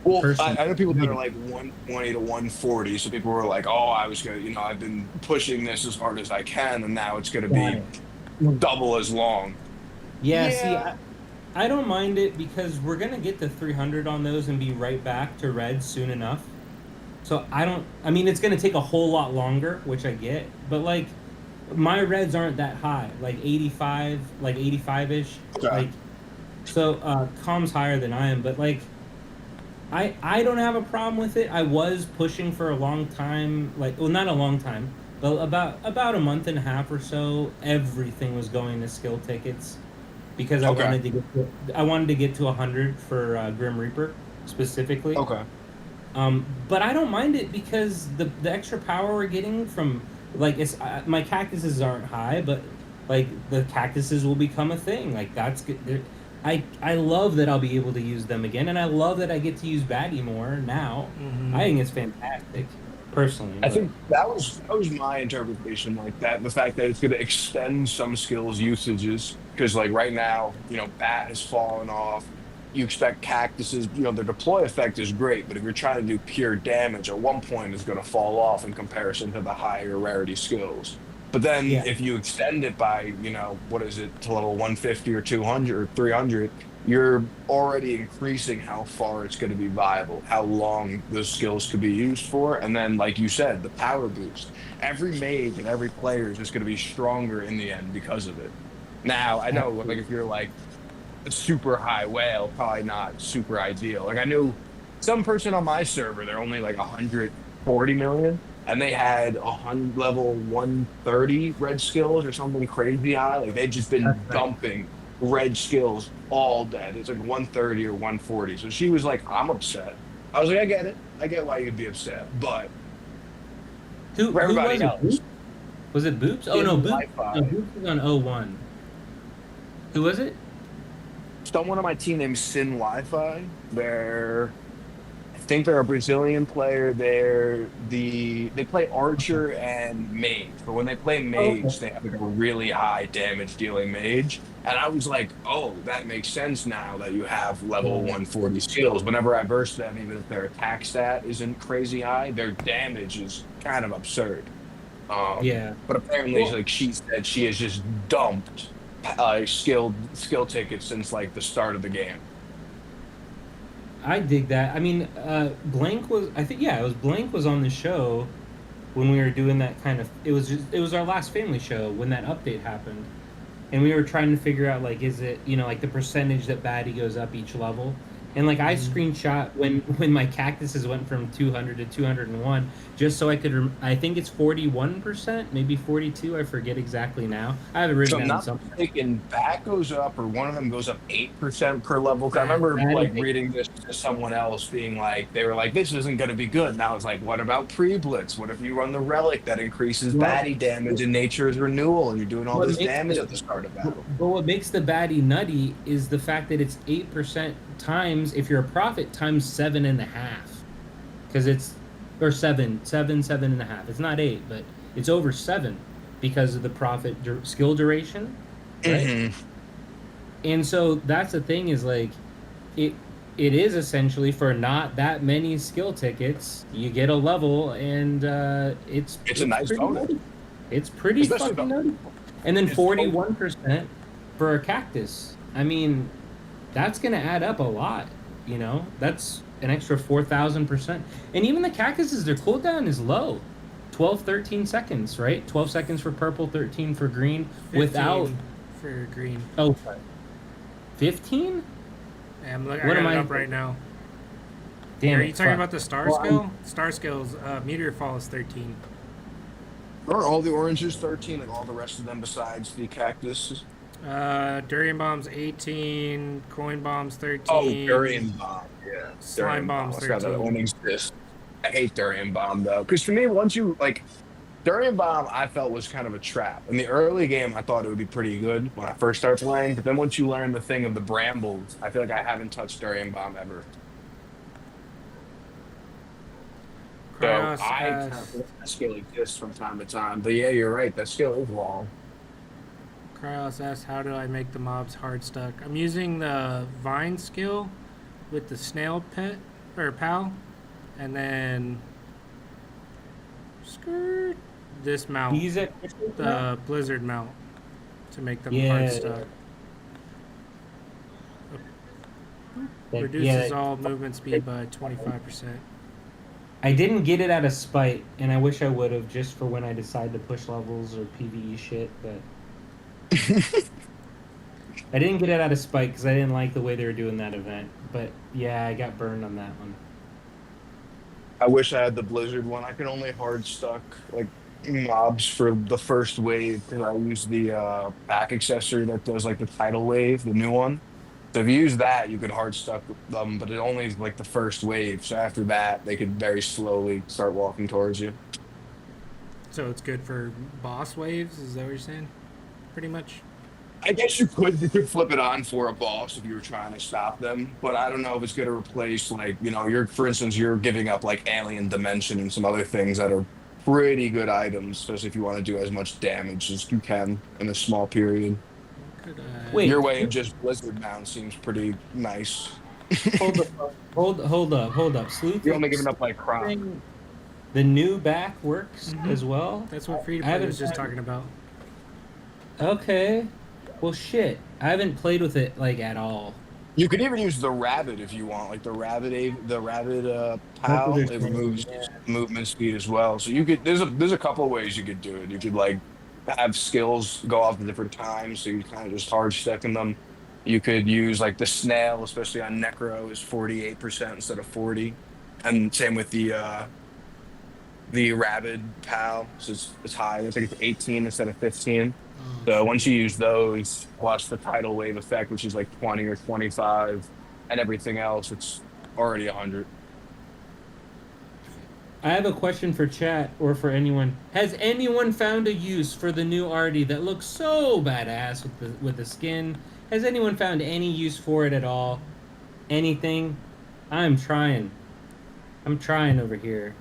Well, Personally. I know people that are like 120 to 140. So people were like, "Oh, I was gonna, I've been pushing this as hard as I can, and now it's gonna be double as long." Yeah, Yeah. see, I don't mind it because we're gonna get to 300 on those and be right back to red soon enough. So I mean, it's gonna take a whole lot longer, which I get, but like, my reds aren't that high, like 85, like 85-ish. Okay. Like, so, Com's higher than I am, but like, I don't have a problem with it. I was pushing for a long time, like, well, not a long time, but about a month and a half or so, everything was going to skill tickets. Because I Okay. wanted to get to 100 for Grim Reaper specifically. Okay. But I don't mind it because the extra power we're getting from, like, it's my cactuses aren't high, but like the cactuses will become a thing. Like, that's good. I love that I'll be able to use them again, and I love that I get to use Batty more now. Mm-hmm. I think it's fantastic, personally. I but- think that was my interpretation, like that, the fact that it's going to extend some skills usages, because like right now, bat has fallen off. You expect cactuses, their deploy effect is great, but if you're trying to do pure damage, at one point it's going to fall off in comparison to the higher rarity skills. But then Yeah. if you extend it by, what is it, to level 150 or 200 or 300, you're already increasing how far it's going to be viable, how long those skills could be used for. And then, like you said, the power boost. Every mage and every player is just going to be stronger in the end because of it. Now, I know, like, if you're like a super high whale, probably not super ideal. Like, I knew some person on my server, they're only like 140 million, and they had level 130 red skills or something crazy high. Like, they'd just That's been right. dumping red skills all day. It's like 130 or 140. So she was like, I'm upset. I was like, I get it. I get why you'd be upset. But for Who everybody was it? else, Was it Boops? Oh no, in Boops. Wi-Fi, No, Boops was on 01. Who was it? someone on my team named Sin Wi-Fi, I think they're a Brazilian player. They play Okay. archer and mage, but when they play Oh, okay. mage, they have like a really high damage dealing mage. And I was like, oh, that makes sense now that you have level Yeah. 140 skills. Whenever I burst them, even if their attack stat isn't crazy high, their damage is kind of absurd. Yeah. But apparently, Well, like she said, she has just dumped skill tickets since like the start of the game. I dig that. I mean, Blank was. I think yeah, it was Blank was on the show when we were doing that kind of. It was our last family show when that update happened, and we were trying to figure out like is it like the percentage that baddie goes up each level, and like I screenshot when my cactuses went from 200 to 201 just so I could I think it's 41%, maybe 42, I forget exactly now. I have it So written I'm down not somewhere. mistaken, that goes up, or one of them goes up 8% per level. 'Cause I remember That like is reading this to someone else being like, they were like, this isn't going to be good. And I was like, what about pre-blitz? What if you run the relic that increases well, baddie damage in nature's renewal and you're doing all what this makes damage the at the start of but battle? what makes the baddie nutty is the fact that it's 8% times if you're a prophet times 7.5, because it's or seven and a half. It's not 8, but it's over 7 because of the prophet skill duration, right? Hmm. And so that's the thing is like it it is essentially for not that many skill tickets you get a level, and It's a it's nice pretty bonus, nutty. It's pretty especially fucking though. nutty. And then It's so 41% for a cactus. I mean, that's gonna add up a lot. That's an extra 4,000%. And even the cactuses, their cooldown is low. 12, 13 seconds, right? 12 seconds for purple, 13 for green, without 15 for green. oh 15? Yeah, I What got am it I up right now. Damn Are it, you talking fuck. about the star Well, skill? Star skills, meteor fall is 13. Are all the oranges 13, like all the rest of them besides the cactus? Durian bombs 18, coin bombs Oh, 13, Durian Bomb. Yeah, slime Durian Bomb. bombs I forgot that 13. one exists. I hate Durian Bomb though, because for me, once you like Durian Bomb, I felt was kind of a trap. In the early game, I thought it would be pretty good when I first started playing, but then once you learn the thing of the brambles, I feel like I haven't touched Durian Bomb ever. So Cryos I kind of asks, feel like that skill exists from time to time. But yeah, you're right. That skill is long. Cryos asks, how do I make the mobs hard stuck? I'm using the vine skill with the snail pet or pal, and then skirt this mount, He's at the blizzard mount, to make them yeah, hard stuck. Reduces all movement speed by 25%. I didn't get it out of spite, and I wish I would have, just for when I decide to push levels or PvE shit, but I didn't get it out of spite because I didn't like the way they were doing that event. But yeah, I got burned on that one. I wish I had the Blizzard one. I can only hard stuck like mobs for the first wave because I use the back accessory that does like the tidal wave, the new one. So if you use that, you could hard stuck them, but it only is like the first wave. So after that, they could very slowly start walking towards you. So it's good for boss waves, is that what you're saying? Pretty much. I guess you could flip it on for a boss if you were trying to stop them, but I don't know if it's going to replace like you're for instance you're giving up like alien dimension and some other things that are pretty good items, especially if you want to do as much damage as you can in a small period. Could I? Wait, Your way of just Blizzard Mound seems pretty nice. hold up, hold up. You're Sleuth only giving up like crop. saying The new back works Mhm. as well. That's what free to I play haven't was just tried- talking about. Okay. Well, shit. I haven't played with it like at all. You could even use the rabbit if you want, like the rabbit That's what they're pal. It saying. removes Yeah. movement speed as well. So you could there's a couple of ways you could do it. You could like have skills go off at different times, so you kind of just hard stacking them. You could use like the snail, especially on Necro, is 48% instead of 40, and same with the rabid pal, so it's high. I think it's 18 instead of 15. Oh, So once shit. you use those, watch the tidal wave effect, which is like 20 or 25, and everything else, it's already 100. I have a question for chat or for anyone. Has anyone found a use for the new Artie that looks so badass with the skin? Has anyone found any use for it at all? Anything? I'm trying. I'm trying over here.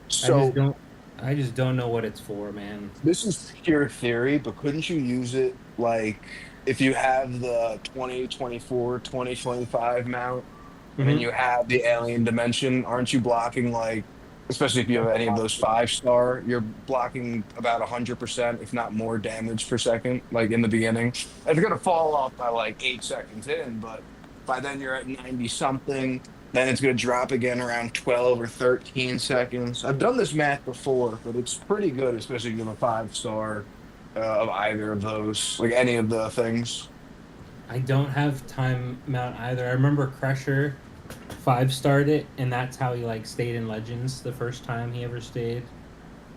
So I just don't know what it's for, man. this is pure theory, but couldn't you use it like if you have the 2024, 2025 mount, and then Mm-hmm. you have the alien dimension, aren't you blocking like, especially if you have any of those 5-star, you're blocking about 100%, if not more damage per second, like in the beginning. It's gonna fall off by like 8 seconds in, but by then you're at 90 something. Then it's gonna drop again around 12 or 13 seconds. I've done this math before, but it's pretty good, especially if you have a 5-star of either of those, like any of the things. I don't have time mount either. I remember Crusher 5-starred it, and that's how he like stayed in Legends the first time he ever stayed.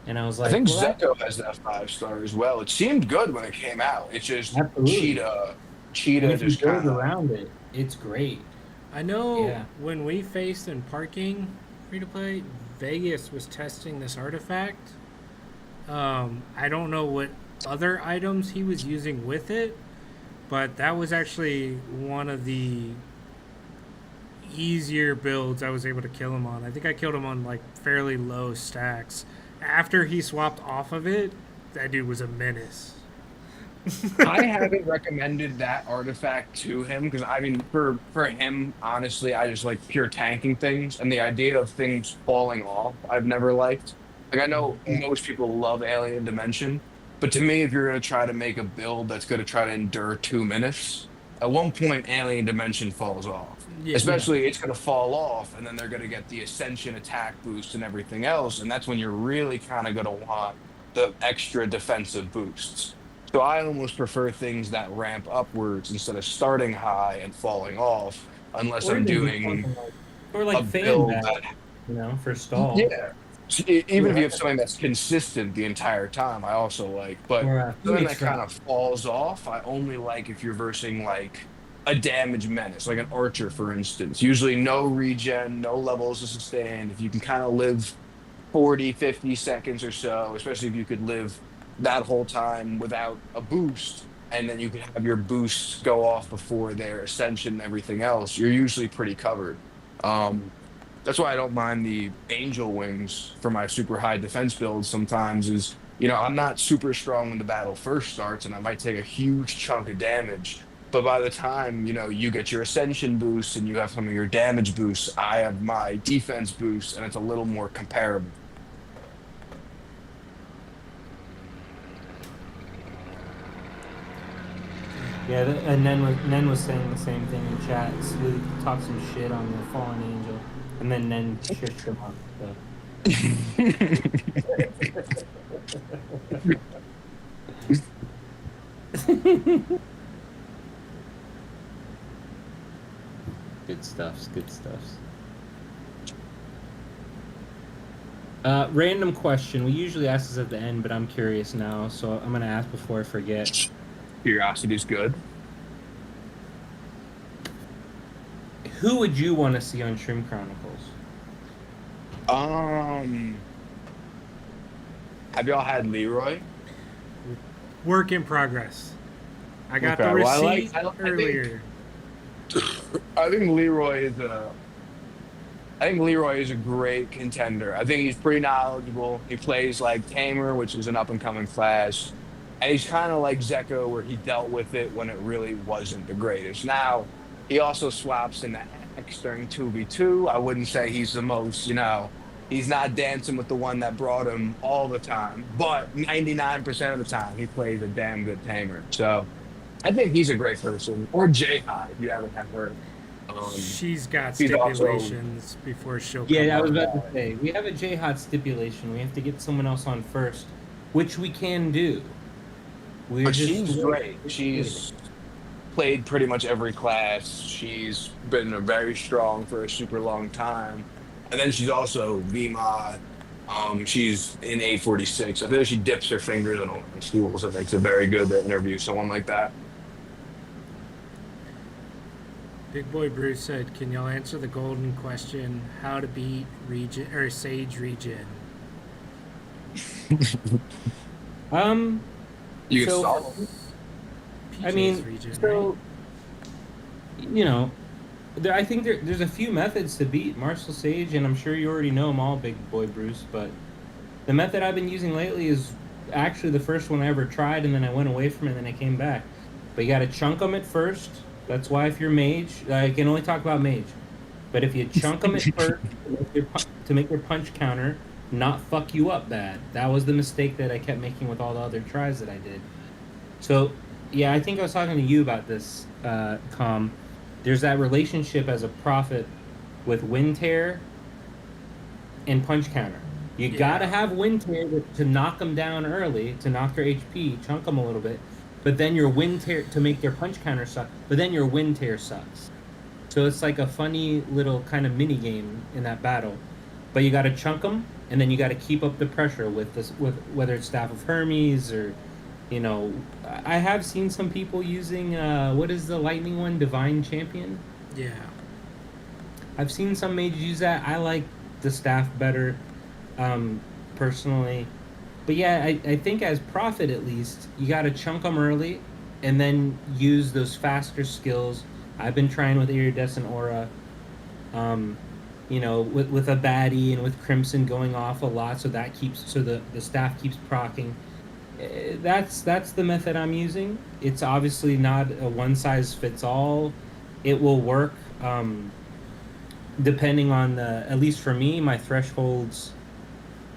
And I was I like, think well, Zeko has that 5-star as well. It seemed good when it came out. It's just absolutely. Cheetah. And Cheetah if you just build kind of. around it, it's great. I know Yeah. when we faced in parking free to play, Vegas was testing this artifact. I don't know what other items he was using with it, but that was actually one of the easier builds I was able to kill him on. I think I killed him on like fairly low stacks. After he swapped off of it, that dude was a menace. I haven't recommended that artifact to him because I mean, for him, honestly, I just like pure tanking things, and the idea of things falling off, I've never liked. Like I know most people love Alien Dimension, but to me, if you're gonna try to make a build that's gonna try to endure 2 minutes, at one point, Alien Dimension falls off. Yeah. Especially, it's gonna fall off, and then they're gonna get the Ascension attack boost and everything else, and that's when you're really kind of gonna want the extra defensive boosts. So I almost prefer things that ramp upwards instead of starting high and falling off, unless Or I'm even doing something like, or a like fan build back, that, for stall. yeah. Even if Yeah. you have something that's consistent the entire time, I also like. But Or something Phoenix that kind Wrap. of falls off, I only like if you're versing like a damage menace, like an archer, for instance. Usually no regen, no levels to sustain. If you can kind of live 40, 50 seconds or so, especially if you could live that whole time without a boost, and then you can have your boosts go off before their ascension and everything else, you're usually pretty covered. Um, that's why I don't mind the angel wings for my super high defense builds sometimes is, I'm not super strong when the battle first starts and I might take a huge chunk of damage. But by the time, you get your ascension boost and you have some of your damage boosts, I have my defense boost and it's a little more comparable. Yeah, and Nen was saying the same thing in chat. Sleep talked some shit on the fallen angel, and then Nen shit him up. Good stuffs. Good stuffs. Random question. We usually ask this at the end, but I'm curious now, so I'm gonna ask before I forget. Curiosity is good. Who would you want to see on Shroom Chronicles? Have y'all had Leroy? Work in progress. I got Okay, the well, receipt I think- earlier. I think Leroy is a great contender. I think he's pretty knowledgeable. He plays like Tamer, which is an up and coming class. And he's kind of like Zeko, where he dealt with it when it really wasn't the greatest. Now, he also swaps into X during 2v2. I wouldn't say he's the most, He's not dancing with the one that brought him all the time, but 99% of the time he plays a damn good Tamer. So I think he's a great person. Or Jai, if you haven't had her. She's got He's also stipulations before she'll come Yeah, I was on. about to say we have a J-Hot stipulation. We have to get someone else on first, which we can do. We're but just she's great. She's played pretty much every class. She's been very strong for a super long time. And then she's also VMOD. She's in 846. I feel like she dips her fingers in all the schools. It makes it very good to interview someone like that. Big Boy Bruce said, "Can y'all answer the golden question? How to beat regen or Sage regen?" You can So- solve them. I mean, PJ's regen, so you know, I think there's a few methods to beat Martial Sage, and I'm sure you already know them all, Big Boy Bruce. But the method I've been using lately is actually the first one I ever tried, and then I went away from it, and then I came back. But you got to chunk them at first. That's why if you're mage, I can only talk about mage. But if you chunk them at first to make your punch counter not fuck you up bad, that was the mistake that I kept making with all the other tries that I did. So yeah, I think I was talking to you about this, Com. There's that relationship as a prophet with wind tear and punch counter. You Yeah. gotta have wind tear to knock them down early, to knock their HP, chunk them a little bit. But then your wind tear to make their punch counter suck. But then your wind tear sucks. So it's like a funny little kind of mini game in that battle. But you got to chunk them, and then you got to keep up the pressure with this, with whether it's Staff of Hermes or, you know, I have seen some people using what is the lightning one, Divine Champion. Yeah. I've seen some mages use that. I like the staff better, personally. But yeah, I think as Prophet at least, you got to chunk them early and then use those faster skills. I've been trying with Iridescent Aura, you know, with a baddie and with Crimson going off a lot, so that keeps, so the staff keeps proccing. That's the method I'm using. It's obviously not a one size fits all. It will work depending on the, at least for me, my thresholds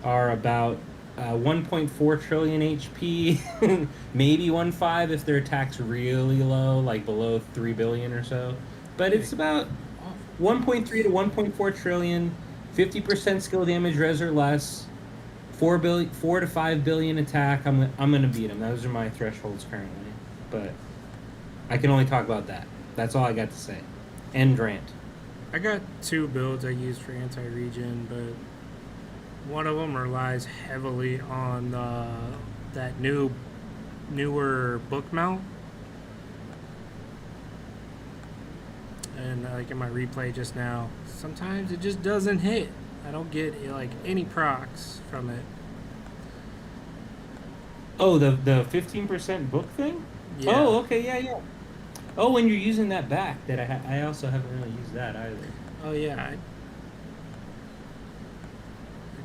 are about 1.4 trillion HP, maybe 1.5 if their attack's really low, like below 3 billion or so. But it's about 1.3 to 1.4 trillion, 50% skill damage, res or less, 4 to 5 billion attack. I'm gonna beat them. Those are my thresholds currently. But I can only talk about that. That's all I got to say. End rant. I got 2 builds I use for anti-regen, but one of them relies heavily on that newer book mount. And like in my replay just now, sometimes it just doesn't hit. I don't get like any procs from it. Oh, the 15% book thing? Yeah. Oh, okay, yeah. Oh, when you're using that back, that I also haven't really used that either. Oh yeah.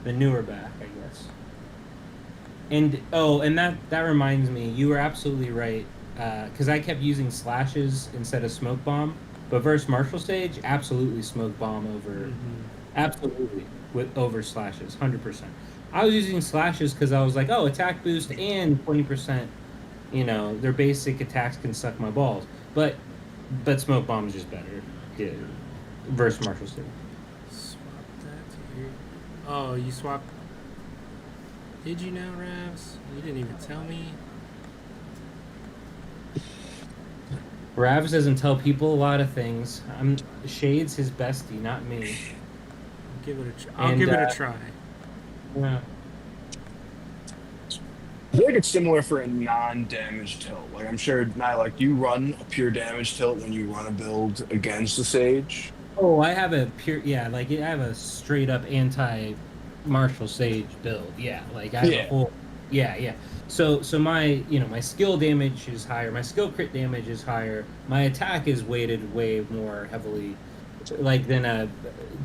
The newer back, I guess. And that reminds me, you were absolutely right, because I kept using slashes instead of smoke bomb. But versus Martial Stage, absolutely smoke bomb over, absolutely over slashes, 100%. I was using slashes because I was like, oh, attack boost and 20%. You know, their basic attacks can suck my balls. But smoke bomb is just better. Yeah, versus Martial Stage. Swap that to here. Oh, you swapped. Did you now, Ravs? You didn't even tell me. Ravs doesn't tell people a lot of things. Shade's his bestie, not me. I'll give it a try. Yeah. I feel like it's similar for a non-damage tilt. Like I'm sure, not like you run a pure damage tilt when you run a build against the Sage. Oh, I have a pure, I have a straight up anti Martial Sage build. Yeah, like I have a whole, yeah. So my, my skill damage is higher. My skill crit damage is higher. My attack is weighted way more heavily, like than a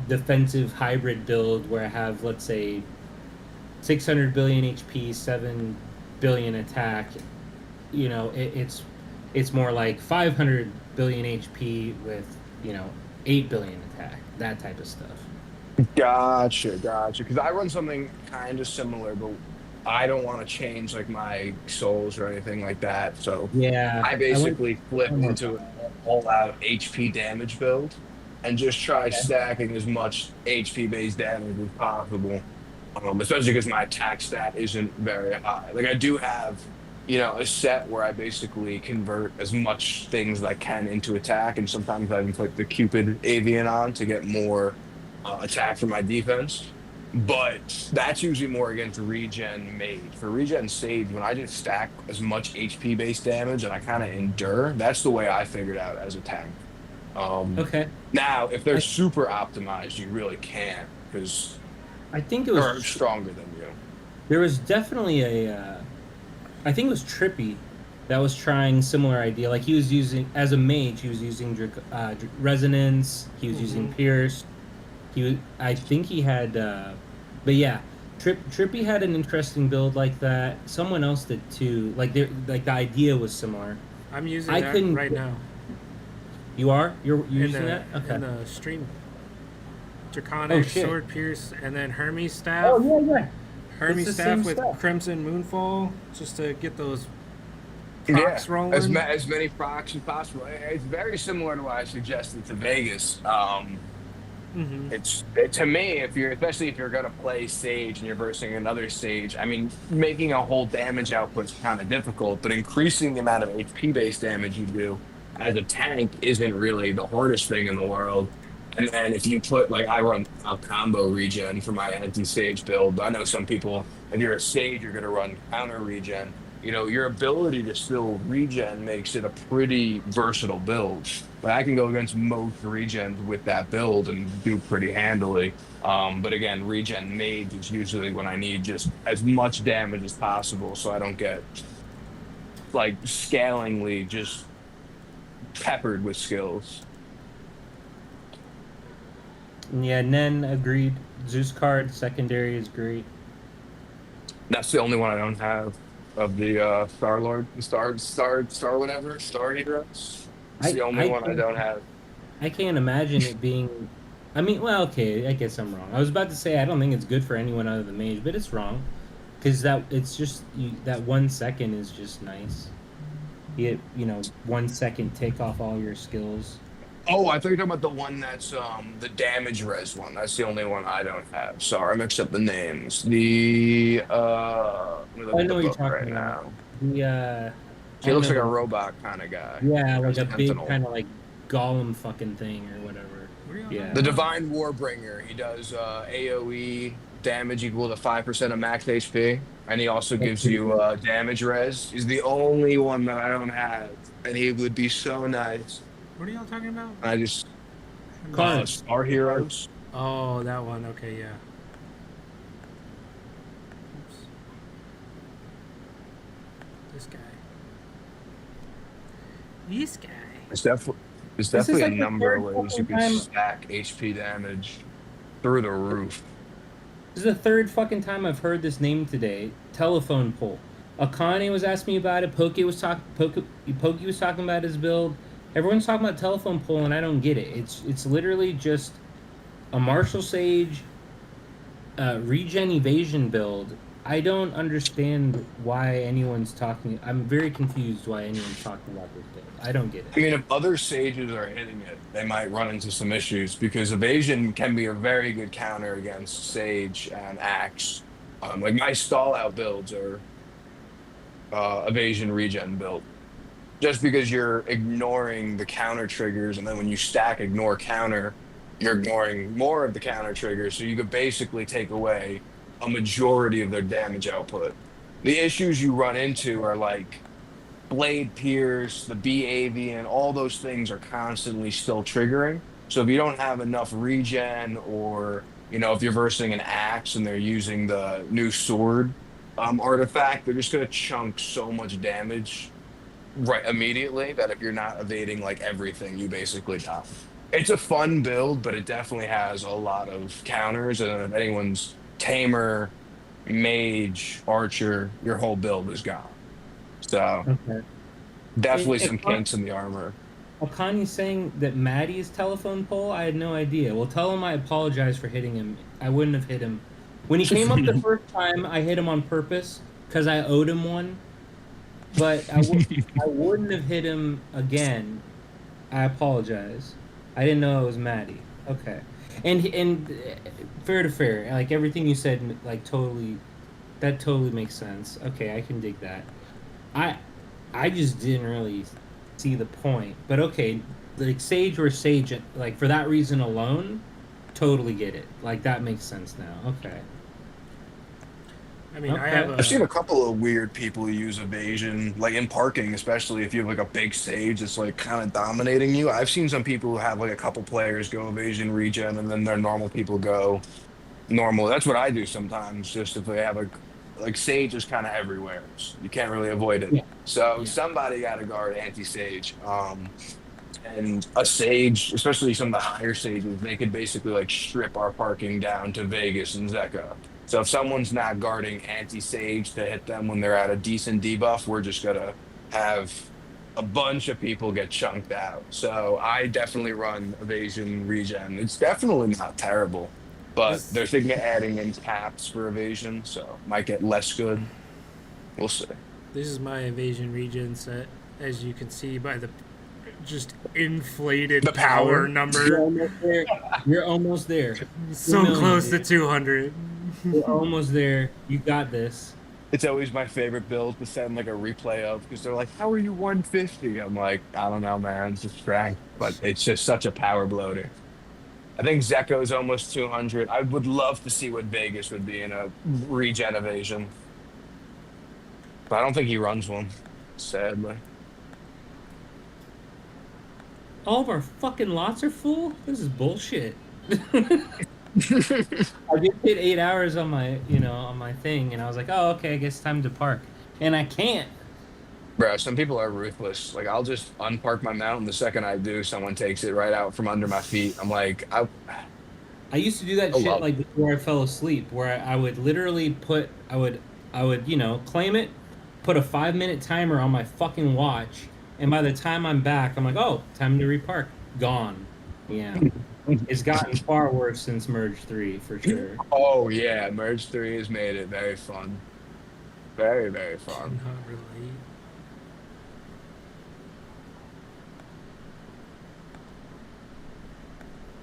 defensive hybrid build where I have, let's say, 600 billion HP, 7 billion attack. It's more like 500 billion HP with 8 billion attack. That type of stuff. Gotcha. Because I run something kind of similar, but I don't want to change like my souls or anything like that. So Yeah, I I went basically flip one more into an all-out HP damage build and just try okay. stacking as much HP based damage as possible. Especially because my attack stat isn't very high. Like I do have, a set where I basically convert as much things as I can into attack, and sometimes I even put the Cupid Avian on to get more attack for my defense. But that's usually more against regen mage. For regen sage, when I just stack as much HP based damage and I kind of endure, that's the way I figured out as a tank. Um, Okay. Now, if they're I super optimized, you really can't because I think it they're was stronger than you. there was definitely I think it was Trippy that was trying similar idea. Like he was using as a mage, he was using resonance. He was using pierce. I think he had, but yeah, Trippy had an interesting build like that. Someone else did too. Like the idea was similar. I'm using I that couldn't. right now You're in using the that? Okay. in the stream. Oh Draconic, shit. Sword Pierce, and then Hermes Oh Staff. yeah, yeah. It's Hermes the Staff same with stuff. Crimson Moonfall, just to get those Yeah, procs rolling. as many procs as possible. It's very similar to what I suggested to Vegas. Mm-hmm. To me, if you're especially if you're gonna play Sage and you're versing another Sage, I mean, making a whole damage output is kind of difficult, but increasing the amount of HP based damage you do as a tank isn't really the hardest thing in the world. And then if you put like I run a combo regen for my anti-Sage build, I know some people, if you're a Sage, you're gonna run counter regen. Your ability to still regen makes it a pretty versatile build. But I can go against most regens with that build and do pretty handily. But again, regen mage is usually when I need just as much damage as possible so I don't get like scalingly just peppered with skills. Yeah, Nen agreed. Zeus card secondary is great. That's the only one I don't have of the Star Lord, Star whatever, Star Heroes. It's I the only I one I can't don't have. I can't imagine it being. I mean, well, okay, I guess I'm wrong. I was about to say I don't think it's good for anyone other than mage, but it's wrong because it's just that 1 second is just nice. You get 1 second take off all your skills. Oh, I thought you were talking about the one that's the damage res one. That's the only one I don't have. Sorry, I mixed up the names. Let me look I at the know what you're book right talking about. now. The I He don't looks know like a the robot kind of guy. yeah, Or like a big Sentinel. kind of like golem fucking thing or whatever. What are y'all Yeah. The talking about? Divine Warbringer. He does AoE damage equal to 5% of max HP. And he also That's gives pretty you good. damage res. He's the only one that I don't have. And he would be so nice. What are y'all talking about? I just Hermes. Cards. Star Heroes. Oh, that one. Okay, yeah. Oops. This guy. This guy. It's This is definitely a like the number of third ways you fucking can time. stack HP damage through the roof. This is the third fucking time I've heard this name today. Telephone pole. Akane was asking me about it. Pokey was talking about his build. Everyone's talking about telephone pole, and I don't get it. It's literally just a Marshall Sage regen evasion build. I don't understand why anyone's talking. I'm very confused why anyone's talking about this build. I don't get I it. mean, if other sages are hitting it, they might run into some issues because evasion can be a very good counter against Sage and Axe. Like my stall out builds are evasion regen built. Just because you're ignoring the counter triggers, and then when you stack ignore counter, you're ignoring more of the counter triggers. So you could basically take away a majority of their damage output. The issues you run into are like Blade Pierce, the B Avian, all those things are constantly still triggering. So if you don't have enough regen, or if you're versing an axe and they're using the new sword artifact, they're just gonna chunk so much damage right immediately that if you're not evading like everything, you basically die. It's a fun build, but it definitely has a lot of counters. And if anyone's Tamer, Mage, Archer, your whole build is gone. So Okay. definitely some Akane, kinks in the armor. Akani's saying that Maddie's telephone pole. I had no idea. Well, tell him I apologize for hitting him. I wouldn't have hit him when he came up the first time. I hit him on purpose because I owed him one. But I wouldn't have hit him again. I apologize. I didn't know it was Maddie. Okay, and fair to fair, like everything you said, like that totally makes sense. Okay, I can dig that. I I just didn't really see the point. But okay, like Sage or Sage, like for that reason alone, totally get it. Like that makes sense now. Okay. I mean, I Okay. have I've seen a a couple of weird people use evasion, like in parking, especially if you have like a big stage that's like kind of dominating you. I've seen some people who have like a couple players go evasion regen and then their normal people go normal. That's what I do sometimes, just if they have like Sage is kind of everywhere. You can't really avoid it. Yeah. So Yeah. somebody got to guard anti-Sage. And a Sage, especially some of the higher Sages, they could basically like strip our parking down to Vegas and Zeka. So if someone's not guarding anti-Sage to hit them when they're at a decent debuff, we're just gonna have a bunch of people get chunked out. So I definitely run evasion regen. It's definitely not terrible, but this. they're thinking of adding in caps for evasion, so might get less good. We'll see. This is my evasion regen set, as you can see by the just inflated The power power. You're number. almost there. You're almost there. So million, close to dude. 200. You're almost there. You got this. It's always my favorite build to send like a replay of because they're like, "How are you 150?" I'm like, "I don't know, man. It's just strength, but it's just such a power bloater." I think Zekko's almost 200. I would love to see what Vegas would be in a regen evasion, but I don't think he runs one, sadly. All of our fucking lots are full. This is bullshit. I just hit 8 hours on my, on my thing, and I was like, oh, okay, I guess time to park, and I can't. Bro, some people are ruthless. Like, I'll just unpark my mount, and the second I do, someone takes it right out from under my feet. I'm like, I used to do that I shit love like before I fell asleep, where I would literally I would claim it, put a 5 minute timer on my fucking watch, and by the time I'm back, I'm like, oh, time to repark. Gone. Yeah. It's gotten far worse since Merge 3, for sure. Oh yeah, Merge 3 has made it very fun. Very, very fun. Not really.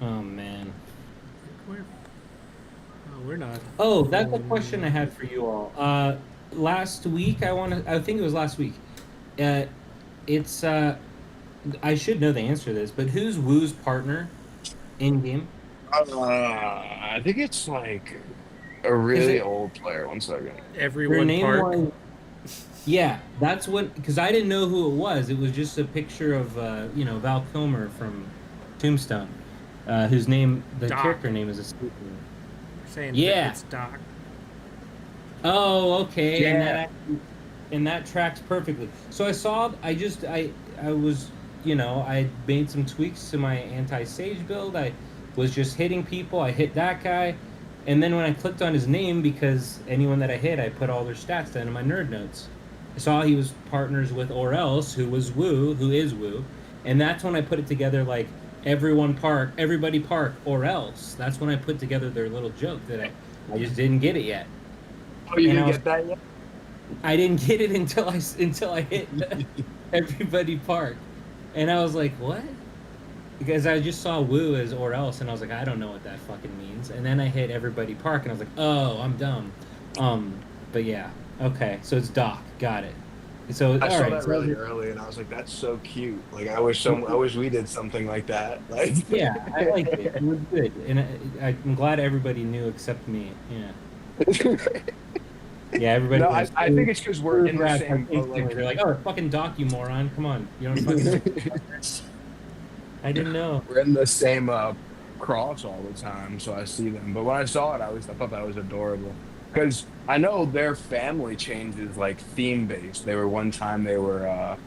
Oh, man. We're, we're not. Oh, that's a question I had for you all. Last week, I think it was last week. Uh, it's, I should know the answer to this, but who's Woo's partner in game? I think it's like a Is really it old player. One second. her Everyone name park. was? Yeah, that's what, because I didn't know who it was. It was just a picture of, Val Kilmer from Tombstone, whose name, the Doc. character name is escaping me. Saying Yeah. that it's Doc. Oh, okay, Yeah. and that tracks perfectly. So I was, I made some tweaks to my anti-Sage build. I was just hitting people. I hit that guy, and then when I clicked on his name, because anyone that I hit, I put all their stats down in my nerd notes. I saw he was partners with Or Else, who is Woo, and that's when I put it together like everybody park Or Else. That's when I put together their little joke that I just didn't get it yet. Oh, you And I didn't was- get that yet? I didn't get it until I hit everybody park, and I was like, what? Because I just saw Woo as Or Else, and I was like, I don't know what that fucking means. And then I hit everybody park, and I was like, oh, I'm dumb. But yeah, okay, so it's Doc. Got it. So I all saw right, that so- really early, and I was like, "That's so cute." Like, I wish we did something like that. Like, yeah, I liked it. It was good, and I'm glad everybody knew except me. Yeah, yeah, everybody. No, was I think it's because we're in the rad same boat. participants. They're like, oh, fucking Doc, you moron! Come on, you don't fucking. I didn't know. We're in the same cross all the time, so I see them. But when I saw it, I thought that was adorable because I know their family changes like theme based. They were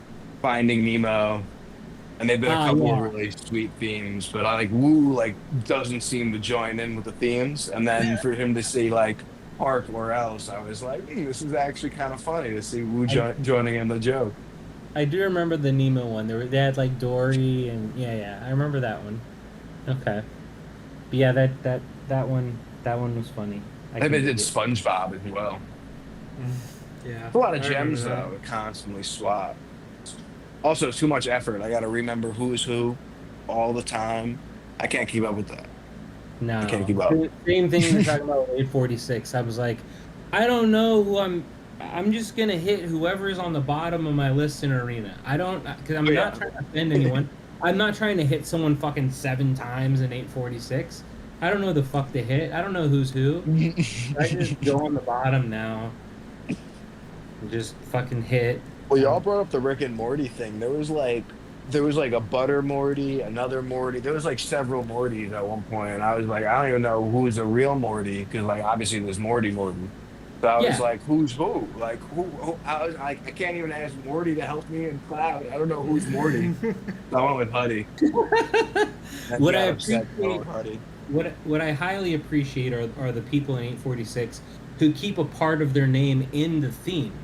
Finding Nemo, and they've been a couple of Yeah. really sweet themes. But I like Woo doesn't seem to join in with the themes, and then for him to see like Park or Else, I was like, this is actually kind of funny to see Woo joining in the joke. I do remember the Nemo one. They had like Dory and yeah, I remember that one. Okay, but yeah, that one was funny. I And can they did dig it. SpongeBob as well. Yeah, A lot of I remember gems that. though, to constantly swap. Also, it's too much effort. I got to remember who's who all the time. I can't keep up with that. I can't No, keep up. same thing you're talking about with 846. I was like, I don't know who I'm. I'm just gonna hit whoever's on the bottom of my list in arena. I don't because I'm Oh, not yeah. trying to offend anyone. I'm not trying to hit someone fucking 7 times in 846. I don't know the fuck to hit. I don't know who's who. I just go on the bottom now and just fucking hit. Well, y'all Um, brought up the Rick and Morty thing. There was like a Butter Morty, another Morty. There was like several Mortys at one point, and I was like, I don't even know who's the real Morty because like obviously there's Morty Morty. So I was yeah, like, who's who? Like who? I was like, I can't even ask Morty to help me in Cloud. I don't know who's Morty. So I went with Huddy. And he what I got upset. So I went appreciate with Huddy. what I highly appreciate are the people in 846 who keep a part of their name in the theme.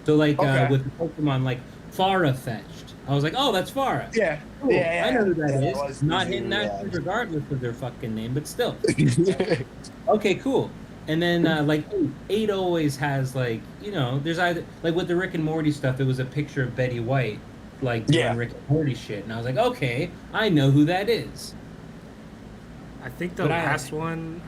So like Okay. with Pokemon like Farah fetched. I was like, oh, that's Farah. Yeah. Cool. I know Yeah. who that Yeah. That is. was Not easy. hitting that Yeah. regardless of their fucking name, but still. Yeah. Okay, cool. And then like eight always has like there's either like with the Rick and Morty stuff, it was a picture of Betty White like doing Yeah. Rick and Morty shit, and I was like, okay, I know who that is. I think the But last one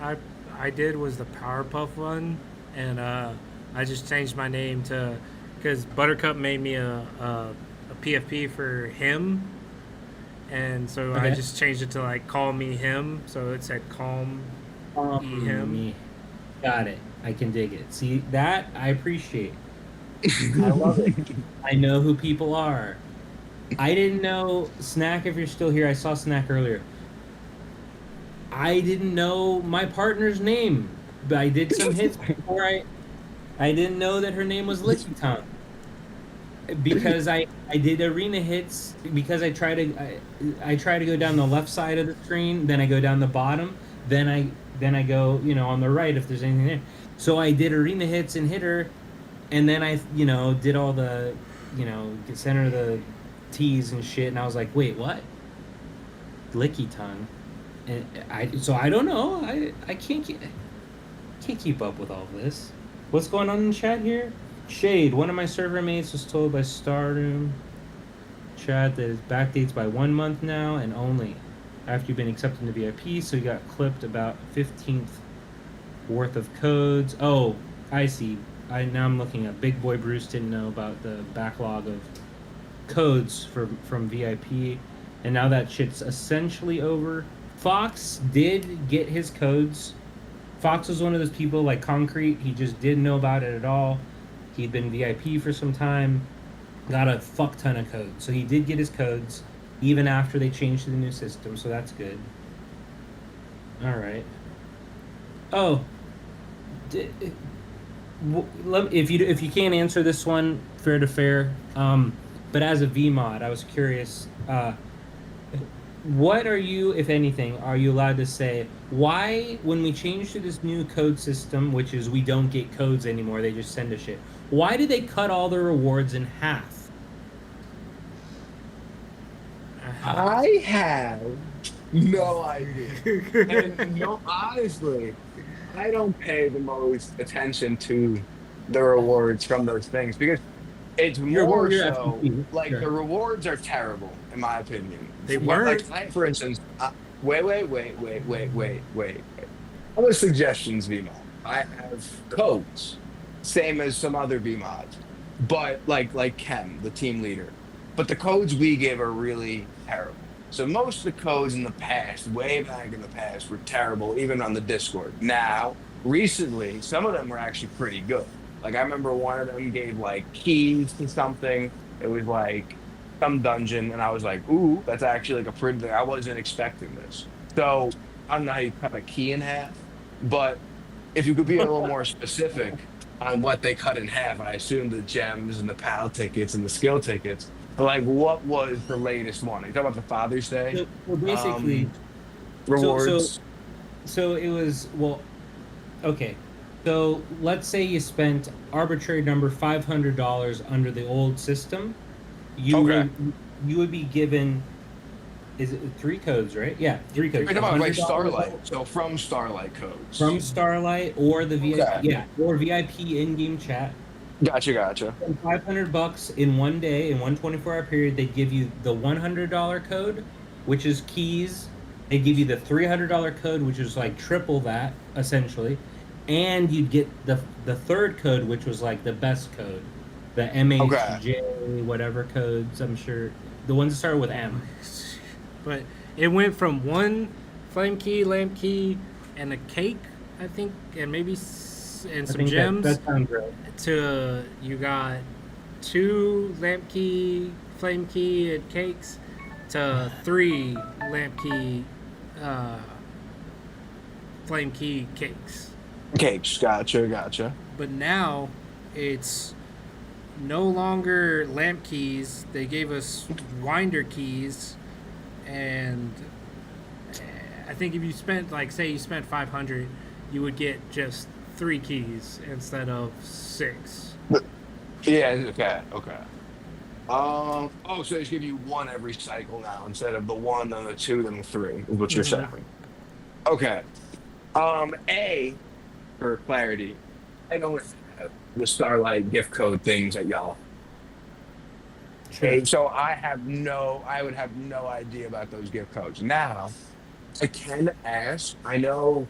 I did was the Powerpuff one, and I just changed my name to because Buttercup made me a PFP for him, and so I Okay. just changed it to like call me him, so it said calm him. Yeah. Got it. I can dig it. See that I appreciate. I love it. I know who people are. I didn't know Snack. If you're still here, I saw Snack earlier. I didn't know my partner's name, but I did some hits before I didn't know that her name was Licky Tongue because I did arena hits because I try to go down the left side of the screen, then I go down the bottom, then I go on the right if there's anything there. So I did arena hits and hit her, and then I did all the center the T's and shit, and I was like, wait, what? Licky Tongue. And I don't know. I can't keep up with all this. What's going on in chat here? Shade, one of my server mates was told by Starroom chat that his backdates by 1 month now and only after you've been accepted into VIP, so he got clipped about 15th worth of codes. Oh, I see. Now I'm looking at Big Boy Bruce didn't know about the backlog of codes from VIP, and now that shit's essentially over. Fox did get his codes. Fox was one of those people like Concrete. He just didn't know about it at all. He'd been VIP for some time, got a fuck ton of codes. So he did get his codes even after they changed to the new system. So that's good. All right. Oh, if you can't answer this one, fair to fair. But as a VMOD, I was curious. What are you, if anything, are you allowed to say? Why, when we changed to this new code system, which is we don't get codes anymore, they just send us shit. Why did they cut all the rewards in half? I have no idea. And no, honestly, I don't pay the most attention to the rewards from those things because it's more You're so FTP, like sure. the rewards are terrible, in my opinion. They Like, weren't. for instance, wait. Other suggestions, VMO. I have codes, same as some other VMods, but like Kem, the team leader. But the codes we give are really terrible. So most of the codes in the past, way back in the past, were terrible, even on the Discord. Now, recently, some of them were actually pretty good. Like I remember one of them gave like keys to something. It was like some dungeon, and I was like, "Ooh, that's actually like a pretty thing." I wasn't expecting this. So I don't know how you cut a key in half, but if you could be a little more specific on what they cut in half, I assume the gems and the PAL tickets and the skill tickets. But like, what was the latest one? Are you talking about the Father's Day So basically, so rewards? so it was okay. So let's say you spent arbitrary number $500 under the old system, Okay. You would be given, is it 3 codes, right? Yeah, 3 codes. Wait, about like $100 Starlight. So from Starlight codes. from Starlight or the VIP, Okay. yeah, or VIP in-game chat. Gotcha. And $500 in one day, in one 24-hour period. They give you the $100 code, which is keys. They give you the $300 code, which is like triple that essentially, and you'd get the third code, which was like the best code, the MHJ whatever codes. I'm sure the ones that start with M. But it went from one flame key, lamp key, and a cake, I think, and maybe and some gems. That sounds right. To you got 2 lamp key, flame key, and cakes. To 3 lamp key, flame key cakes. Cakes. Gotcha. But now it's no longer lamp keys. They gave us winder keys, and I think if you spent, like, say you spent 500, you would get just 3 keys instead of 6. Yeah. Okay. Oh, so they just give you 1 every cycle now instead of the 1, then the 2, then the 3. Is what you're saying? Okay. A, for clarity, I don't have the Starlight gift code things at y'all. Okay, so I would have no idea about those gift codes. Now, I can ask. I know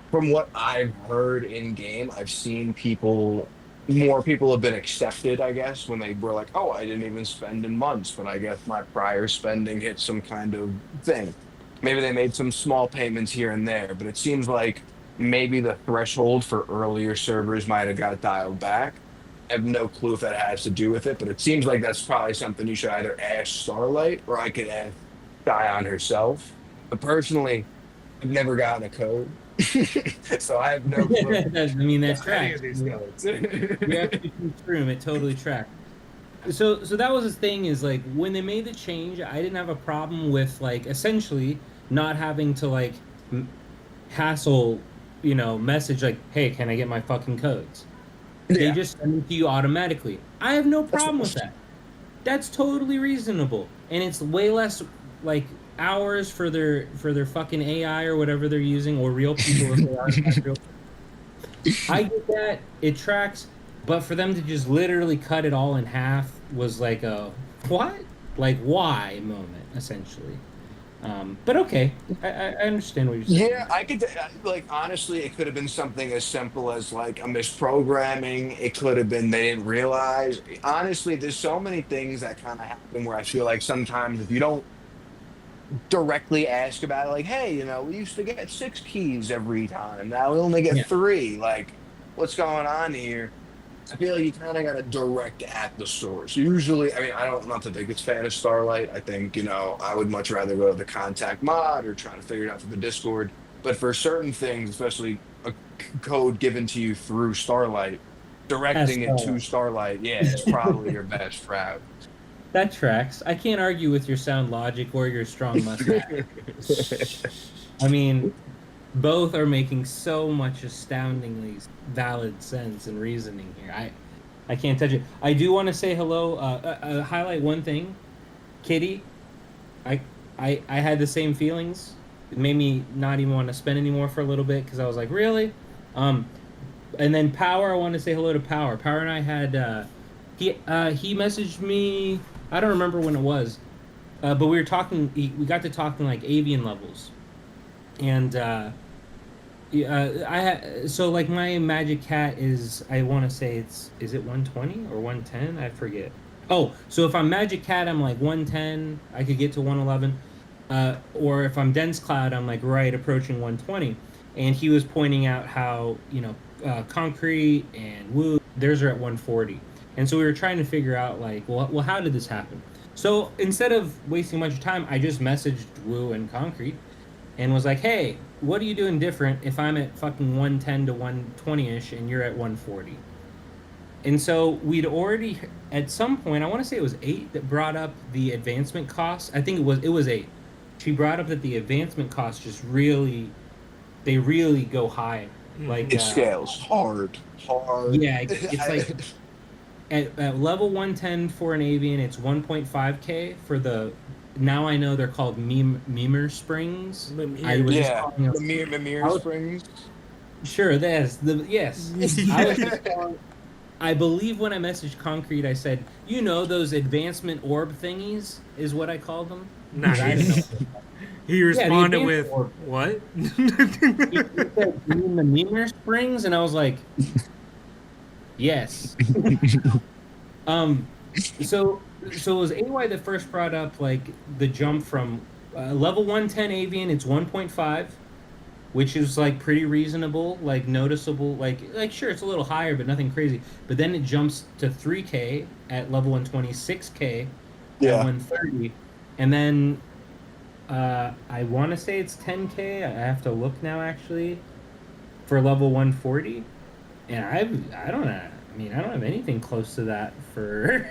from what I've heard in game, I've seen more people have been accepted, I guess, when they were like, oh, I didn't even spend in months, but I guess my prior spending hit some kind of thing. Maybe they made some small payments here and there, but it seems like maybe the threshold for earlier servers might have got dialed back. I have no clue if that has to do with it, but it seems like that's probably something you should either ask Starlight or I could ask Dion herself. But personally, I've never gotten a code. So I have no clue. I mean, that tracks. These codes. You have to Shroom, it totally tracked. So that was the thing, is like when they made the change, I didn't have a problem with like essentially not having to like hassle, message like, hey, can I get my fucking codes? They just send them to you automatically. I have no problem with that. That's totally reasonable, and it's way less like hours for their fucking AI or whatever they're using, or real people if they are not real. I get that, it tracks, but for them to just literally cut it all in half was like a what? Like why moment, essentially. But okay, I understand what you're saying. Yeah, I could like honestly, it could have been something as simple as like a misprogramming. It could have been they didn't realize. Honestly, there's so many things that kind of happen where I feel like sometimes if you don't directly ask about it, like, hey, we used to get 6 keys every time. Now we only get 3. Like, what's going on here? I feel like you kind of got to direct at the source. Usually, I mean, I'm not the biggest fan of Starlight. I think, I would much rather go to the contact mod or try to figure it out through the Discord. But for certain things, especially a code given to you through Starlight, directing it to Starlight, it's probably your best route. That tracks. I can't argue with your sound logic or your strong mustache. I mean, both are making so much astoundingly valid sense and reasoning here. I can't touch it. I do want to say hello. Highlight one thing, Kitty. I had the same feelings. It made me not even want to spend anymore for a little bit because I was like, really? And then Power. I want to say hello to Power. Power and I had he messaged me. I don't remember when it was, but we were talking. We got to talking like avian levels, and so like my magic cat is, I want to say is it 120 or 110? I forget. Oh, so if I'm magic cat, I'm like 110. I could get to 111, or if I'm dense cloud, I'm like right approaching 120. And he was pointing out how concrete and woo, theirs are at 140. And so we were trying to figure out like, well, how did this happen? So instead of wasting much time, I just messaged Woo and Concrete and was like, hey, what are you doing different if I'm at fucking 110 to 120-ish and you're at 140? And so we'd already, at some point, I want to say it was 8 that brought up the advancement costs. I think it was 8. She brought up that the advancement costs just really go high. Like it scales hard. Yeah, it's like... at level 110 for an avian, it's 1.5k for the. Now I know they're called memer springs. I was just Yeah, calling them. the I mirror was, springs. sure, that's the yes. I was just Yeah. calling. I believe when I messaged Concrete, I said, you know, those advancement orb thingies is what I called them. 'Cause I didn't know. Nice. He Yeah, the responded advancement with, orb. "What?" He said, you mean the memer springs? And I was like, yes. Um, so so it was AY that first brought up like the jump from level 110 avian, it's 1.5, which is like pretty reasonable, like noticeable, like sure it's a little higher, but nothing crazy. But then it jumps to 3k at level 126k at Yeah. 130, and then I want to say it's 10k. I have to look now actually for level 140, and I don't know. I mean, I don't have anything close to that for.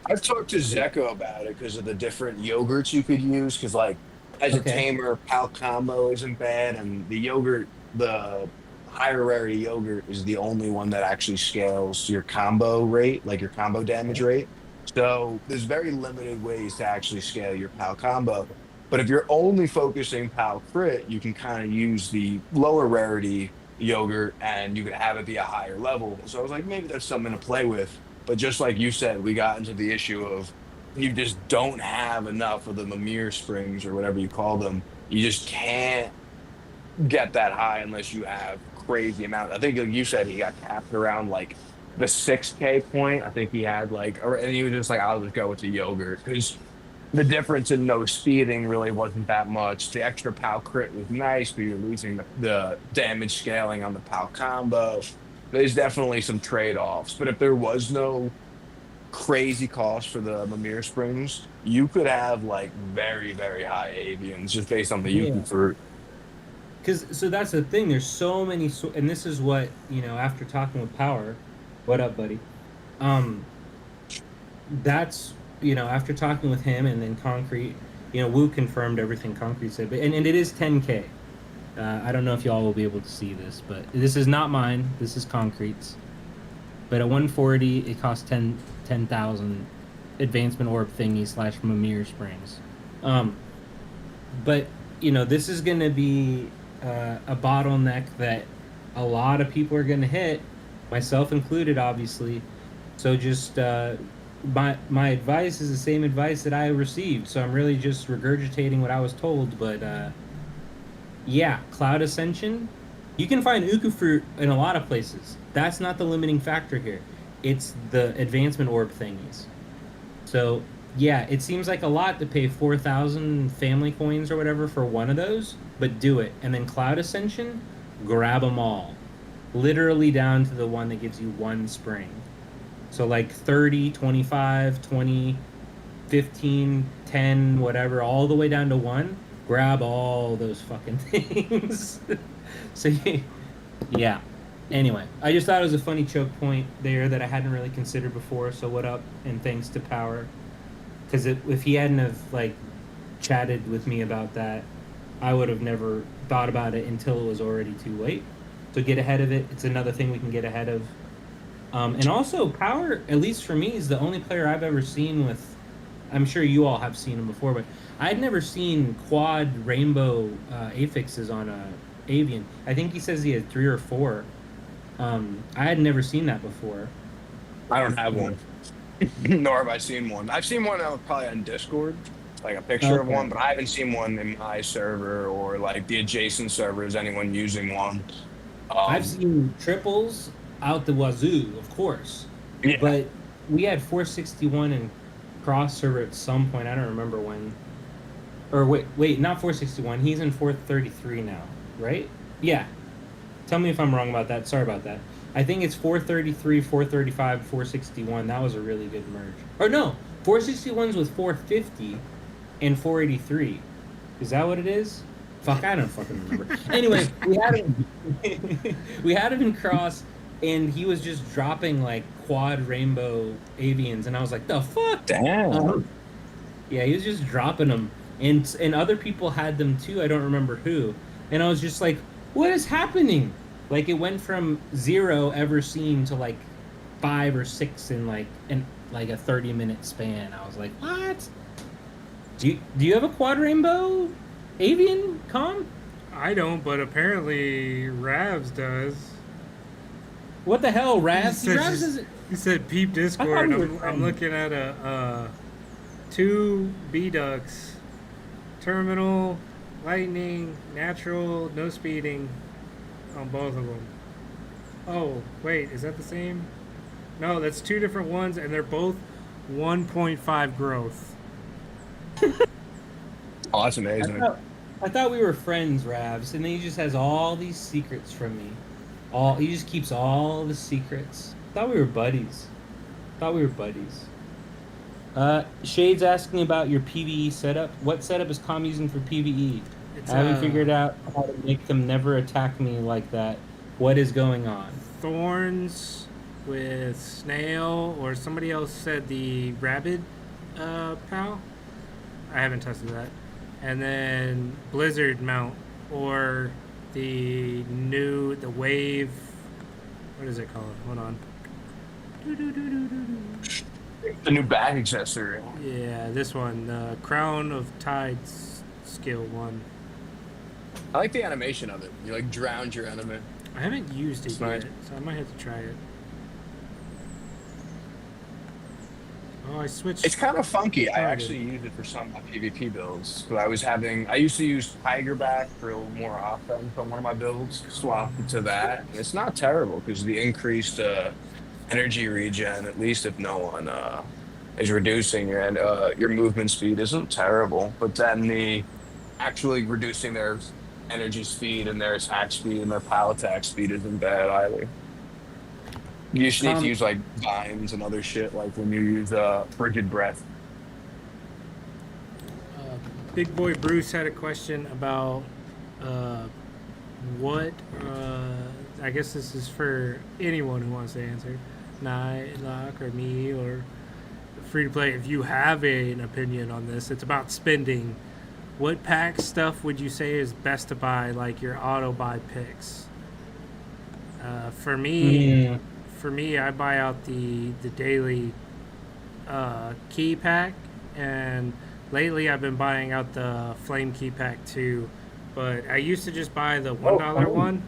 I've talked to Zeko about it because of the different yogurts you could use. Because like as a Okay. tamer, pal combo isn't bad, and the yogurt, the higher rarity yogurt is the only one that actually scales your combo rate, like your combo damage rate. So there's very limited ways to actually scale your pal combo. But if you're only focusing pal crit, you can kind of use the lower rarity yogurt and you could have it be a higher level. So I was like, maybe that's something to play with. But just like you said, we got into the issue of you just don't have enough of the Mimir springs or whatever you call them. You just can't get that high unless you have crazy amount. I think like you said he got capped around like the 6K point. I think he had like, and he was just like, I'll just go with the yogurt because the difference in no speeding really wasn't that much. The extra POW crit was nice, but you're losing the damage scaling on the POW combo. There's definitely some trade-offs. But if there was no crazy cost for the Mimir Springs, you could have like very, very high avians just based on the Yuki Yeah. fruit. Because so that's the thing. There's so many, and this is what After talking with Power, what up, buddy? Um, that's after talking with him and then Concrete, Wu confirmed everything Concrete said, but and it is 10k. I don't know if y'all will be able to see this, but this is not mine. This is Concrete's. But at 140, it costs 10,000 advancement orb thingy slash Mimir Springs. But this is going to be a bottleneck that a lot of people are going to hit, myself included, obviously. So just my advice is the same advice that I received. So I'm really just regurgitating what I was told. But yeah, Cloud Ascension, you can find Uku fruit in a lot of places. That's not the limiting factor here. It's the advancement orb thingies. So yeah, it seems like a lot to pay 4,000 family coins or whatever for one of those, but do it. And then Cloud Ascension, grab them all. Literally down to the one that gives you one spring. So like 30, 25, 20, 15, 10, whatever, all the way down to one. Grab all those fucking things. So yeah. Anyway, I just thought it was a funny choke point there that I hadn't really considered before. So what up? And thanks to Power. Because if he hadn't have like chatted with me about that, I would have never thought about it until it was already too late. So get ahead of it. It's another thing we can get ahead of. And also, Power, at least for me, is the only player I've ever seen with. I'm sure you all have seen him before, but I'd never seen quad rainbow affixes on a avian. I think he says he had 3 or 4. I had never seen that before. I don't have one, nor have I seen one. I've seen one probably on Discord, like a picture of Okay. one, but I haven't seen one in my server or like the adjacent servers, anyone using one. I've seen triples out the wazoo, of course. Yeah. But we had 461 in cross server at some point. I don't remember when. Or wait, not 461. He's in 433 now, right? Yeah. Tell me if I'm wrong about that. Sorry about that. I think it's 433, 435, 461. That was a really good merge. Or no, 461's with 450 and 483. Is that what it is? Fuck, I don't fucking remember. Anyway, we had him in cross, and he was just dropping like quad rainbow avians, and I was like, the fuck? Damn. Yeah, he was just dropping them, and other people had them too. I don't remember who, and I was just like, what is happening? Like it went from 0 ever seen to like 5 or 6 in like a 30-minute span. I was like, what? Do you have a quad rainbow avian com? I don't, but apparently Ravs does. What the hell, He Ravs? said, Ravs is he said peep I Discord. thought we were I'm friends. looking at a 2 B ducks, terminal, lightning, natural, no speeding on both of them. Oh, wait, is that the same? No, that's 2 different ones, and they're both 1.5 growth. Oh, that's amazing. I thought we were friends, Ravs, and then he just has all these secrets from me. He just keeps all the secrets. Thought we were buddies. Shade's asking about your PvE setup. What setup is Com using for PvE? It's, I haven't figured out how to make them never attack me like that. What is going on? Thorns with snail, or somebody else said the rabid pal. I haven't tested that. And then blizzard mount, or the wave. What is it called? Hold on. The new back accessory. Yeah, this one, the Crown of Tides skill one. I like the animation of it. You like drowned your enemy. I haven't used it It's nice. yet, so I might have to try it. Oh, I switched. It's kind of funky. I Target. actually used it for some of my PvP builds. But I used to use Tigerback for a little more offense on one of my builds. Swapped it to that. And it's not terrible because the increased energy regen, at least if no one is reducing your movement speed, isn't terrible. But then the actually reducing their energy speed and their attack speed and their pal attack speed isn't bad either. You just need to use like vines and other shit, like when you use frigid breath. Big Boy Bruce had a question about what. I guess this is for anyone who wants to answer. Nylock or me or free to play. If you have an opinion on this, it's about spending. What pack stuff would you say is best to buy, like your auto buy picks? For me, I buy out the daily key pack, and lately I've been buying out the flame key pack too. But I used to just buy the $1 one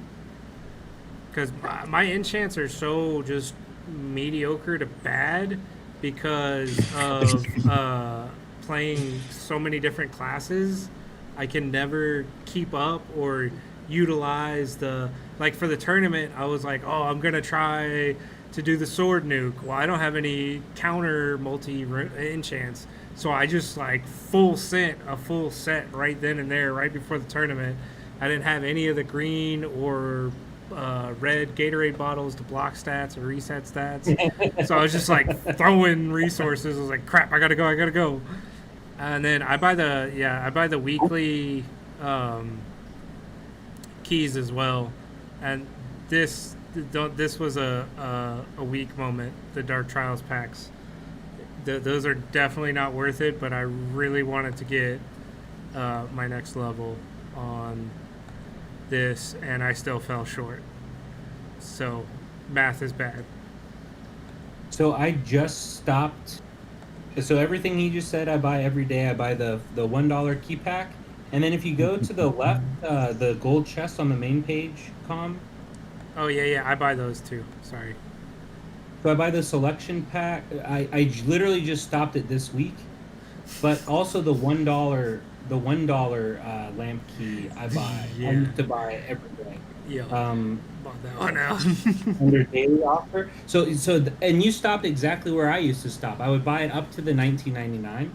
because my enchants are so just mediocre to bad because of playing so many different classes. I can never keep up or utilize the, like for the tournament I was like, oh, I'm gonna try to do the sword nuke. Well, I don't have any counter multi enchants, so I just like full set right then and there right before the tournament. I didn't have any of the green or red Gatorade bottles to block stats or reset stats. So I was just like throwing resources. I was like, crap, I gotta go. And then I buy the weekly keys as well. And this was a weak moment. The Dark Trials packs. Those are definitely not worth it. But I really wanted to get my next level on this, and I still fell short. So math is bad. So I just stopped. So everything he just said, I buy every day. I buy the $1 key pack, and then if you go to the left, the gold chest on the main page, Oh yeah, I buy those too. Sorry. So I buy the selection pack. I literally just stopped it this week, but also the $1 lamp key I buy. Yeah. I used to buy every day. Yeah. Bought that one out. Under daily offer. And you stopped exactly where I used to stop. I would buy it up to the $19.99,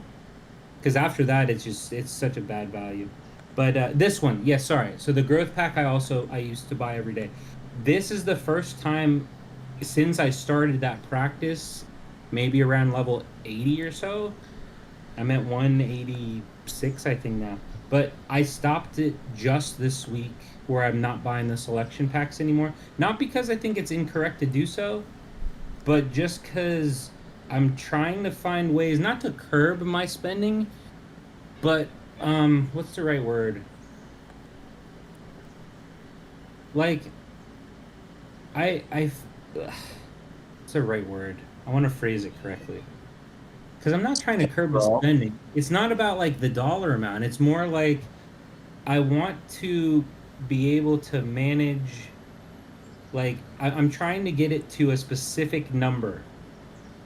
because after that it's such a bad value. But this one, yes, sorry. So the growth pack I used to buy every day. This is the first time since I started that practice, maybe around level 80 or so. I'm at 186, I think now. But I stopped it just this week, where I'm not buying the selection packs anymore. Not because I think it's incorrect to do so, but just because I'm trying to find ways not to curb my spending, but what's the right word? Like, what's the right word? I want to phrase it correctly. Because I'm not trying to curb the Well. spending. It's not about like the dollar amount. It's more like I want to be able to manage. Like I'm trying to get it to a specific number.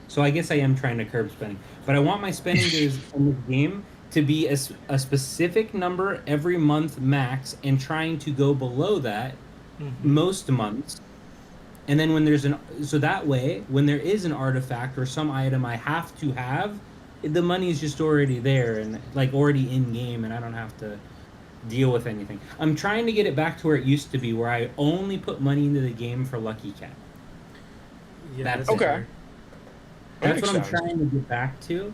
So I guess I am trying to curb spending, but I want my spending days in this game to be a specific number every month max, and trying to go below that most months. And then when there's so that way, when there is an artifact or some item I have to have, the money's just already there and like already in game, and I don't have to deal with anything. I'm trying to get it back to where it used to be, where I only put money into the game for Lucky Cat. Yeah, That's Okay. fair. That's what I'm makes sense. trying to get back to.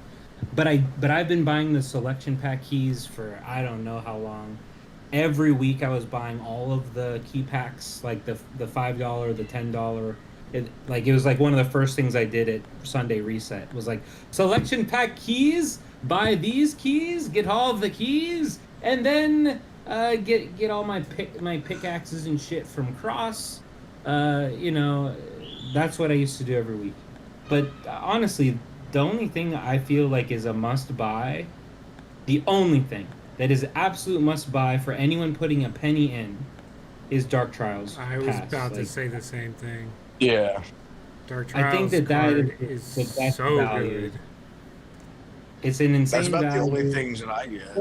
But I've been buying the selection pack keys for I don't know how long. Every week I was buying all of the key packs, like the $5, the $10. It was like one of the first things I did at Sunday Reset was like selection pack keys. Buy these keys, get all of the keys, and then get all my pickaxes and shit from Cross. That's what I used to do every week. But honestly, the only thing I feel like is a must buy, the only thing that is absolute must buy for anyone putting a penny in, is Dark Trials. I was Pass. about to Like, say the same thing. Yeah. Dark I Trials think that card is is the best so value. good. It's an insane That's about value. the only things that I get. The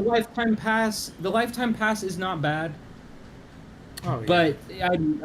lifetime pass is not bad, Oh, yeah. but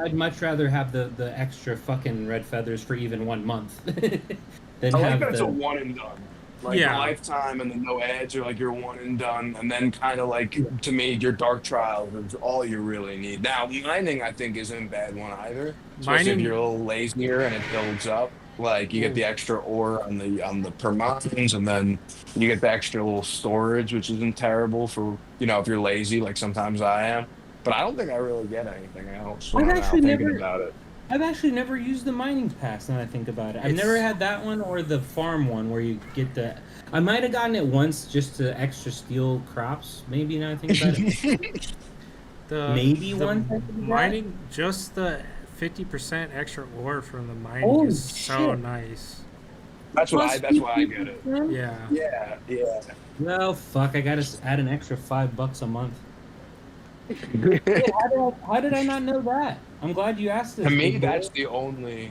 I'd much rather have the extra fucking red feathers for even 1 month than I like have that it's the. a one and done. Like Yeah. the lifetime and the no ads are like your one and done, and then kind of like to me your dark trials is all you really need. Now mining I think isn't a bad one either, especially if Mining- you're a little lazier and it builds up. Like you get the extra ore on the per mines, and then you get the extra little storage, which isn't terrible for if you're lazy. Like sometimes I am, but I don't think I really get anything else when I've I'm out actually thinking never- about it. I've actually never used the mining pass. Now that I think about it, I've It's- never had that one or the farm one where you get the. I might have gotten it once just to extra steal crops. Maybe now I think about it. Maybe the one time to do that? mining, just the 50% extra ore from the mining Holy is so shit. nice. That's why I get it. Yeah. Yeah. Well, fuck! I gotta add an extra $5 a month. How did I not know that? I'm glad you asked this. To me, big boy. that's the only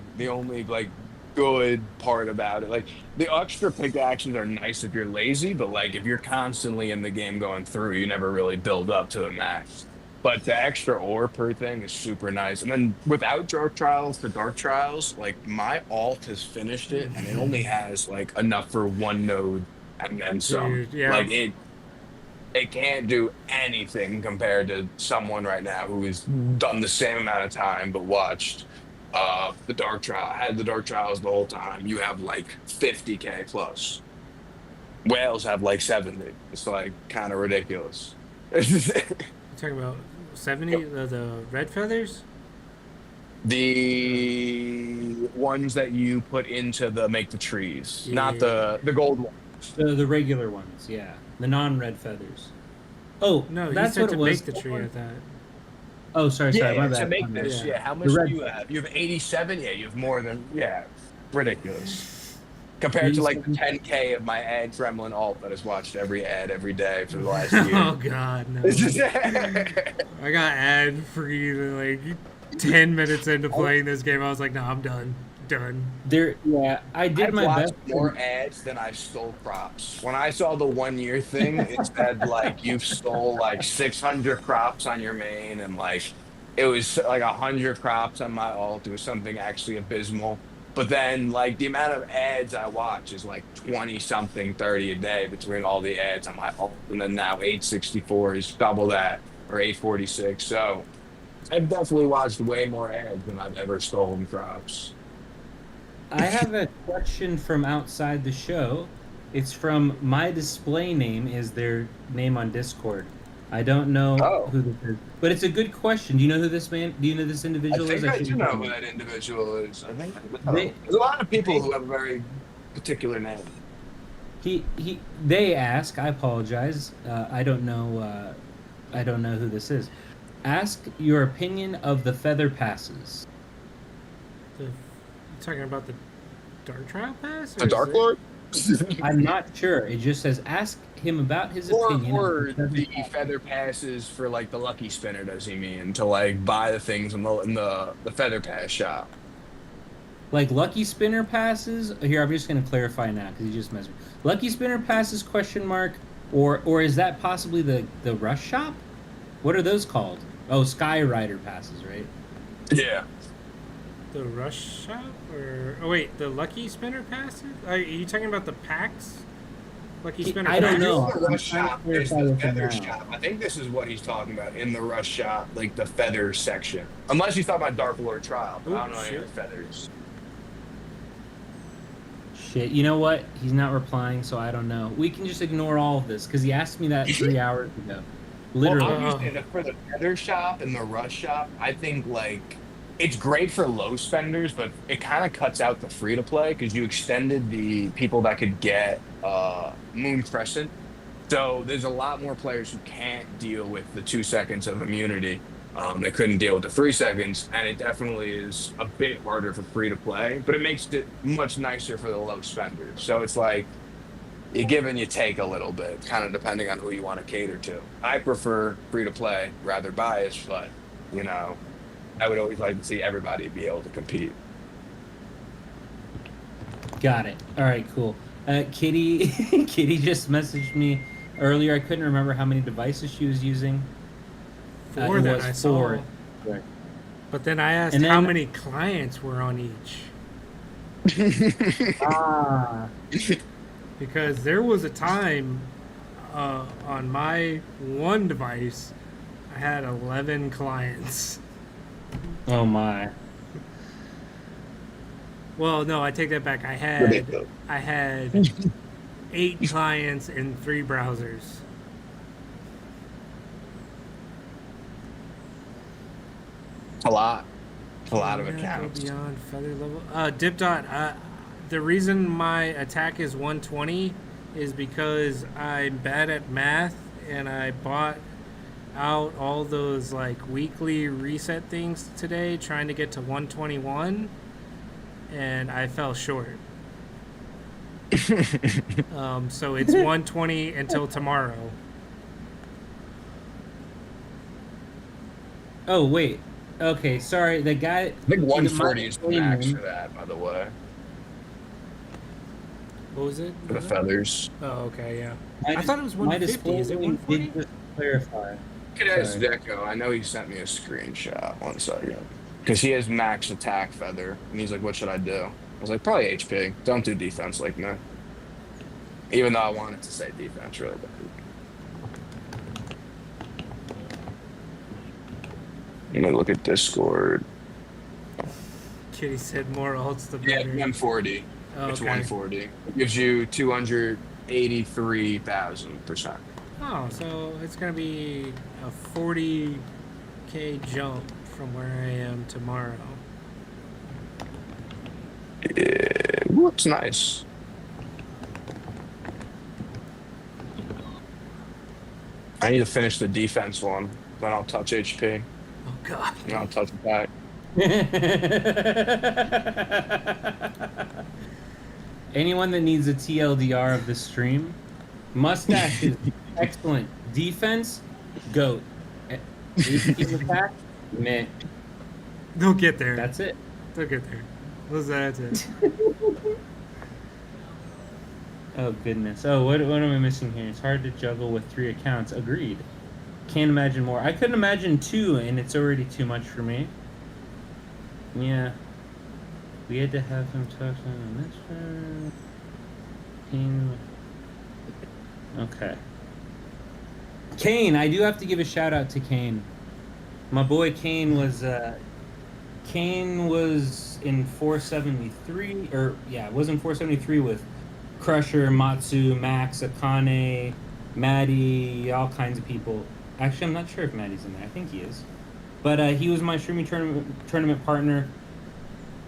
like good part about it. Like the extra pickaxes are nice if you're lazy, but like if you're constantly in the game going through, you never really build up to the max. But the extra ore per thing is super nice. And then without Dark Trials, the Dark Trials, like my alt has finished it, and it only has like enough for one node and then some. Dude, yeah. Like it can't do anything compared to someone right now who has done the same amount of time but watched the Dark Trial, had the Dark Trials the whole time. You have like 50k plus. Whales have like 70. It's like kind of ridiculous. You're talking about 70, the red feathers? The ones that you put into the make the trees, not Yeah. the gold ones. The regular ones, yeah, the non-red feathers. Oh, No, that's you what said it to was. make the tree at that. Oh, sorry, my Yeah, bad. to make My bad. this, Yeah. how much The red do you have? You have 87? Yeah, you have more than, ridiculous. Compared to like the 87. 10k of my ad Gremlin alt that has watched every ad every day for the last Oh year. god, no. I got ad free like 10 minutes into playing this game. I was like, no, I'm done. I did I've my watched best. more ads than I've stole crops. When I saw the 1 year thing, it said like you've stole like 600 crops on your main, and like it was like 100 crops on my alt. It was something actually abysmal. But then like the amount of ads I watch is like 20 something, 30 a day between all the ads on my alt, and then now 864 is double that, or 846. So I've definitely watched way more ads than I've ever stolen crops. I have a question from outside the show. It's from my display name is their name on Discord. I don't know Oh. who this is, but it's a good question. Do you know who this man? Do you know this I individual is? think I should do know. know who that individual is. I think They- there's a lot of people who have a very particular name. They ask. I apologize. I don't know. I don't know who this is. Ask your opinion of the feather passes. You're talking about the Dark Trial Pass? The Dark Lord? I'm not sure. It just says ask him about his Or opinion. the feather passes for like the lucky spinner, does he mean to like buy the things in the feather pass shop? Like lucky spinner passes. Here, I'm just going to clarify now because you just messaged. Lucky spinner passes? Question mark. Or is that possibly the rush shop? What are those called? Oh, Sky Rider passes, right? Yeah. The Rush Shop? Or oh wait, the Lucky Spinner passes? Are you talking about the packs? Lucky Spinner I don't packs? know. The rush I'm trying to shop is clarify the with him feather now. shop. I think this is what he's talking about in the rush shop, like the feather section. Unless he's talking about Dark Lord Trial. But I don't know any of the feathers. Shit, you know what? He's not replying, so I don't know. We can just ignore all of this because he asked me that 3 hours ago. Literally. Well, obviously, for the feather shop and the rush shop, I think like it's great for low spenders, but it kind of cuts out the free to play because you extended the people that could get Moon Crescent. So there's a lot more players who can't deal with the 2 seconds of immunity. They couldn't deal with the 3 seconds, and it definitely is a bit harder for free to play, but it makes it much nicer for the low spenders. So it's like you give and you take a little bit, kind of depending on who you want to cater to. I prefer free to play, rather biased, but you know, I would always like to see everybody be able to compete. Got it. All right, cool. Kitty, Kitty just messaged me earlier. I couldn't remember how many devices she was using. 4 it that was I 4. saw. But then I asked And how then- many clients were on each. Ah. Because there was a time on my one device, I had 11 clients. Oh my. Well, no, I take that back. I had 8 clients and 3 browsers. A lot of Yeah, go accounts. beyond feather level. Dipdot. The reason my attack is 120 is because I'm bad at math and I bought out all those like weekly reset things today, trying to get to 121, and I fell short. So it's 120 until tomorrow. Oh wait. Okay, sorry. The guy. I think 140 is the max for that, by the way, What was it? for the feathers. Oh, okay, yeah. I thought it was 150. Is it 140? Just clarify. Look at his Sorry. deco. I know he sent me a screenshot. 1 second. Because he has max attack feather. And he's like, what should I do? I was like, probably HP. Don't do defense like me. Even though I wanted to say defense really bad. Let me look at Discord. Kitty said more ults the Yeah, better. 140. Oh, It's okay. 140. It gives you 283,000%. Oh, so it's gonna be a 40k jump from where I am tomorrow. Yeah, looks nice. I need to finish the defense one. Then I'll touch HP. Oh God. And I'll touch back. Anyone that needs a TLDR of the stream, Mustache is excellent. Defense, GOAT. HP attack, meh. They'll get there. That's it. They'll get there. That's it. Oh goodness. Oh, what am I missing here? It's hard to juggle with 3 accounts. Agreed. Can't imagine more. I couldn't imagine 2, and it's already too much for me. Yeah. We had to have him talk on this one. Okay. Kane, I do have to give a shout out to Kane. My boy Kane was in 473, was in 473 with Crusher, Matsu, Max, Akane, Maddie, all kinds of people. Actually, I'm not sure if Maddie's in there. I think he is. But he was my Shroomie tournament partner.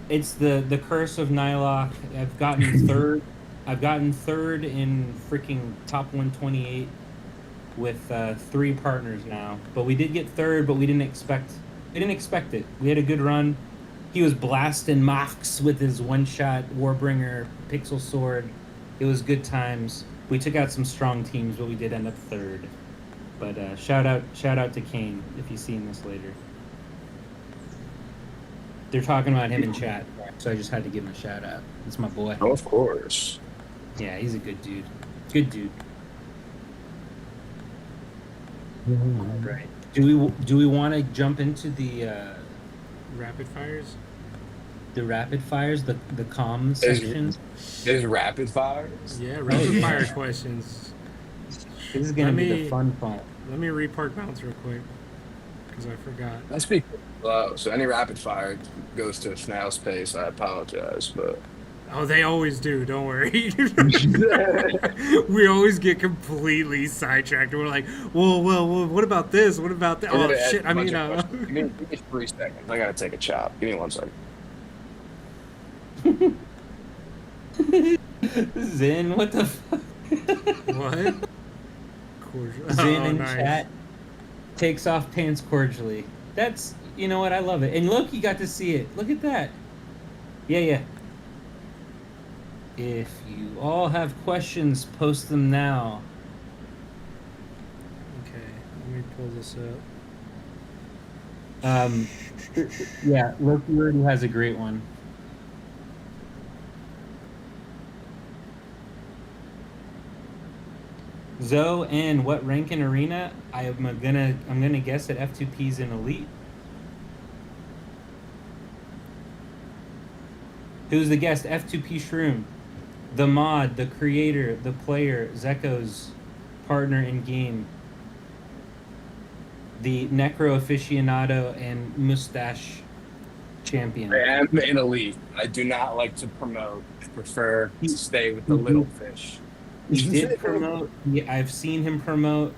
It's the curse of Nylock. I've gotten third. I've gotten third in freaking top 128 with 3 partners now. But we did get third, but we didn't expect it. We had a good run. He was blasting mocks with his one-shot Warbringer pixel sword. It was good times. We took out some strong teams, but we did end up third. But shout out to Kane if he's seeing this later. They're talking about him in chat, so I just had to give him a shout out. It's my boy. Oh, of course. Yeah, he's a good dude. Good dude. All right. Do we want to jump into the Rapid fires. rapid fires, the comms section? There's rapid fires. Yeah, rapid fire questions. This is gonna Let be me- the fun part. Let me repark mounts real quick because I forgot. I speak low, so any rapid fire goes to a snail's pace. I apologize, but Oh, they always do. Don't worry. We always get completely sidetracked. We're like, well, what about this? What about that? We're Oh gonna ask shit! a I bunch mean, of questions. Give me 3 seconds. I gotta take a chop. Give me 1 second. Zin, what the fuck? what? Cordial. Zin Oh, in nice. chat takes off pants cordially. That's, you know what, I love it. And look, you got to see it. Look at that. Yeah. If you all have questions, post them now. Okay, let me pull this up. Yeah, Loki already has a great one. Zoe, and what rank in arena? I'm gonna guess that F2P's in elite. Who's the guest? F2PShroom, the mod, the creator, the player, Zeko's partner in game, the necro aficionado and mustache champion. I am in elite. I do not like to promote. I prefer to stay with the little fish. He did promote. Yeah, I've seen him promote.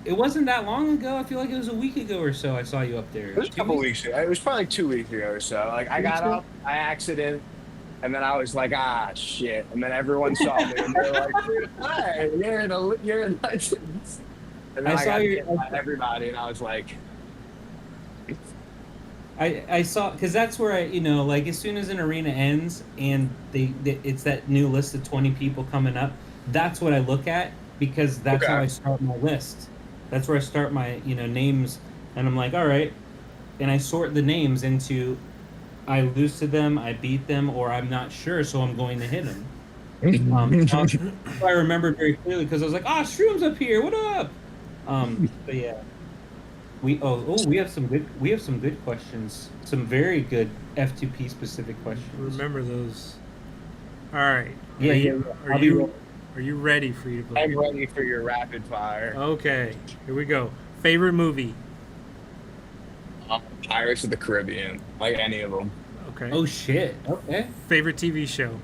It wasn't that long ago. I feel like it was a week ago or so. I saw you up there. It was a couple weeks ago. It was probably like 2 weeks ago or so. Like I got up, I accident, and then I was like, ah, shit. And then everyone saw me, and they were like, "Hi, you're in Legends." And then I saw got your- hit by everybody, and I was like, I saw, because that's where like as soon as an arena ends and it's that new list of 20 people coming up, that's what I look at, because that's how Okay. I start my list. That's where I start my names, and I'm like, all right, and I sort the names into I lose to them, I beat them, or I'm not sure, so I'm going to hit them. I remembered very clearly because I was like, Shroom's up here, what up? But yeah. We have some good questions. Some very good F2P specific questions. Remember those. All right. Yeah. Are you ready for you to play? I'm ready for your rapid fire. Okay, here we go. Favorite movie? Pirates of the Caribbean, like any of them. Okay. Oh shit. Okay. Favorite TV show?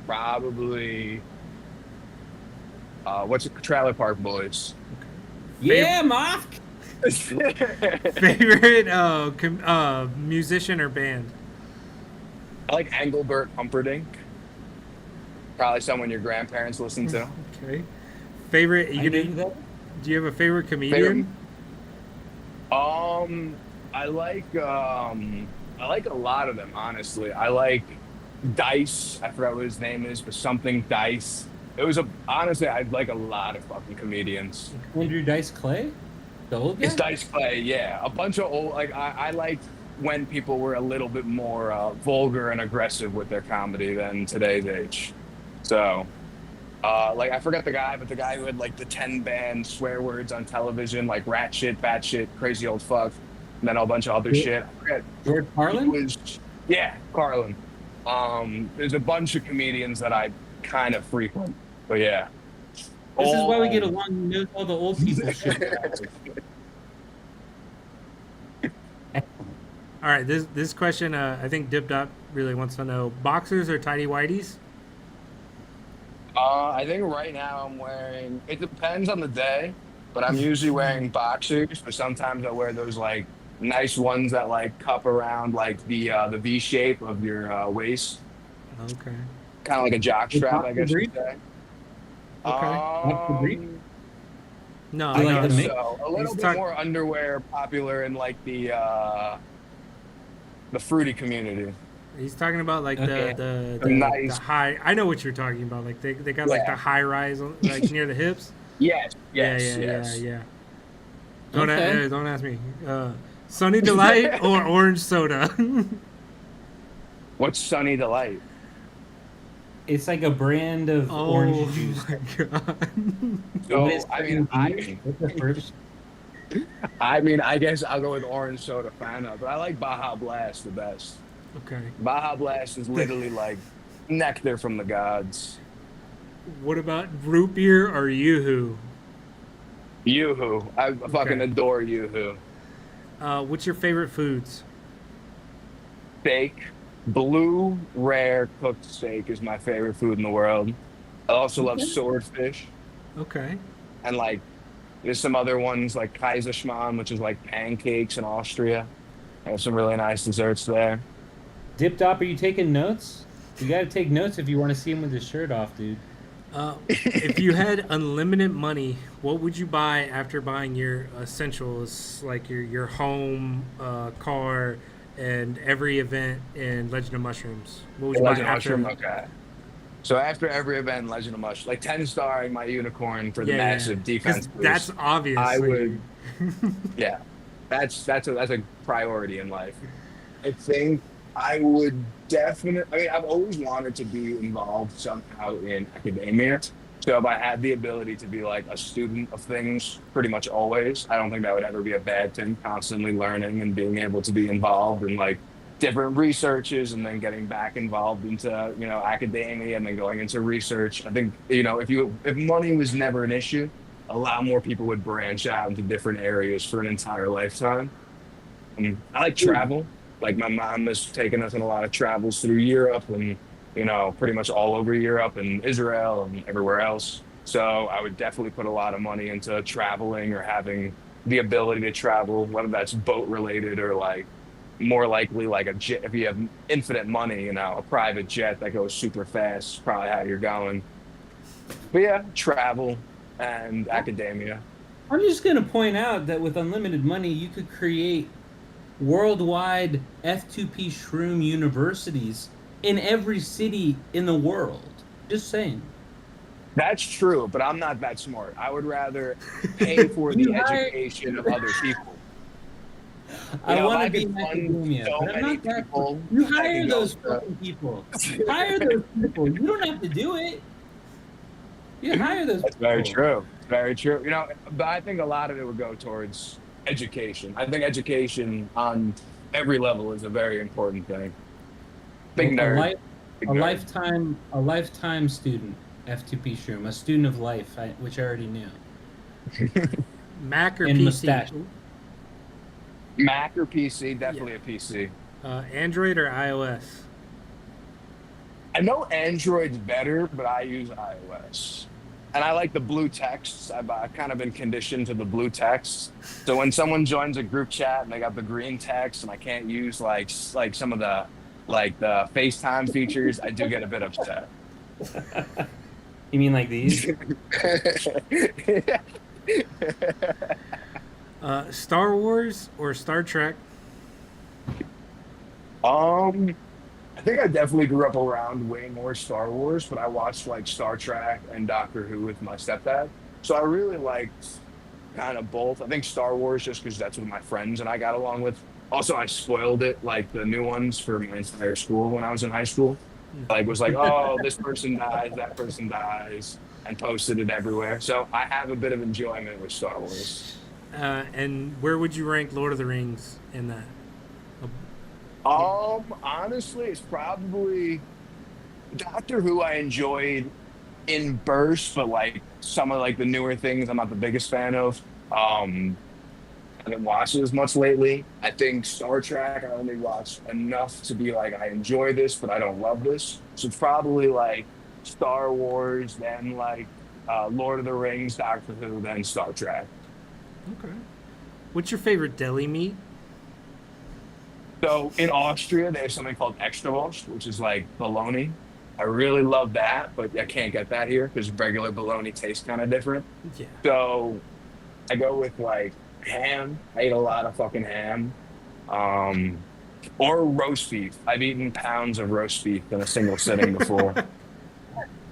Probably. What's it? Trailer Park Boys. Yeah, Moff. Favorite musician or band? I like Engelbert Humperdinck. Probably someone your grandparents listen to. Okay. Favorite? I knew that. Do you have a favorite comedian? I like a lot of them, honestly. I like Dice. I forgot what his name is, but something Dice. Honestly, I like a lot of fucking comedians. Andrew Dice Clay, the old guy. It's Dice Clay, yeah. A bunch of old, like, I like when people were a little bit more vulgar and aggressive with their comedy than today's age. So, like, I forgot the guy, but the guy who had, like, the 10 banned swear words on television, like rat shit, bat shit, crazy old fuck, and then a bunch of other shit. I forget. George Carlin. Yeah, Carlin. There's a bunch of comedians that I kind of frequent, but yeah. This is why we get along. He knows all the old people shit. All right. This question, I think Dip Dot really wants to know: boxers or tidy whities? I think right now I'm wearing. It depends on the day, but I'm usually wearing boxers. But sometimes I wear those like nice ones that like cup around like the V shape of your waist, Okay. kind of like a jock strap, I guess Boxer you'd say. Okay. Boxer brief? No, I like no, the no. mix. So a little He's bit talk- more underwear popular in like the fruity community. He's talking about like Okay. the Nice. high. I know what you're talking about. Like they got like the Yeah. high rise like near the hips. Yes. Yeah, Yes. yeah, yeah, Yes. yeah. Okay. Don't ask me. Sunny Delight or orange soda? What's Sunny Delight? It's like a brand of Oh orange juice. my god. So What is I mean, what's the first? I mean, I guess I'll go with orange soda Fanta, but I like Baja Blast the best. Okay. Baja Blast is literally like nectar from the gods. What about root beer or Yoo-hoo? Yoo-hoo. I fucking Okay. adore Yoo-hoo. What's your favorite foods? Steak. Blue rare cooked steak is my favorite food in the world. I also love swordfish. Okay. And like there's some other ones like Kaiserschmarrn, which is like pancakes in Austria. I have some really nice desserts there. Dip Dop, are you taking notes? You got to take notes if you want to see him with his shirt off, dude. If you had unlimited money, what would you buy after buying your essentials, like your home, car, and every event in Legend of Mushrooms? What would you Legend buy of after? Mushroom, okay. So after every event, Legend of Mush, like 10-starring my unicorn for the Yeah, massive 'Cause defense boost. that's obvious. I like- would, yeah, that's a priority in life. I think I would definitely. I mean, I've always wanted to be involved somehow in academia. So if I had the ability to be like a student of things, pretty much always, I don't think that would ever be a bad thing. Constantly learning and being able to be involved in like different researches and then getting back involved into academia and then going into research. I think if money was never an issue, a lot more people would branch out into different areas for an entire lifetime. I like travel. Like my mom has taken us on a lot of travels through Europe and pretty much all over Europe and Israel and everywhere else. So I would definitely put a lot of money into traveling or having the ability to travel, whether that's boat related or like more likely like a jet. If you have infinite money, a private jet that goes super fast is probably how you're going. But yeah, travel and academia. I'm just going to point out that with unlimited money, you could create worldwide F2P Shroom universities in every city in the world. Just saying. That's true, but I'm not that smart. I would rather pay for the hire- education of other people. I want to I be could in fund academia, so but I'm many not that. people. You I hire could go those to- fucking people. Hire those people. You don't have to do it. You hire those That's people. very true. Very true. But I think a lot of it would go towards education. I think education on every level is a very important thing. Big nerd. Big nerd. A lifetime student. F2P Shroom, a student of life, which I already knew. Mac or And PC? mustache. Mac or PC? Definitely a PC. Android or iOS? I know Android's better, but I use iOS. And I like the blue texts. I've kind of been conditioned to the blue text. So when someone joins a group chat and they got the green text and I can't use like some of the the FaceTime features, I do get a bit upset. You mean like these? Star Wars or Star Trek? I think I definitely grew up around way more Star Wars, but I watched like Star Trek and Doctor Who with my stepdad. So I really liked kind of both. I think Star Wars just because that's what my friends and I got along with. Also, I spoiled it, like the new ones for my entire school when I was in high school. Like was like, oh, this person dies, that person dies, and posted it everywhere. So I have a bit of enjoyment with Star Wars. And where would you rank Lord of the Rings in that? Honestly, it's probably Doctor Who. I enjoyed in bursts, but like some of like the newer things, I'm not the biggest fan of. I haven't watched it as much lately. I think Star Trek, I only watched enough to be like, I enjoy this, but I don't love this. So it's probably like Star Wars, then like Lord of the Rings, Doctor Who, then Star Trek. Okay. What's your favorite deli meat? So in Austria, they have something called Extrawurst, which is like bologna. I really love that, but I can't get that here because regular bologna tastes kind of different. Yeah. So I go with like ham. I eat a lot of fucking ham. Um, or roast beef. I've eaten pounds of roast beef in a single sitting before.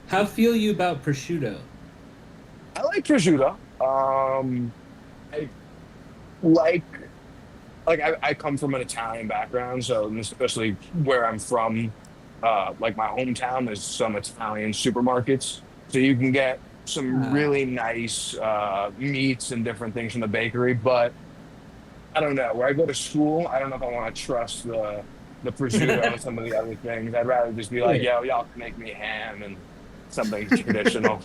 How feel you about prosciutto? I like prosciutto. I like I come from an Italian background, so and especially where I'm from, like my hometown, there's some Italian supermarkets, so you can get some Ah. really nice meats and different things from the bakery. But I don't know. Where I go to school, I don't know if I want to trust the prosciutto and some of the other things. I'd rather just be like, Wait, yo, y'all can make me ham and something traditional.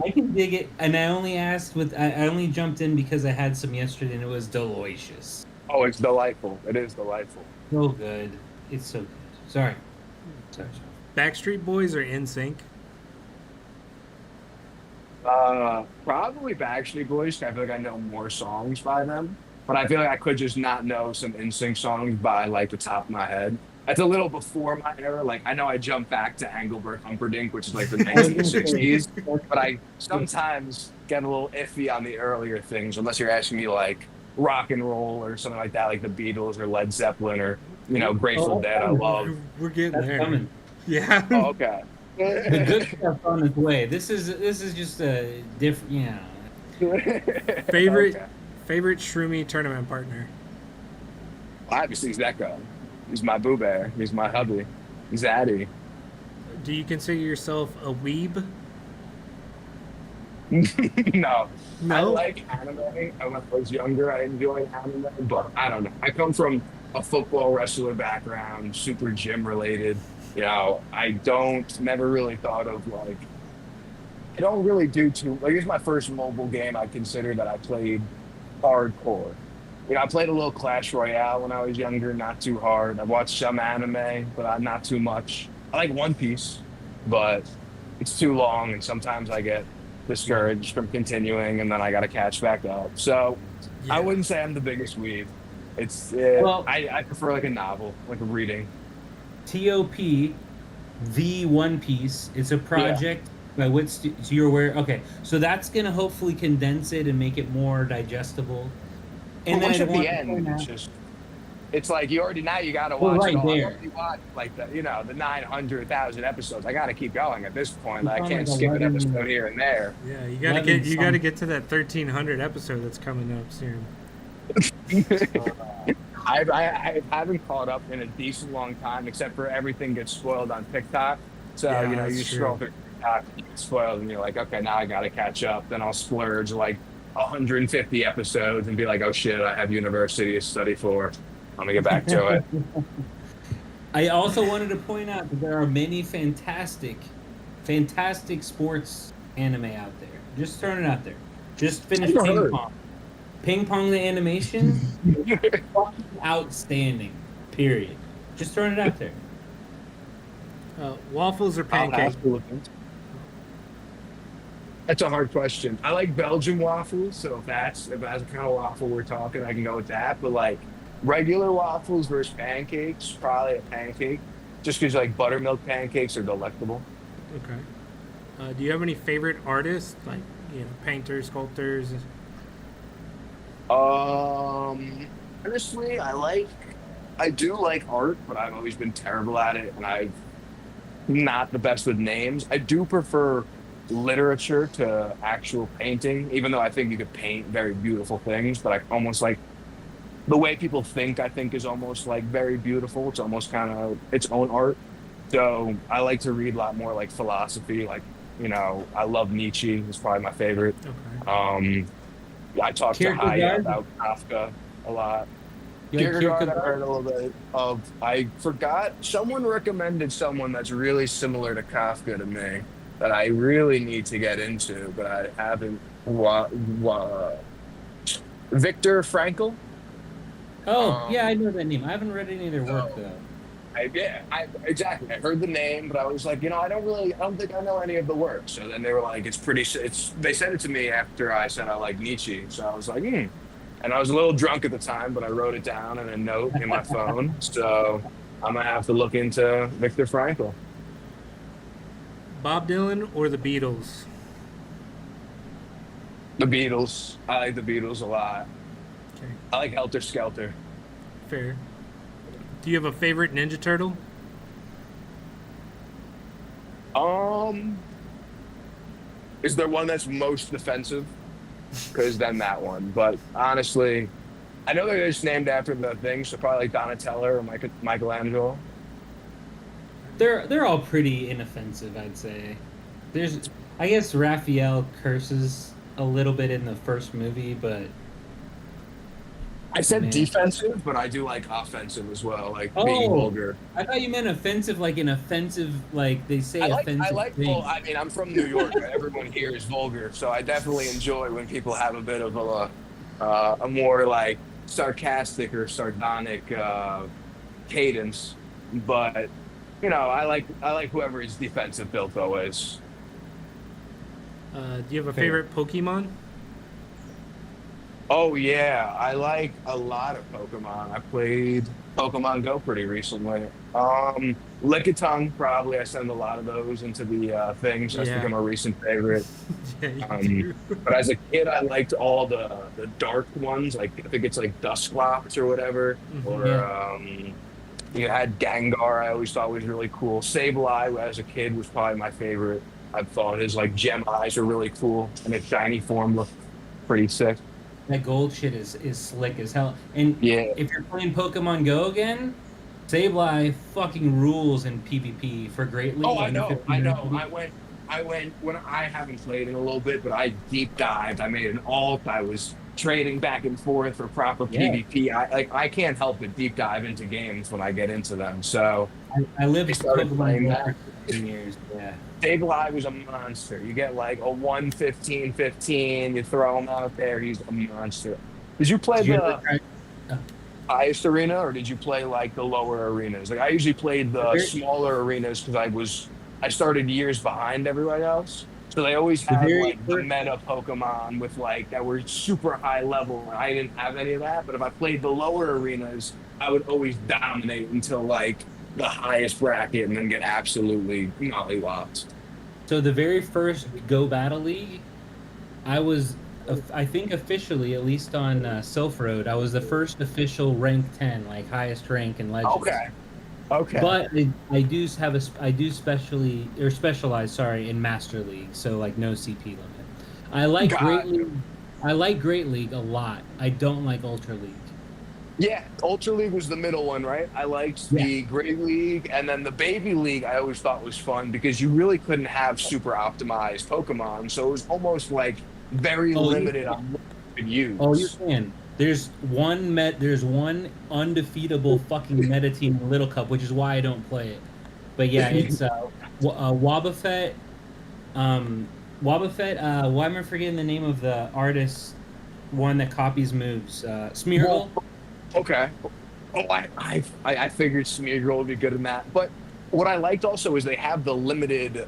I can dig it, and I only asked with I only jumped in because I had some yesterday and it was delicious. Oh, it's delightful. It is delightful. So good. It's so good. Sorry. Sorry. Backstreet Boys or NSYNC? Probably Backstreet Boys. 'Cause I feel like I know more songs by them, but I feel like I could just not know some NSYNC songs by like the top of my head. That's a little before my era. Like I know I jump back to Engelbert Humperdinck, which is like the I was gonna say, 1960s, but I sometimes get a little iffy on the earlier things, unless you're asking me like rock and roll or something like that, like the Beatles or Led Zeppelin or Grateful Oh, Dead. I love. We're getting that's there. coming. Yeah. Oh, okay. The good stuff on its way. This is just a different. Favorite Okay. favorite Shroomie tournament partner? Obviously, Zeko. He's my boo bear. He's my hubby. He's Addy. Do you consider yourself a weeb? No. I No. like anime. When I was younger, I enjoyed anime, but I don't know. I come from a football wrestler background, super gym related. I never really thought of like, I don't really do too, like, it's my first mobile game I consider that I played hardcore. I played a little Clash Royale when I was younger, not too hard. I watched some anime, but not too much. I like One Piece, but it's too long, and sometimes I get discouraged from continuing, and then I got to catch back up. So I Yeah. wouldn't say I'm the biggest weeb. Well, I prefer like a novel, like a reading. TOP, the One Piece. It's a project by which so you're aware. Okay, so that's gonna hopefully condense it and make it more digestible. And But once then you're I at the want to end, point it's out, just it's like now you gotta well, watch it right all. I've there, already watched like the 900,000 episodes. I gotta keep going at this point. it's Like, I on can't like skip an 11, episode here and there. Yeah, 11 you gotta some. get to that 1300 episode that's coming up soon. I haven't caught up in a decent long time, except for everything gets spoiled on TikTok. So Yeah, that's you true. scroll through TikTok, you get spoiled, and you're like, okay, now I gotta catch up. Then I'll splurge like 150 episodes and be like, oh shit, I have university to study for. I'm gonna get back to it. I also wanted to point out that there are many fantastic sports anime out there. Just throwing it out there. Just finished I've Ping heard. Pong. Ping Pong the animation, fucking outstanding. Period. Just throwing it out there. Waffles or I'll have pancakes? to look into it. That's a hard question. I like Belgian waffles, so if that's the kind of waffle we're talking, I can go with that. But like regular waffles versus pancakes, probably a pancake, just because like buttermilk pancakes are delectable. Okay. Do you have any favorite artists, like painters, sculptors? Honestly, I do like art, but I've always been terrible at it, and I'm not the best with names. I do prefer literature to actual painting, even though I think you could paint very beautiful things, but I almost like the way people think, I think is almost like very beautiful. It's almost kind of its own art. So I like to read a lot more like philosophy, like, I love Nietzsche, he's probably my favorite. Okay. I talked to Haya Kierkegaard. about Kafka a lot. You like Kierkegaard, I Kierkegaard? heard a little bit of. I forgot. Someone recommended someone that's really similar to Kafka to me that I really need to get into, but I haven't. Viktor Frankl. Oh, Um, yeah, I know that name. I haven't read any of their work so though. Exactly. I heard the name, but I was like, I don't think I know any of the work. So then they were like, they sent it to me after I said I like Nietzsche. So I was like, And I was a little drunk at the time, but I wrote it down in a note in my phone. So I'm gonna have to look into Viktor Frankl. Bob Dylan or the Beatles? The Beatles. I like the Beatles a lot. Okay, I like Helter Skelter. fair. Do you have a favorite Ninja Turtle? Um, is there one that's most defensive? Because then that one. But honestly, I know they're just named after the thing, so probably like Donatello or Michelangelo. They're all pretty inoffensive, I'd say. There's, I guess Raphael curses a little bit in the first movie, but I said man. defensive, but I do like offensive as well, like being Oh, vulgar. I thought you meant offensive, like an offensive, like they say I offensive like. Well, things. I mean, I'm from New York. Everyone here is vulgar, so I definitely enjoy when people have a bit of a more like sarcastic or sardonic cadence. But I like whoever is defensive built always. Do you have a Fair. favorite Pokemon? Oh yeah, I like a lot of Pokemon. I played Pokemon Go pretty recently. Lickitung probably. I send a lot of those into the things. That's Yeah. become a recent favorite. Yeah, you Um, do. but as a kid, I liked all the dark ones. Like I think it's like Dusclops or whatever. Mhm. Or Yeah. you had Gengar. I always thought was really cool. Sableye as a kid was probably my favorite. I thought his like gem eyes are really cool, and its shiny form looked pretty sick. That gold shit is slick as hell. And Yeah. if you're playing Pokemon Go again, Sableye fucking rules in PvP for Great Oh, League I under know, I 15 know. rank. I went when I haven't played in a little bit, but I deep dived. I made an alt. I was trading back and forth for proper Yeah, PvP. I can't help but deep dive into games when I get into them. So I I lived started Pokemon playing Go that. for 15 years. Yeah. Sableye was a monster. You get like a 1-15-15. You throw him out there. He's a monster. Did you play Did you ever the try? Uh, highest arena or did you play like the lower arenas? Like I usually played the the very, smaller arenas because I started years behind everybody else. So they always the had very like the first. meta Pokemon with like that were super high level and I didn't have any of that. But if I played the lower arenas, I would always dominate until like the highest bracket and then get absolutely mollywopped. So the very first Go Battle League, I was, I think officially, at least on Silph Road, I was the first official rank 10, like highest rank in Legends. Okay. Okay. But I do have I do specially or specialize, sorry, in Master League, so like no CP limit. I like Great Got League. I like Great League a lot. I don't like Ultra League. Yeah, Ultra League was the middle one, right? I liked Yeah. the Great League, and then the Baby League I always thought was fun because you really couldn't have super optimized Pokemon, so it was almost like very Oh, you limited on can. what you could Oh, you use. can. There's one undefeatable fucking meta team in Little Cup, which is why I don't play it. But yeah, it's Wobbuffet. Um, Wobbuffet. Why am I forgetting the name of the artist? One that copies moves. Smeargle. Well, okay. Oh, I figured Smeargle would be good in that. But what I liked also is they have the limited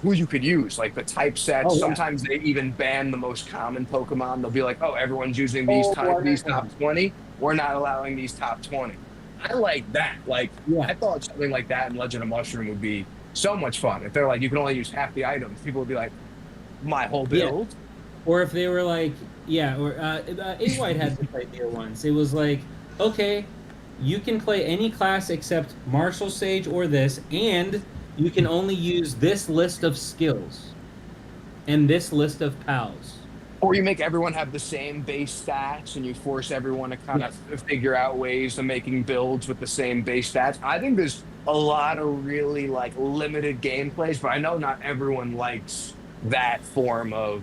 who you could use, like the type sets. Oh yeah. Sometimes they even ban the most common Pokemon. They'll be like, oh, everyone's using Oh, I these know. top 20. We're not allowing these top 20. I like that. Like Yeah. I thought something like that in Legend of Mushroom would be so much fun. If they're like, you can only use half the items, people would be like, my whole Yeah. build. Or if they were like, yeah, or A White had this idea once. It was like, okay, you can play any class except Martial Sage or this, and you can only use this list of skills and this list of pals. Or you make everyone have the same base stats and you force everyone to kind Yeah. of figure out ways of making builds with the same base stats. I think there's a lot of really like limited gameplays, but I know not everyone likes that form of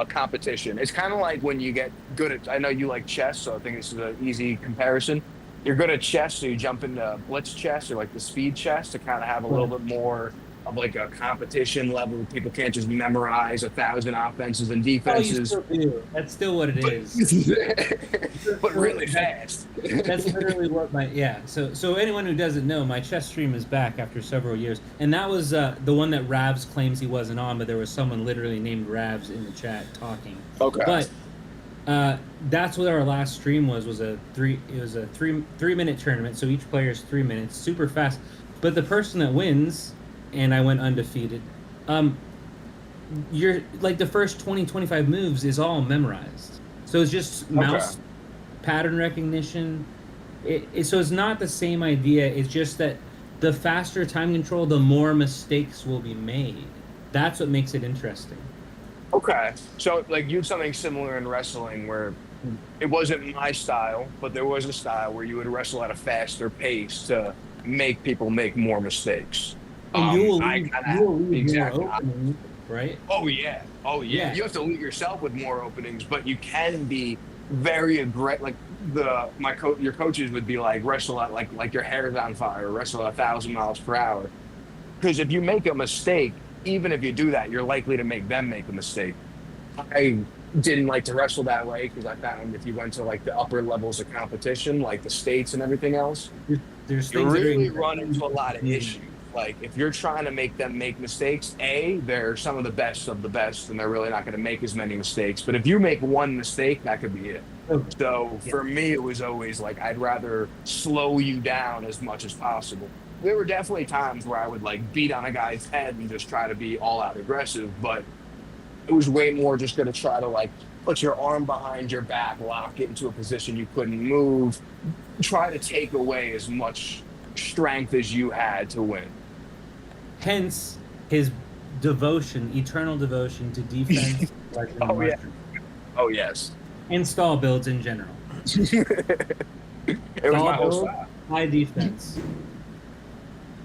competition. It's kind of like when you get good at, I know you like chess, so I think this is an easy comparison. You're good at chess, so you jump into blitz chess or like the speed chess to kind of have a little Right. bit more of like a competition level. People can't just memorize 1,000 offenses and Oh, you defenses, still do. That's still what it but, is. but really fast. That's literally what my yeah. So anyone who doesn't know, my chess stream is back after several years, and that was the one that Ravs claims he wasn't on, but there was someone literally named Ravs in the chat talking. Okay. But that's what our last stream was. It was a 3 minute tournament, so each player is 3 minutes, super fast. But the person that wins, and I went undefeated. you're like the first 20, 25 moves is all memorized. So it's just mouse pattern recognition. So it's not the same idea. It's just that the faster time control, the more mistakes will be made. That's what makes it interesting. Okay. So like you had something similar in wrestling where it wasn't my style, but there was a style where you would wrestle at a faster pace to make people make more mistakes. And I kind you will of the leave more exact openings, right? Oh yeah, oh yeah. Yeah. You have to leave yourself with more openings, but you can be very aggressive. Like your coaches would be like wrestle at like your hair's on fire, wrestle at 1,000 miles per hour. Because if you make a mistake, even if you do that, you're likely to make them make a mistake. I didn't like to wrestle that way because I found if you went to like the upper levels of competition, like the states and everything else, There's you things that are really run into a lot of Mm. issues. Like if you're trying to make them make mistakes, they're some of the best, and they're really not going to make as many mistakes. But if you make one mistake, that could be it. So for me, it was always like I'd rather slow you down as much as possible. There were definitely times where I would like beat on a guy's head and just try to be all out aggressive, but it was way more just going to try to like put your arm behind your back, lock it into a position you couldn't move, try to take away as much strength as you had to win. Hence his devotion, eternal devotion to defense, legend, Oh yeah. mushroom, Oh yes. and stall builds in general. It was Stall my whole build, style. high defense.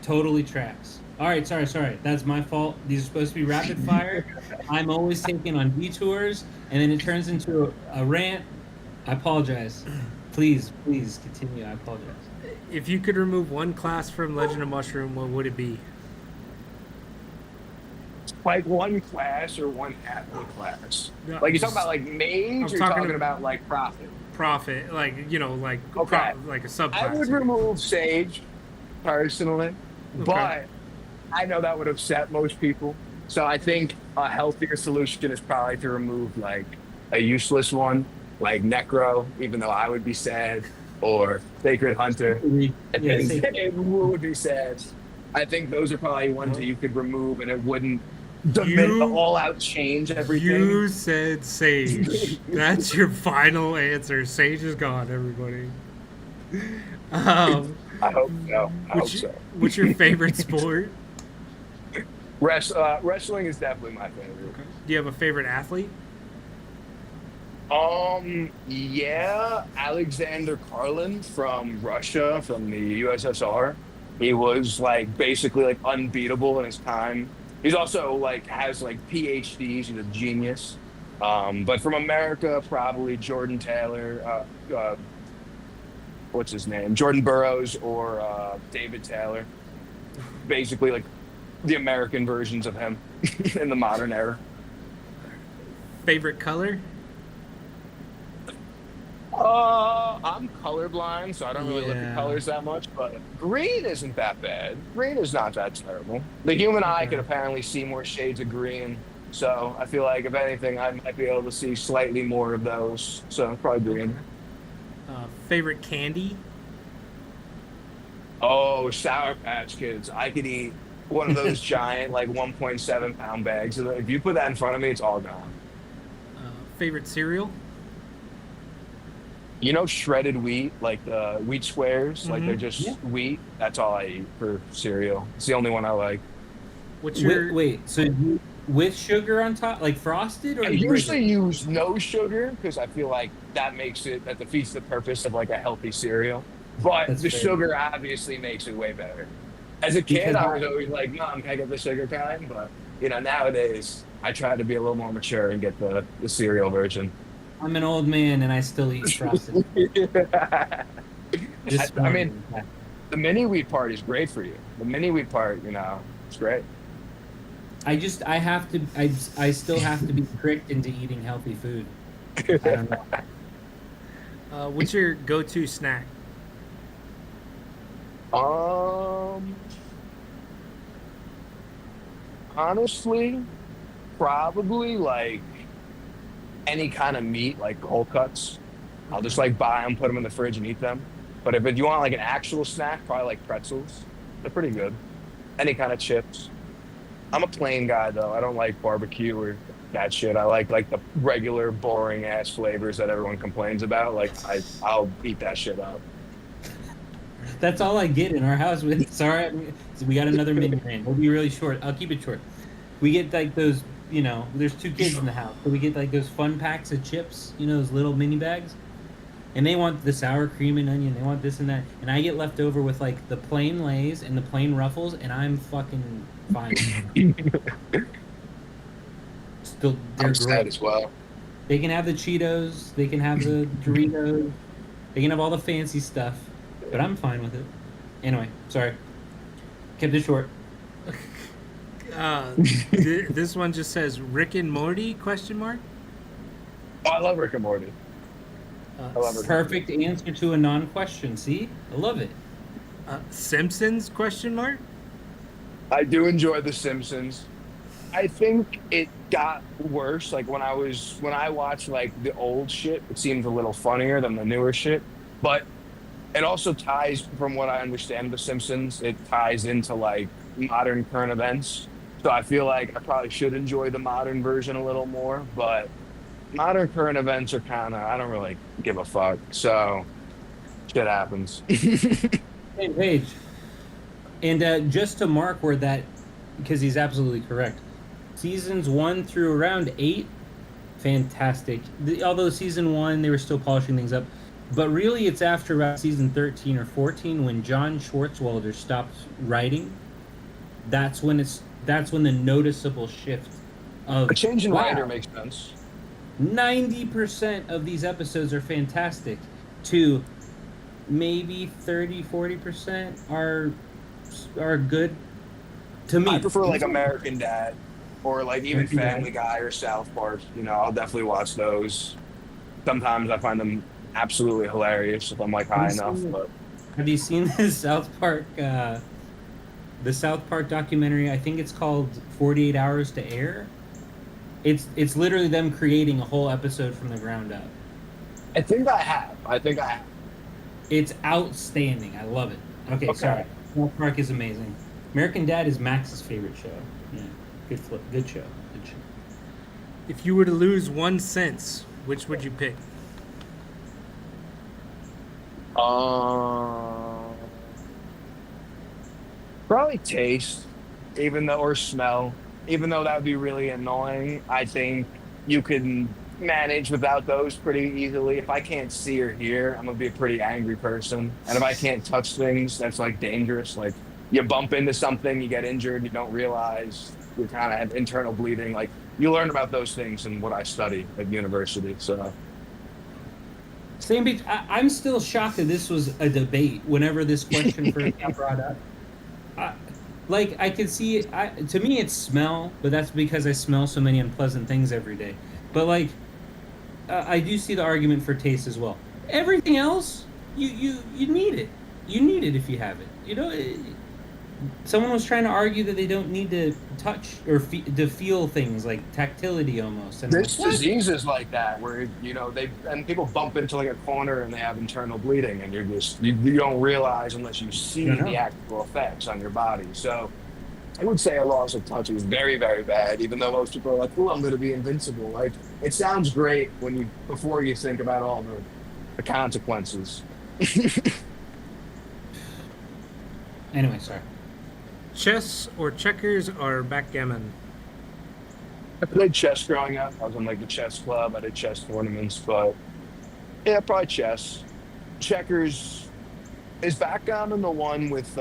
Totally tracks. All right, sorry. That's my fault. These are supposed to be rapid fire. I'm always taking on detours, and then it turns into a rant. I apologize. Please continue. I apologize. If you could remove one class from Legend of Mushroom, what would it be? Like one class or one athlete class. No, Like you just- talking about like mage, or you're talking talking about like profit. Profit, like like Okay. like a subclass. I would remove Sage personally, but I know that would upset most people. So I think a healthier solution is probably to remove like a useless one, like Necro, even though I would be sad, or Sacred Hunter. I Yeah, think say- it would be sad. I think those are probably ones that you could remove, and it wouldn't You- all out change everything. You said Sage. That's your final answer. Sage is gone, everybody. I hope so. I hope so. What's your favorite sport? Wrestling is definitely my favorite. Do you have a favorite athlete? Yeah, Alexander Karlin from Russia, from the USSR. He was like basically like unbeatable in his time. He's also like has like PhDs. He's a genius. But from America, probably Jordan Taylor. What's his name? Jordan Burroughs or David Taylor. Basically, like the American versions of him in the modern era. Favorite color? I'm colorblind, so I don't really look Yeah. at colors that much, but green isn't that bad. Green is not that terrible. The human eye Okay. can apparently see more shades of green, so I feel like if anything, I might be able to see slightly more of those. So probably green. Favorite candy? Oh, Sour Patch Kids. I could eat one of those giant, like 1.7 pound bags. If you put that in front of me, it's all gone. Favorite cereal? You know, shredded wheat, like the wheat squares, like they're just Yeah. wheat. That's all I eat for cereal. It's the only one I like. What's your Wait, so you, with sugar on top, like frosted, or I usually use no sugar because I feel like that defeats the purpose of like a healthy cereal. But That's the fair. sugar obviously makes it way better. As a kid, Because I was always like, "Mom, can I get the sugar kind?" But nowadays I try to be a little more mature and get the cereal version. I'm an old man and I still eat frosted. Just I mean, the mini wheat part is great for you. The mini wheat part, it's great. I still have to be tricked into eating healthy food. I don't know. what's your go-to snack? Honestly, probably like any kind of meat, like cold cuts. I'll just like buy them, put them in the fridge, and eat them. But if you want like an actual snack, probably like pretzels. They're pretty good. Any kind of chips. I'm a plain guy though. I don't like barbecue or that shit. I like the regular boring ass flavors that everyone complains about. Like I'll eat that shit up. That's all I get in our house. Sorry, we got another mini rant. We'll be really short. I'll keep it short. We get like those, there's 2 kids in the house, so we get like those fun packs of chips, those little mini bags, and they want the sour cream and onion. They want this and that, and I get left over with like the plain Lay's and the plain Ruffles, and I'm fucking fine. Still, they're I'm sad great. as well. They can have the Cheetos, they can have the Doritos, they can have all the fancy stuff, but I'm fine with it. Anyway, sorry. Kept it short. This one just says Rick and Morty ? Oh, I love Rick and Morty. I love Rick. Perfect answer to a non-question. See? I love it. Simpsons ? I do enjoy The Simpsons. I think it got worse. Like when I watched like the old shit, it seemed a little funnier than the newer shit. But it also ties, from what I understand, The Simpsons. It ties into like modern current events. So I feel like I probably should enjoy the modern version a little more. But modern current events are I don't really give a fuck. So shit happens. Same page. And just to mark where that, because he's absolutely correct. Seasons 1 through around 8, fantastic. Although season 1, they were still polishing things up. But really, it's after about season 13 or 14 when John Schwartzwelder stopped writing. That's when the noticeable shift of A change in wow, writer makes sense. 90% of these episodes are fantastic, to maybe 30-40% are good to me. I prefer like American Dad or like even Family Guy or South Park. I'll definitely watch those. Sometimes I find them absolutely hilarious if I'm like high enough. But Have you seen this South Park documentary? I think it's called 48 Hours to Air. It's literally them creating a whole episode from the ground up. I think I have. It's outstanding. I love it. Okay. Sorry. South Park is amazing. American Dad is Max's favorite show. Yeah, good flip. Good show. Good show. If you were to lose 1 cent, which would you pick? Probably taste, or smell. Even though that would be really annoying, I think you can manage without those pretty easily. If I can't see or hear, I'm gonna be a pretty angry person. And if I can't touch things, that's like dangerous. Like you bump into something, you get injured, you don't realize you kind of have internal bleeding. Like you learn about those things in what I study at university. So Same page. I'm still shocked that this was a debate whenever this question first got brought up. I could see it. To me, it's smell, but that's because I smell so many unpleasant things every day. But I do see the argument for taste as well. Everything else, you need it. You need it if you have it. Someone was trying to argue that they don't need to touch or to feel things like tactility almost. And this disease is like that, where people bump into like a corner and they have internal bleeding, and you don't realize unless you see the actual effects on your body. So I would say a loss of touch is very, very bad. Even though most people are like, "Oh, I'm going to be invincible." Like it sounds great before you think about all the consequences. Anyway, sorry. Chess or checkers or backgammon? I played chess growing up. I was in like the chess club. I did chess tournaments, but yeah, probably chess. Checkers is backgammon the one with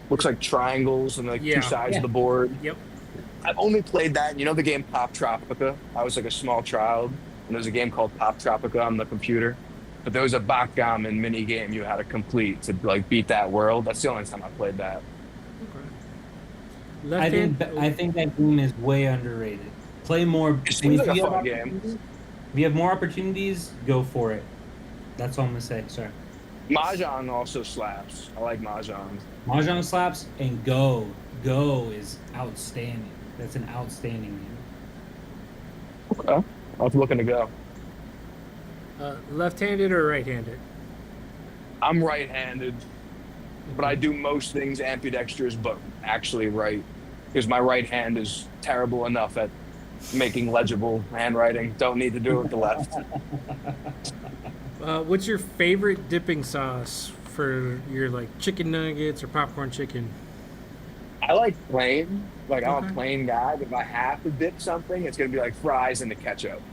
looks like triangles and like two sides of the board. Yep. I've only played that. You know the game Pop Tropica? I was like a small child, and there was a game called Pop Tropica on the computer. But there was a backgammon mini game you had to complete to like beat that world. That's the only time I played that. Okay. I think that game is way underrated. Play more. It seems like a fun game. If you have more opportunities, go for it. That's all I'm gonna say. Sorry. Mahjong also slaps. I like Mahjong. Mahjong slaps, and Go is outstanding. That's an outstanding game. Okay. I was looking to go. Left-handed or right-handed? I'm right-handed, but I do most things ambidextrous, but actually right. because my right hand is terrible enough at making legible handwriting. Don't need to do it with the left. What's your favorite dipping sauce for your like chicken nuggets or popcorn chicken? I like plain. Like I'm Okay. a plain guy. But if I have to dip something, it's gonna be like fries and the ketchup.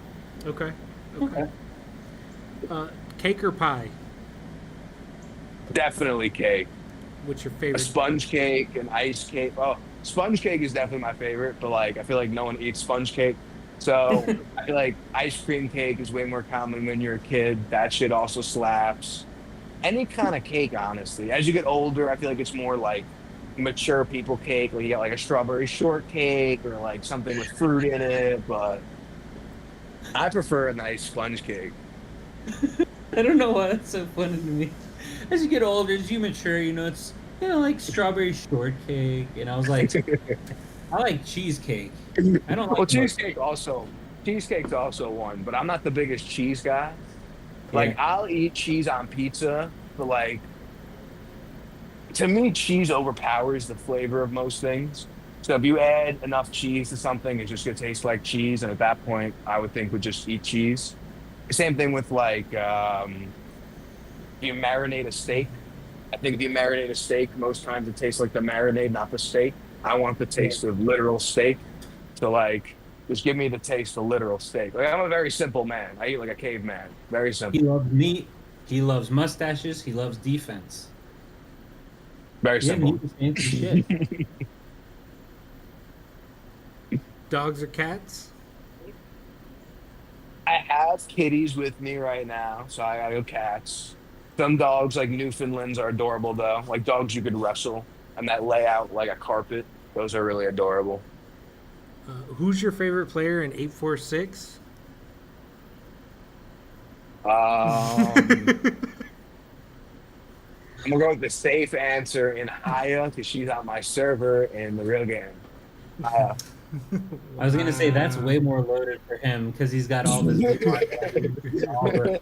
Okay. Okay. Uh, Cake or pie? Definitely cake. What's your A favorite? sponge cake, an ice cake. Oh, sponge cake is definitely my favorite, but like I feel like no one eats sponge cake. So I feel like ice cream cake is way more common when you're a kid. That shit also slaps. Any kind of cake, honestly. As you get older, I feel like it's more like mature people cake, where you got like a strawberry shortcake or like something with fruit in it. But I prefer a nice sponge cake. I don't know why that's so funny to me. As you get older, as you mature, it's like strawberry shortcake, and I was like, I like cheesecake. I don't Well, like most. cheesecake's also one, but I'm not the biggest cheese guy. Yeah, Like I'll eat cheese on pizza, but like to me, cheese overpowers the flavor of most things. So if you add enough cheese to something, it's just gonna taste like cheese, and at that point, I would think would just eat cheese. Same thing with like you marinate a steak. I think if you marinate a steak, most times it tastes like the marinade, not the steak. I want the yeah. taste of literal steak. So like, just give me the taste of literal steak. Like I'm a very simple man. I eat like a caveman. Very He simple. loves meat. He loves mustaches. He loves defense. Very Yeah, simple. meat is fancy shit. Dogs or cats? I have kitties with me right now, so I gotta go cats. Some dogs like Newfoundlands are adorable though, like dogs you could wrestle and that lay out like a carpet. Those are really adorable. Who's your favorite player in 846? Um, I'm gonna go with the safe answer in Haya because she's on my server in the real game. Haya. I was gonna say that's way more loaded for him because he's got all this all the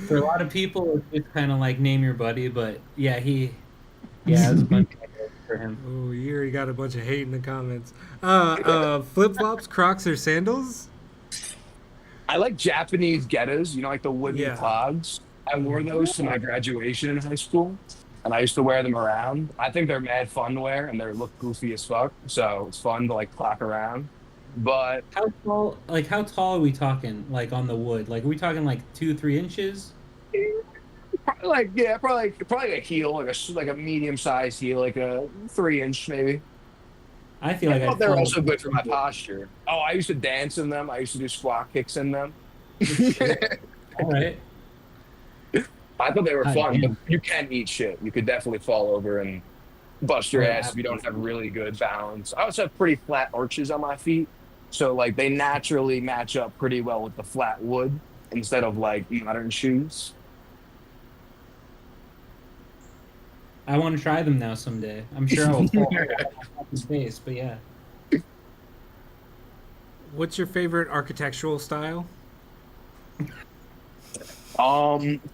for a lot of people it's just kind of like name your buddy, but yeah, it's a bunch of for him. Oh, you already got a bunch of hate in the comments. Flip flops, Crocs, or sandals? I like Japanese gettas, like the wooden Yeah. clogs. I wore those to my graduation in high school, and I used to wear them around. I think they're mad fun to wear, and they look goofy as fuck. So it's fun to like clock around. But How tall are we talking? Like on the wood? Like are we talking like 2-3 inches? probably like yeah, probably a heel, like a medium sized heel, like a 3 inch maybe. I feel I like thought I'd they were fall. also good for my posture. Oh, I used to dance in them. I used to do squat kicks in them. All right. I thought they were God fun, but damn. you can eat shit. You could definitely fall over and bust your Oh, ass if you don't have absolutely. really good balance. I also have pretty flat arches on my feet, so like they naturally match up pretty well with the flat wood instead of like modern shoes. I want to try them now someday. I'm sure I will fall off his face, but yeah. What's your favorite architectural style?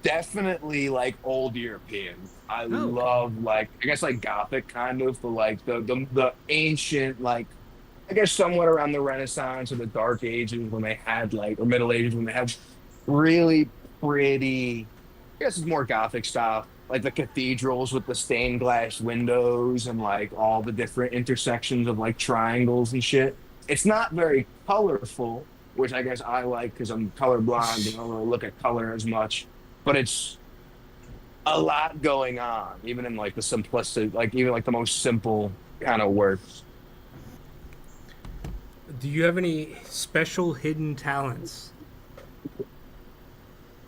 Definitely like old European. I Oh, okay. love like I guess like Gothic kind of, but like the ancient like I guess somewhat around the Renaissance or the Dark Ages when they had like or Middle Ages when they had really pretty. I guess it's more Gothic style, like the cathedrals with the stained glass windows and like all the different intersections of like triangles and shit. It's not very colorful, which I guess I like because I'm colorblind and I don't really look at color as much. But it's a lot going on, even in like the simplistic, like even like the most simple kind of works. Do you have any special hidden talents?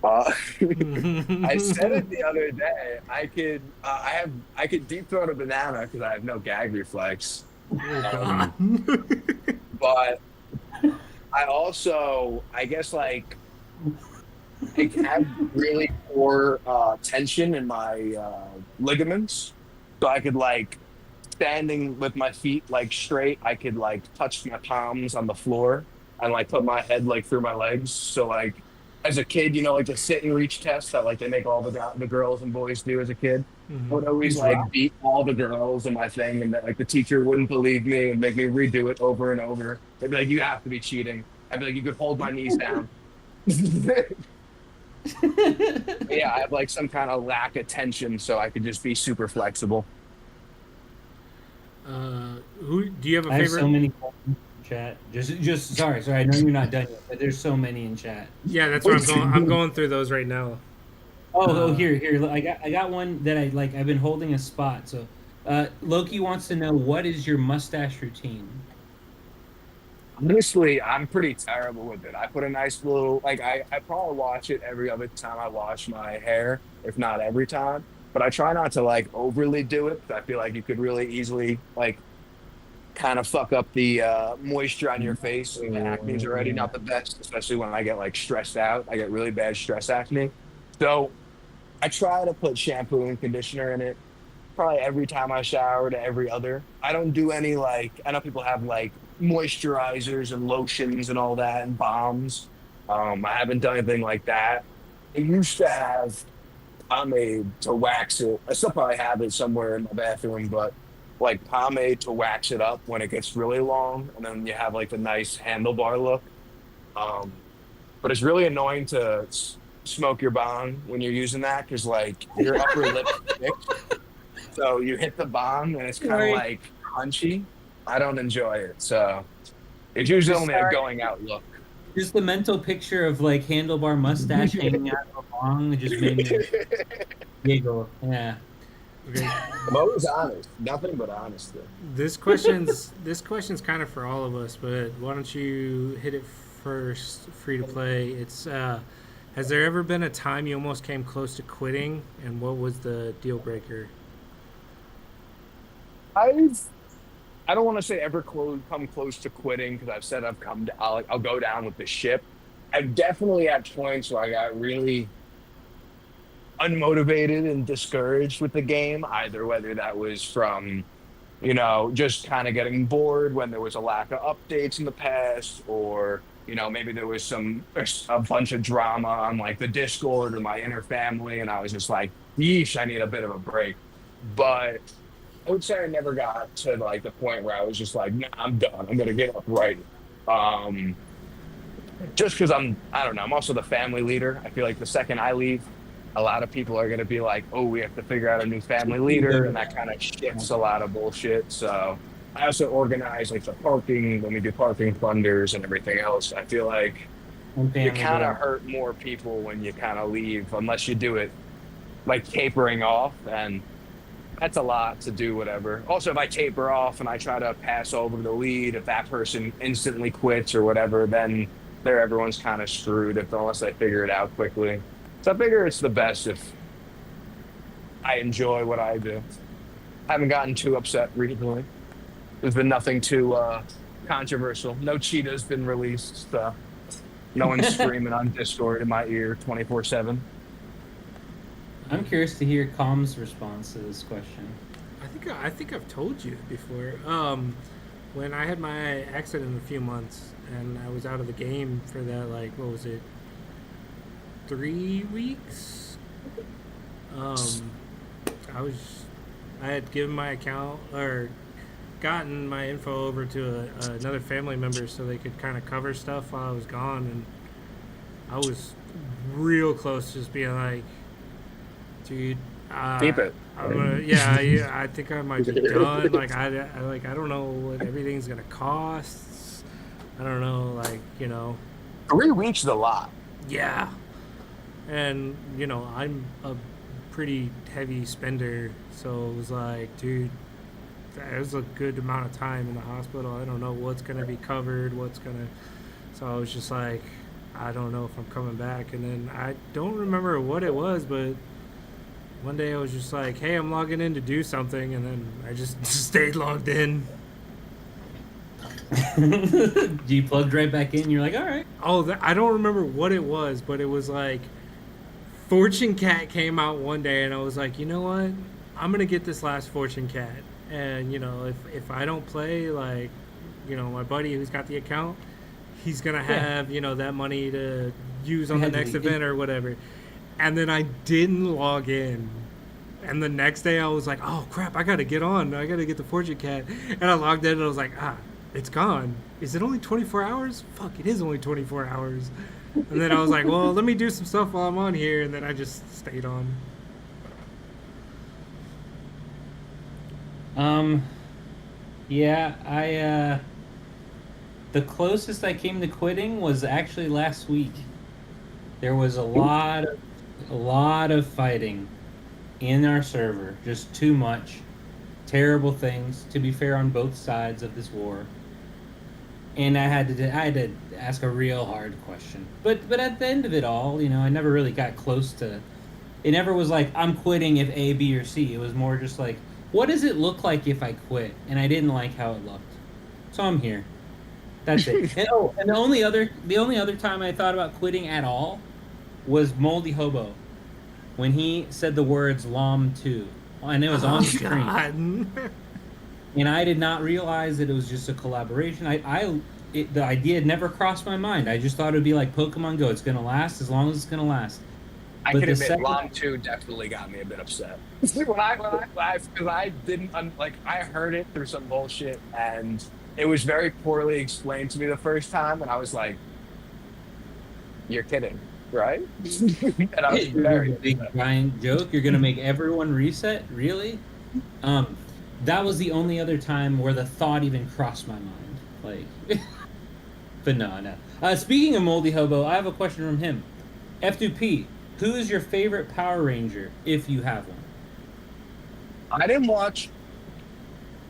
Uh, I said Oh, it the other day. I could deep throat a banana because I have no gag reflex. God. Um, but I also, I guess, like I have really poor tension in my ligaments, so I could like standing with my feet like straight. I could like touch my palms on the floor and like put my head like through my legs. So like as a kid, like the sit and reach test that like they make all the girls and boys do as a kid. I would always like beat all the girls in my thing, and that like the teacher wouldn't believe me and make me redo it over and over. They'd be like, "You have to be cheating." I'd be like, "You could hold my knees down." Yeah, I have like some kind of lack of tension, so I could just be super flexible. Who do you have a I have favorite? so many in chat. Just sorry. I know you're not done yet, but there's so many in chat. Yeah, that's what I'm going. I'm going through those right now. Here. Look, I got one that I like. I've been holding a spot. So, Loki wants to know, what is your mustache routine? Honestly, I'm pretty terrible with it. I put a nice little like I probably wash it every other time I wash my hair, if not every time. But I try not to like overly do it 'cause I feel like you could really easily like kind of fuck up the moisture on your face. And the acne's already not the best, especially when I get like stressed out. I get really bad stress acne. So I try to put shampoo and conditioner in it probably every time I shower to every other. I don't do any like I know people have like moisturizers and lotions and all that and balms. I haven't done anything like that. I used to have pomade to wax it. I still probably have it somewhere in my bathroom, but like pomade to wax it up when it gets really long, and then you have like the nice handlebar look. Um, but it's really annoying to smoke your bong when you're using that because like your upper lip sticks. So you hit the bong and it's kind of Sorry. like crunchy. I don't enjoy it. So it's usually only a Sorry. going out look. Just the mental picture of like handlebar mustache hanging out of a bong just made me giggle. Yeah. Okay. I'm always honest. Nothing but honesty. This question's kind of for all of us, but why don't you hit it first? Free to play. It's has there ever been a time you almost came close to quitting, and what was the deal breaker? I've I don't want to say ever come close to quitting because I've said I'll go down with the ship. I've definitely had points where I got really unmotivated and discouraged with the game, either whether that was from, just kind of getting bored when there was a lack of updates in the past, or, maybe there was a bunch of drama on like the Discord or my inner family, and I was just like, yeesh, I need a bit of a break. But I would say I never got to like the point where I was just like, nah, I'm done. I'm gonna get up right. Um, just because I don't know, I'm also the family leader. I feel like the second I leave, a lot of people are gonna be like, oh, we have to figure out a new family leader, and that kind of shifts a lot of bullshit. So I also organize like the parking when we do parking funders and everything else. I feel like you kind of hurt more people when you kind of leave, unless you do it like tapering off, and that's a lot to do whatever. Also, if I taper off and I try to pass over the lead, if that person instantly quits or whatever, then everyone's kind of screwed unless they figure it out quickly. So I figure it's the best if I enjoy what I do. I haven't gotten too upset recently. There's been nothing too controversial. No cheetah's been released. So no one's screaming on Discord in my ear 24/7. I'm curious to hear Com's response to this question. I think I've told you before. When I had my accident in a few months and I was out of the game for that, like, what was it, 3 weeks? I had given my account or gotten my info over to another family member so they could kind of cover stuff while I was gone, and I was real close to just being like, dude, Keep it. I think I might be done. Like I don't know what everything's gonna cost. I don't know, 3 weeks is a lot. yeah. And I'm a pretty heavy spender, so it was like, dude, that was a good amount of time in the hospital. I don't know what's gonna be covered, so I was just like, I don't know if I'm coming back. And then I don't remember what it was, but one day I was just like, hey, I'm logging in to do something, and then I just stayed logged in. You plugged right back in. You're like, all right. Oh, I don't remember what it was, but it was like Fortune Cat came out one day, and I was like, you know what? I'm gonna get this last Fortune Cat, and if I don't play, like, my buddy who's got the account, he's gonna have that money to use on the next event or whatever. And then I didn't log in And the next day I was like, oh crap, I gotta get on. I gotta get the Fortune Cat. And I logged in and I was like, it's gone. Is it only 24 hours? Fuck, it is only 24 hours. And then I was like, well, let me do some stuff while I'm on here. And then I just stayed on. Yeah, the closest I came to quitting was actually last week. There was a lot of fighting in our server, just too much. Terrible things, to be fair, on both sides of this war. And I had to ask a real hard question. But at the end of it all, I never really got close to. It never was like I'm quitting if A, B, or C. It was more just like, what does it look like if I quit? And I didn't like how it looked, so I'm here. That's it. And the only other time I thought about quitting at all was Moldy Hobo, when he said the words "Lom 2," and it was on screen. And I did not realize that it was just a collaboration. The idea had never crossed my mind. I just thought it would be like Pokemon Go. It's going to last as long as it's going to last. I can admit, Lom 2 definitely got me a bit upset. Because I didn't, I heard it through some bullshit, and it was very poorly explained to me the first time, and I was like, you're kidding, right? And I was very big giant joke. You're going to make everyone reset? Really? That was the only other time where the thought even crossed my mind. But no. Speaking of Moldy Hobo, I have a question from him. F2P, who is your favorite Power Ranger, if you have one? I didn't watch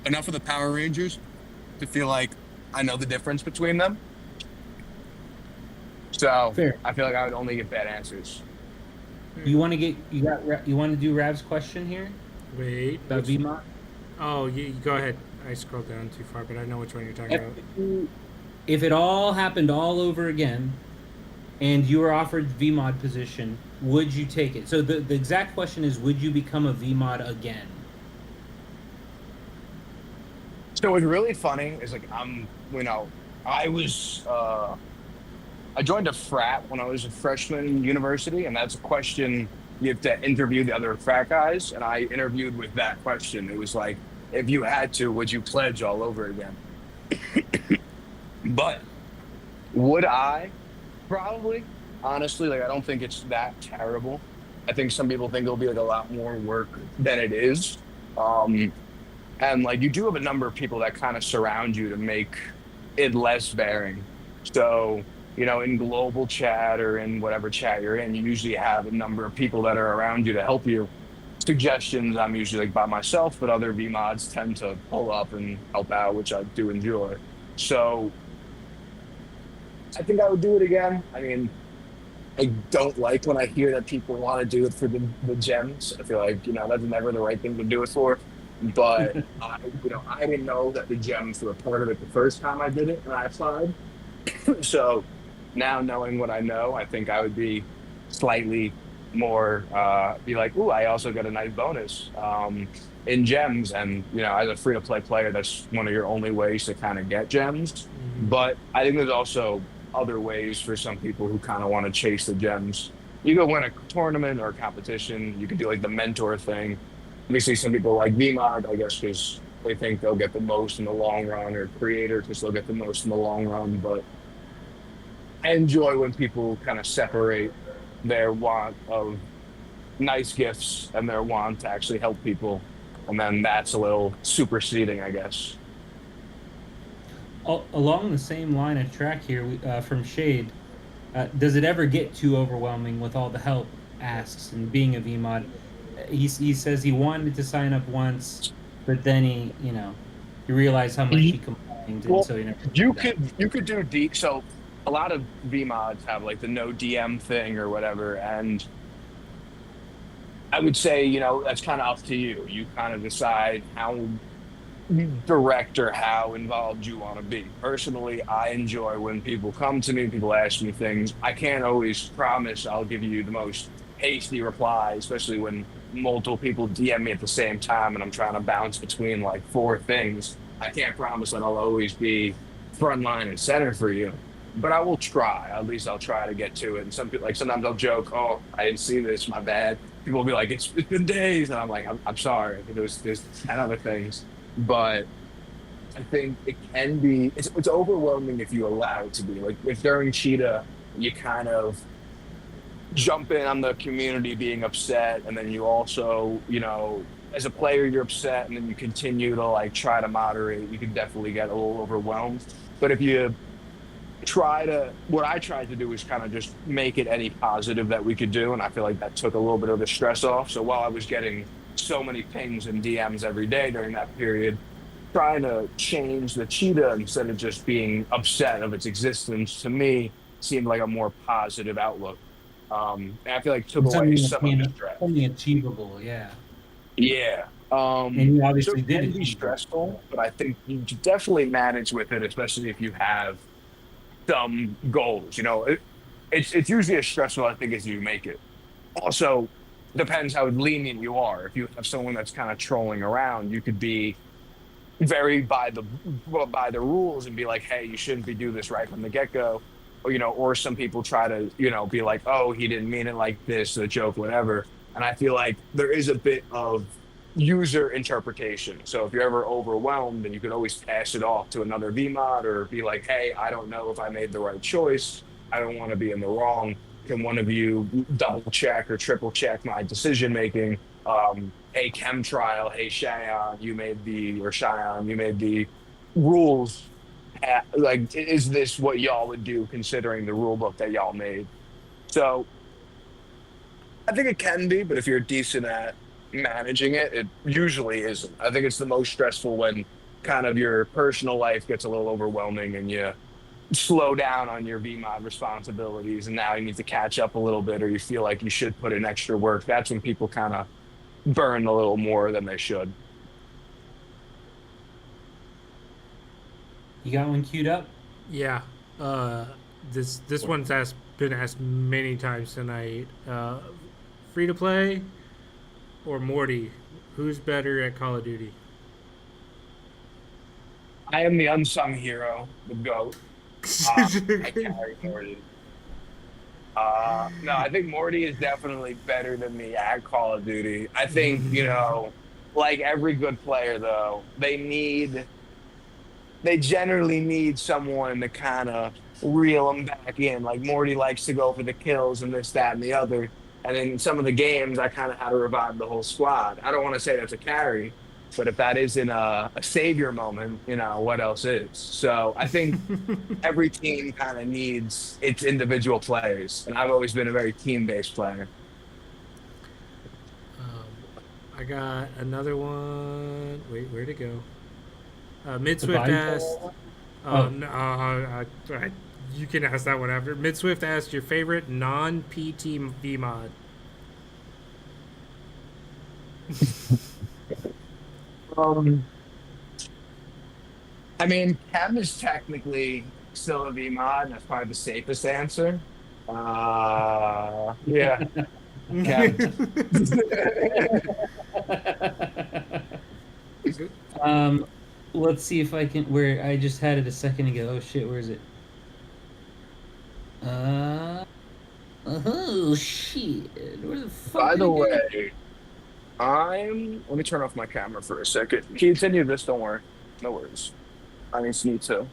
enough of the Power Rangers to feel like I know the difference between them. So Fair. I feel like I would only get bad answers. You want to do Rav's question here Wait. about VMOD? Oh, you go ahead. I scrolled down too far, but I know which one you're talking about. If it all happened all over again, and you were offered VMOD position, would you take it? So the exact question is, would you become a VMOD again? So what's really funny is I joined a frat when I was a freshman in university, and that's a question you have to interview the other frat guys, and I interviewed with that question. It was like, if you had to, would you pledge all over again? But would I? Probably. Honestly, I don't think it's that terrible. I think some people think it'll be a lot more work than it is. And you do have a number of people that kind of surround you to make it less bearing. So, in global chat or in whatever chat you're in, you usually have a number of people that are around you to help you. Suggestions, I'm usually by myself, but other VMods tend to pull up and help out, which I do enjoy. So I think I would do it again. I mean, I don't like when I hear that people want to do it for the gems. I feel like, that's never the right thing to do it for. But I didn't know that the gems were a part of it the first time I did it and I applied. So now knowing what I know, I think I would be slightly more be like, ooh, I also got a nice bonus in gems. And as a free to play player, that's one of your only ways to kind of get gems. Mm-hmm. But I think there's also other ways for some people who kind of want to chase the gems. You go win a tournament or a competition. You could do the mentor thing. We see some people like VMOD, I guess, because they think they'll get the most in the long run, or creator because they'll get the most in the long run. But I enjoy when people kind of separate their want of nice gifts and their want to actually help people. And then that's a little superseding, I guess. Along the same line of track here from Shade, does it ever get too overwhelming with all the help asks and being a VMOD? He says he wanted to sign up once, but then he realized how much he complained, and so he never. You could do deep. So a lot of VMods have the no DM thing or whatever, and I would say that's kind of up to you. You kind of decide how direct or how involved you want to be. Personally, I enjoy when people come to me, people ask me things. I can't always promise I'll give you the most hasty reply, especially when multiple people DM me at the same time and I'm trying to bounce between 4 things. I can't promise that I'll always be front line and center for you, but I will try. At least I'll try to get to it. And some people, sometimes I'll joke, oh, I didn't see this, my bad. people will be like, it's been days, and I'm like, I'm sorry. There's 10 other things, but I think it can be. It's overwhelming if you allow it to be. Like if during Cheetah, you kind of jump in on the community being upset, and then you also, as a player, you're upset, and then you continue to like try to moderate. You can definitely get a little overwhelmed. But if you what I tried to do is kind of just make it any positive that we could do. And I feel like that took a little bit of the stress off. So while I was getting so many pings and DMs every day during that period, trying to change the cheetah instead of just being upset of its existence to me seemed like a more positive outlook. And I feel like took away some of the stress. Something achievable, yeah. Yeah. And you So obviously it did can be achieve it. stressful, but I think you definitely manage with it, especially if you have some goals. It's usually as stressful, I think, as you make it. Also, depends how lenient you are. If you have someone that's kind of trolling around, you could be very by the rules and be like, hey, you shouldn't be do this right from the get go. Or some people try to, be like, oh, he didn't mean it like this, a joke, whatever. And I feel like there is a bit of user interpretation. So if you're ever overwhelmed, then you could always pass it off to another VMOD or be like, hey, I don't know if I made the right choice. I don't want to be in the wrong. Can one of you double check or triple check my decision making? Hey, Chemtrial, hey, Cheyenne, you made the rules. Like, is this what y'all would do considering the rule book that y'all made? So I think it can be, but if you're decent at managing it, it usually isn't. I think it's the most stressful when kind of your personal life gets a little overwhelming and you slow down on your VMOD responsibilities and now you need to catch up a little bit or you feel like you should put in extra work. That's when people kind of burn a little more than they should. You got one queued up? Yeah. This one's been asked many times tonight. Free to play or Morty? Who's better at Call of Duty? I am the unsung hero, the GOAT. I carry Morty. No, I think Morty is definitely better than me at Call of Duty. I think, like every good player though, they generally need someone to kind of reel them back in. Like Morty likes to go for the kills and this, that, and the other. And in some of the games, I kind of had to revive the whole squad. I don't want to say that's a carry, but if that isn't a savior moment, what else is? So I think every team kind of needs its individual players. And I've always been a very team-based player. I got another one. Wait, where'd it go? Mid-Swift Goodbye, asked. Oh. No, you can ask that one after. Mid-Swift asked your favorite non-PT VMOD. I mean, Chem is technically still a VMOD, and that's probably the safest answer. Yeah, Chem. Let's see if I can. Where I just had it a second ago. Oh shit, where is it? Oh shit, where the fuck? By did the it go? way, let me turn off my camera for a second. Continue this, don't worry. No worries. I just need to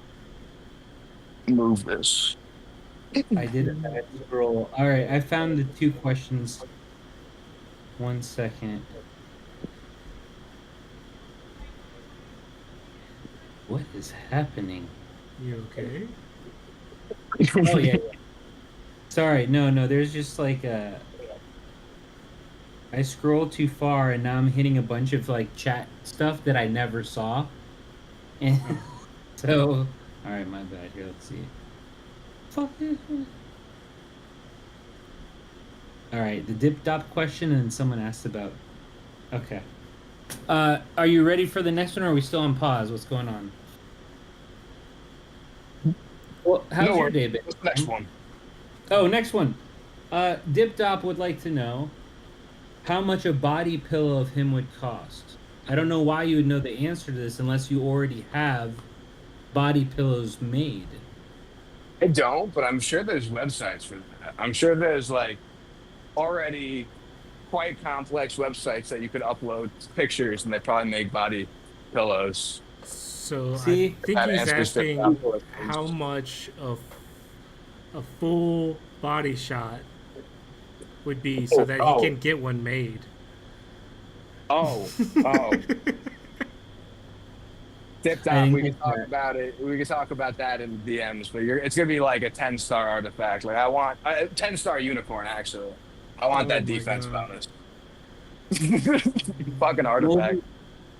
move this. I did a scroll. All right, I found the two questions. 1 second. What is happening? You okay? Oh yeah. Sorry, no. There's just like I scrolled too far and now I'm hitting a bunch of like chat stuff that I never saw. And so, all right, my bad. Here, let's see. Fuck it. All right, the dip dop question, and someone asked about. Okay. Are you ready for the next one, or are we still on pause? What's going on? Well, how's your day been? What's the next one? Oh, next one. Dip Dop would like to know how much a body pillow of him would cost. I don't know why you would know the answer to this unless you already have body pillows made. I don't, but I'm sure there's websites for that. I'm sure there's like already quite complex websites that you could upload pictures, and they probably make body pillows. So I See, think That he's answers to asking how much of a full body shot would be so that he can get one made. Oh, oh. Tip I top. think We can that's talk right. about it. We can talk about that in the DMs. But it's gonna be like a 10-star artifact. Like I want a 10-star unicorn. Actually, I want Oh that my defense god. bonus. Fucking artifact. Moldy,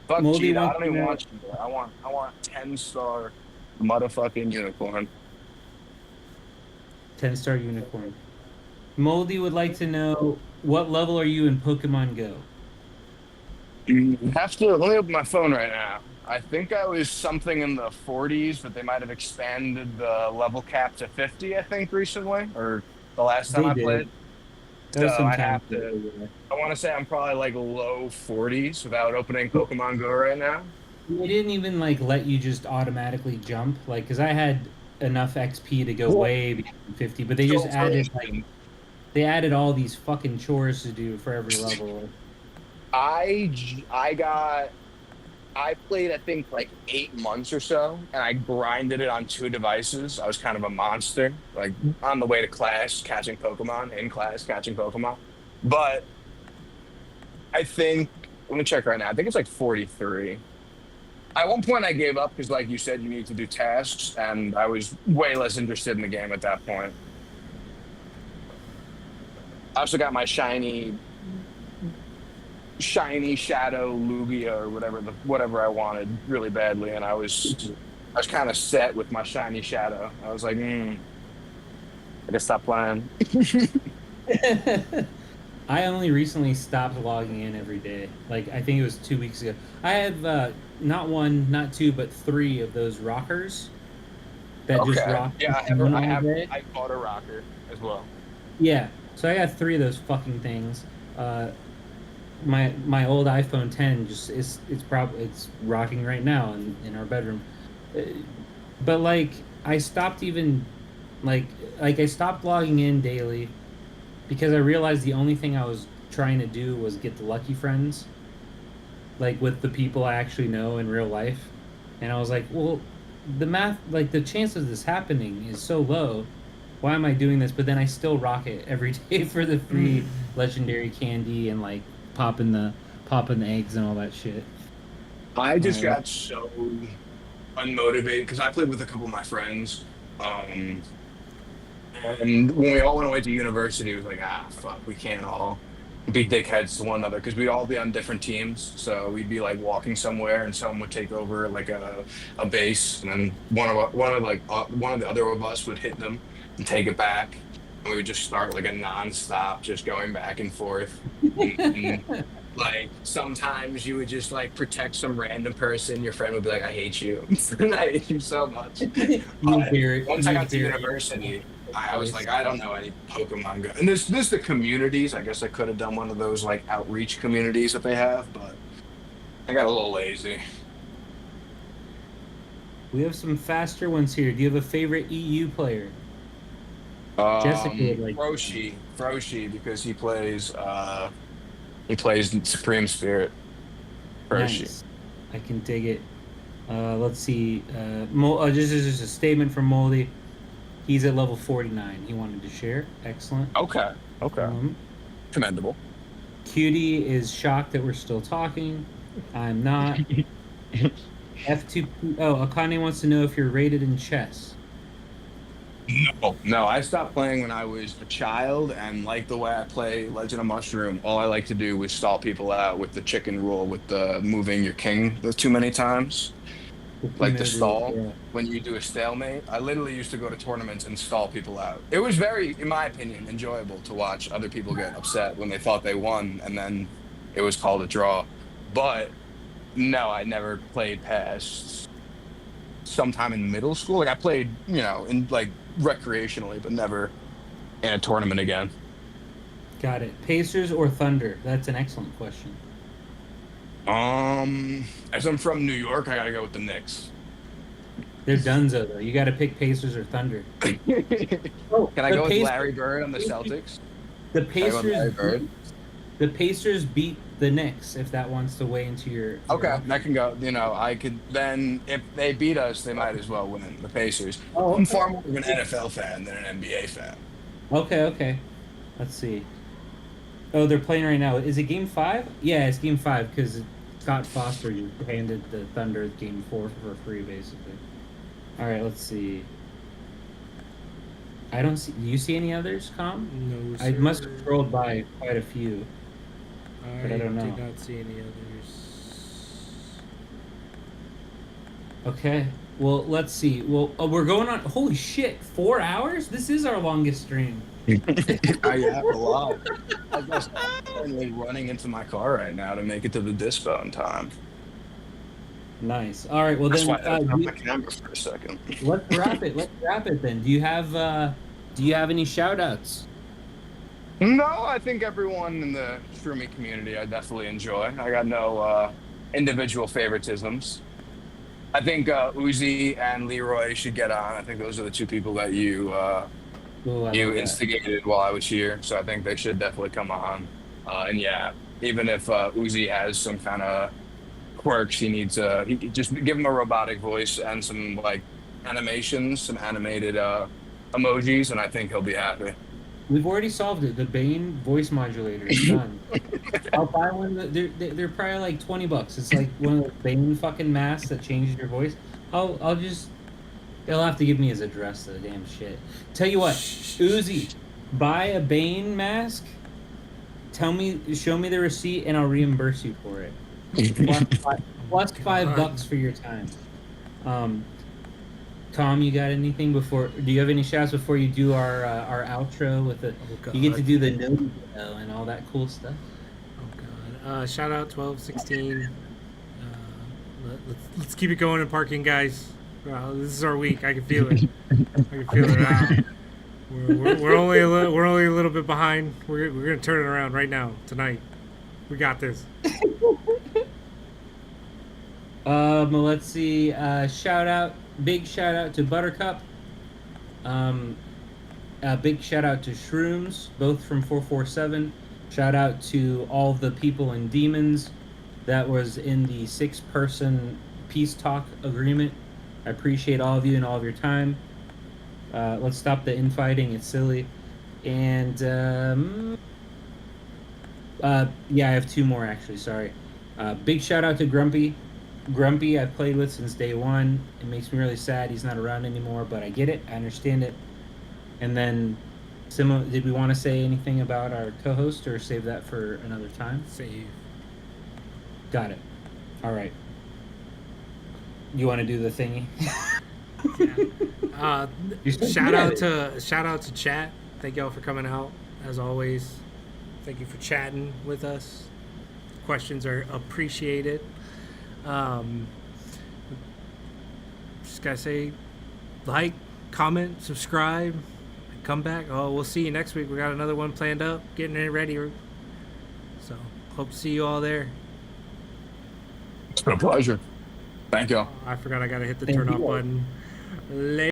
Fuck Moldy Cheetah. I wants don't to even know want Cheetah. I want 10-star motherfucking unicorn. 10-star unicorn. Moldy would like to know what level are you in Pokemon Go? Have to let me open my phone right now. I think I was something in the 40s, but they might have expanded the level cap to 50, I think, recently, or the last time They I did. played. That So was some I'd time have ago. to, Yeah. I want to say I'm probably like low 40s without opening Pokemon Go right now. They didn't even like let you just automatically jump, like, because I had enough XP to go way beyond 50, but they just So for added instance, they added all these fucking chores to do for every level. I got I played I think like 8 months or so, and I grinded it on 2 devices. I was kind of a monster, like on the way to class catching Pokemon, in class catching Pokemon. But I think let me check right now. I think it's like 43. At one point, I gave up because, like you said, you need to do tasks, and I was way less interested in the game at that point. I also got my shiny shadow Lugia or whatever I wanted really badly, and I was kind of set with my shiny shadow. I was like, I guess stop playing. I only recently stopped logging in every day. Like, I think it was 2 weeks ago. I have not one, not two, but three of those rockers that just Okay, rock yeah, all day. I bought a rocker as well. Yeah, so I got three of those fucking things. Uh, my old iPhone 10 just it's rocking right now in our bedroom. Uh, But like I stopped even like I stopped logging in daily because I realized the only thing I was trying to do was get the lucky friends, like with the people I actually know in real life. And I was like, well, the math, like the chance of this happening is so low. Why am I doing this? But then I still rock it every day for the free legendary candy and like popping the eggs and all that shit. I just Uh, got so unmotivated because I played with a couple of my friends. Um, and when we all went away to university, it was like, fuck, we can't all be dickheads to one another because we'd all be on different teams. So we'd be like walking somewhere, and someone would take over like a base, and then one of the other of us would hit them and take it back, and we would just start like a nonstop, just going back and forth. And, like sometimes you would just like protect some random person. Your friend would be like, "I hate you," and I hate you so much. But once I you got to bury university, I was voice. like, I don't know any Pokemon Go. And this the communities. I guess I could have done one of those like outreach communities that they have, but I got a little lazy. We have some faster ones here. Do you have a favorite EU player? Jessica would like. Froshi, because he plays Supreme Spirit. Froshi. Nice. I can dig it. Let's see. This is just a statement from Moldy. He's at level 49. He wanted to share. Excellent. Okay, okay, Um, commendable. Cutie is shocked that we're still talking. I'm not. F2P. Oh, Akane wants to know if you're rated in chess. No, no, I stopped playing when I was a child, and like the way I play Legend of Mushroom, all I like to do was stall people out with the chicken rule, with the moving your king too many times, like the stall. Yeah. When you do a stalemate, I literally used to go to tournaments and stall people out. It was very, in my opinion, enjoyable to watch other people get upset when they thought they won, and then it was called a draw. But no, I never played past sometime in middle school. Like I played, in like recreationally, but never in a tournament again. Got it. Pacers or Thunder? That's an excellent question. As I'm from New York, I gotta go with the Knicks. They're Dunzo though. You got to pick Pacers or Thunder. Can I The go with Pacers- Larry Bird on the Celtics? The Can I go with Larry Pacers. Bird? the Pacers beat the Knicks. If that wants to weigh into your Okay, that can go. You know, I could then if they beat us, they might as well win the Pacers. Oh, I'm okay. far more of an NFL fan than an NBA fan. Okay. Let's see. Oh, they're playing right now. Is it Game 5? Yeah, it's Game 5 because Scott Foster handed the Thunder Game 4 for free, basically. All right, let's see. I don't see. Do you see any others, Com? No, I must sir. have scrolled by quite a few. But I don't know. did not see any others. Okay. Well, let's see. Well, we're going on. Holy shit! 4 hours? This is our longest stream. I have a lot. I'm currently running into my car right now to make it to the dispo in time. Nice. All right. Well, That's then why I had my camera for a second. let's wrap it. Let's wrap it then. Do you have any shout outs? No, I think everyone in the Shroomie community I definitely enjoy. I got no individual favoritisms. I think Uzi and Leroy should get on. I think those are the two people that you Ooh, I you love that. instigated while I was here. So I think they should definitely come on. And yeah, even if Uzi has some kind of quirks, he needs he just give him a robotic voice and some like animations, some animated emojis, and I think he'll be happy. We've already solved it. The Bane voice modulator is done. I'll buy one. They're probably like $20. It's like one of those Bane fucking masks that changes your voice. I'll just. They'll have to give me his address. The damn shit. Tell you what, Uzi, buy a Bane mask. Show me the receipt, and I'll reimburse you for it. Plus $5 for your time. Tom, you got anything before? Do you have any shouts before you do our outro with the? Oh, You get to God. do the no and all that cool stuff. Oh god. Shout out 1216. Let's keep it going in parking, guys. This is our week. I can feel it. I can feel it now. We're only a little bit behind. We're gonna turn it around right now tonight. We got this. Let's see. Big shout out to Buttercup. Big shout out to Shrooms, both from 447. Shout out to all the people in Demons that was in the 6-person peace talk agreement. I appreciate all of you and all of your time. Let's stop the infighting. It's silly. And yeah, I have 2 more actually. Sorry. Big shout out to Grumpy. Grumpy, I've played with since day 1. It makes me really sad he's not around anymore, but I get it. I understand it. And then, did we want to say anything about our co-host or save that for another time? Save. Got it. All right. You want to do the thingy? Shout out to chat. Thank y'all for coming out as always. Thank you for chatting with us. Questions are appreciated. Just gotta say, like, comment, subscribe, come back. Oh, we'll see you next week. We got another one planned up, getting it ready. So hope to see you all there. It's been a pleasure. Thank you. I forgot I gotta hit the Thank turn off you. button.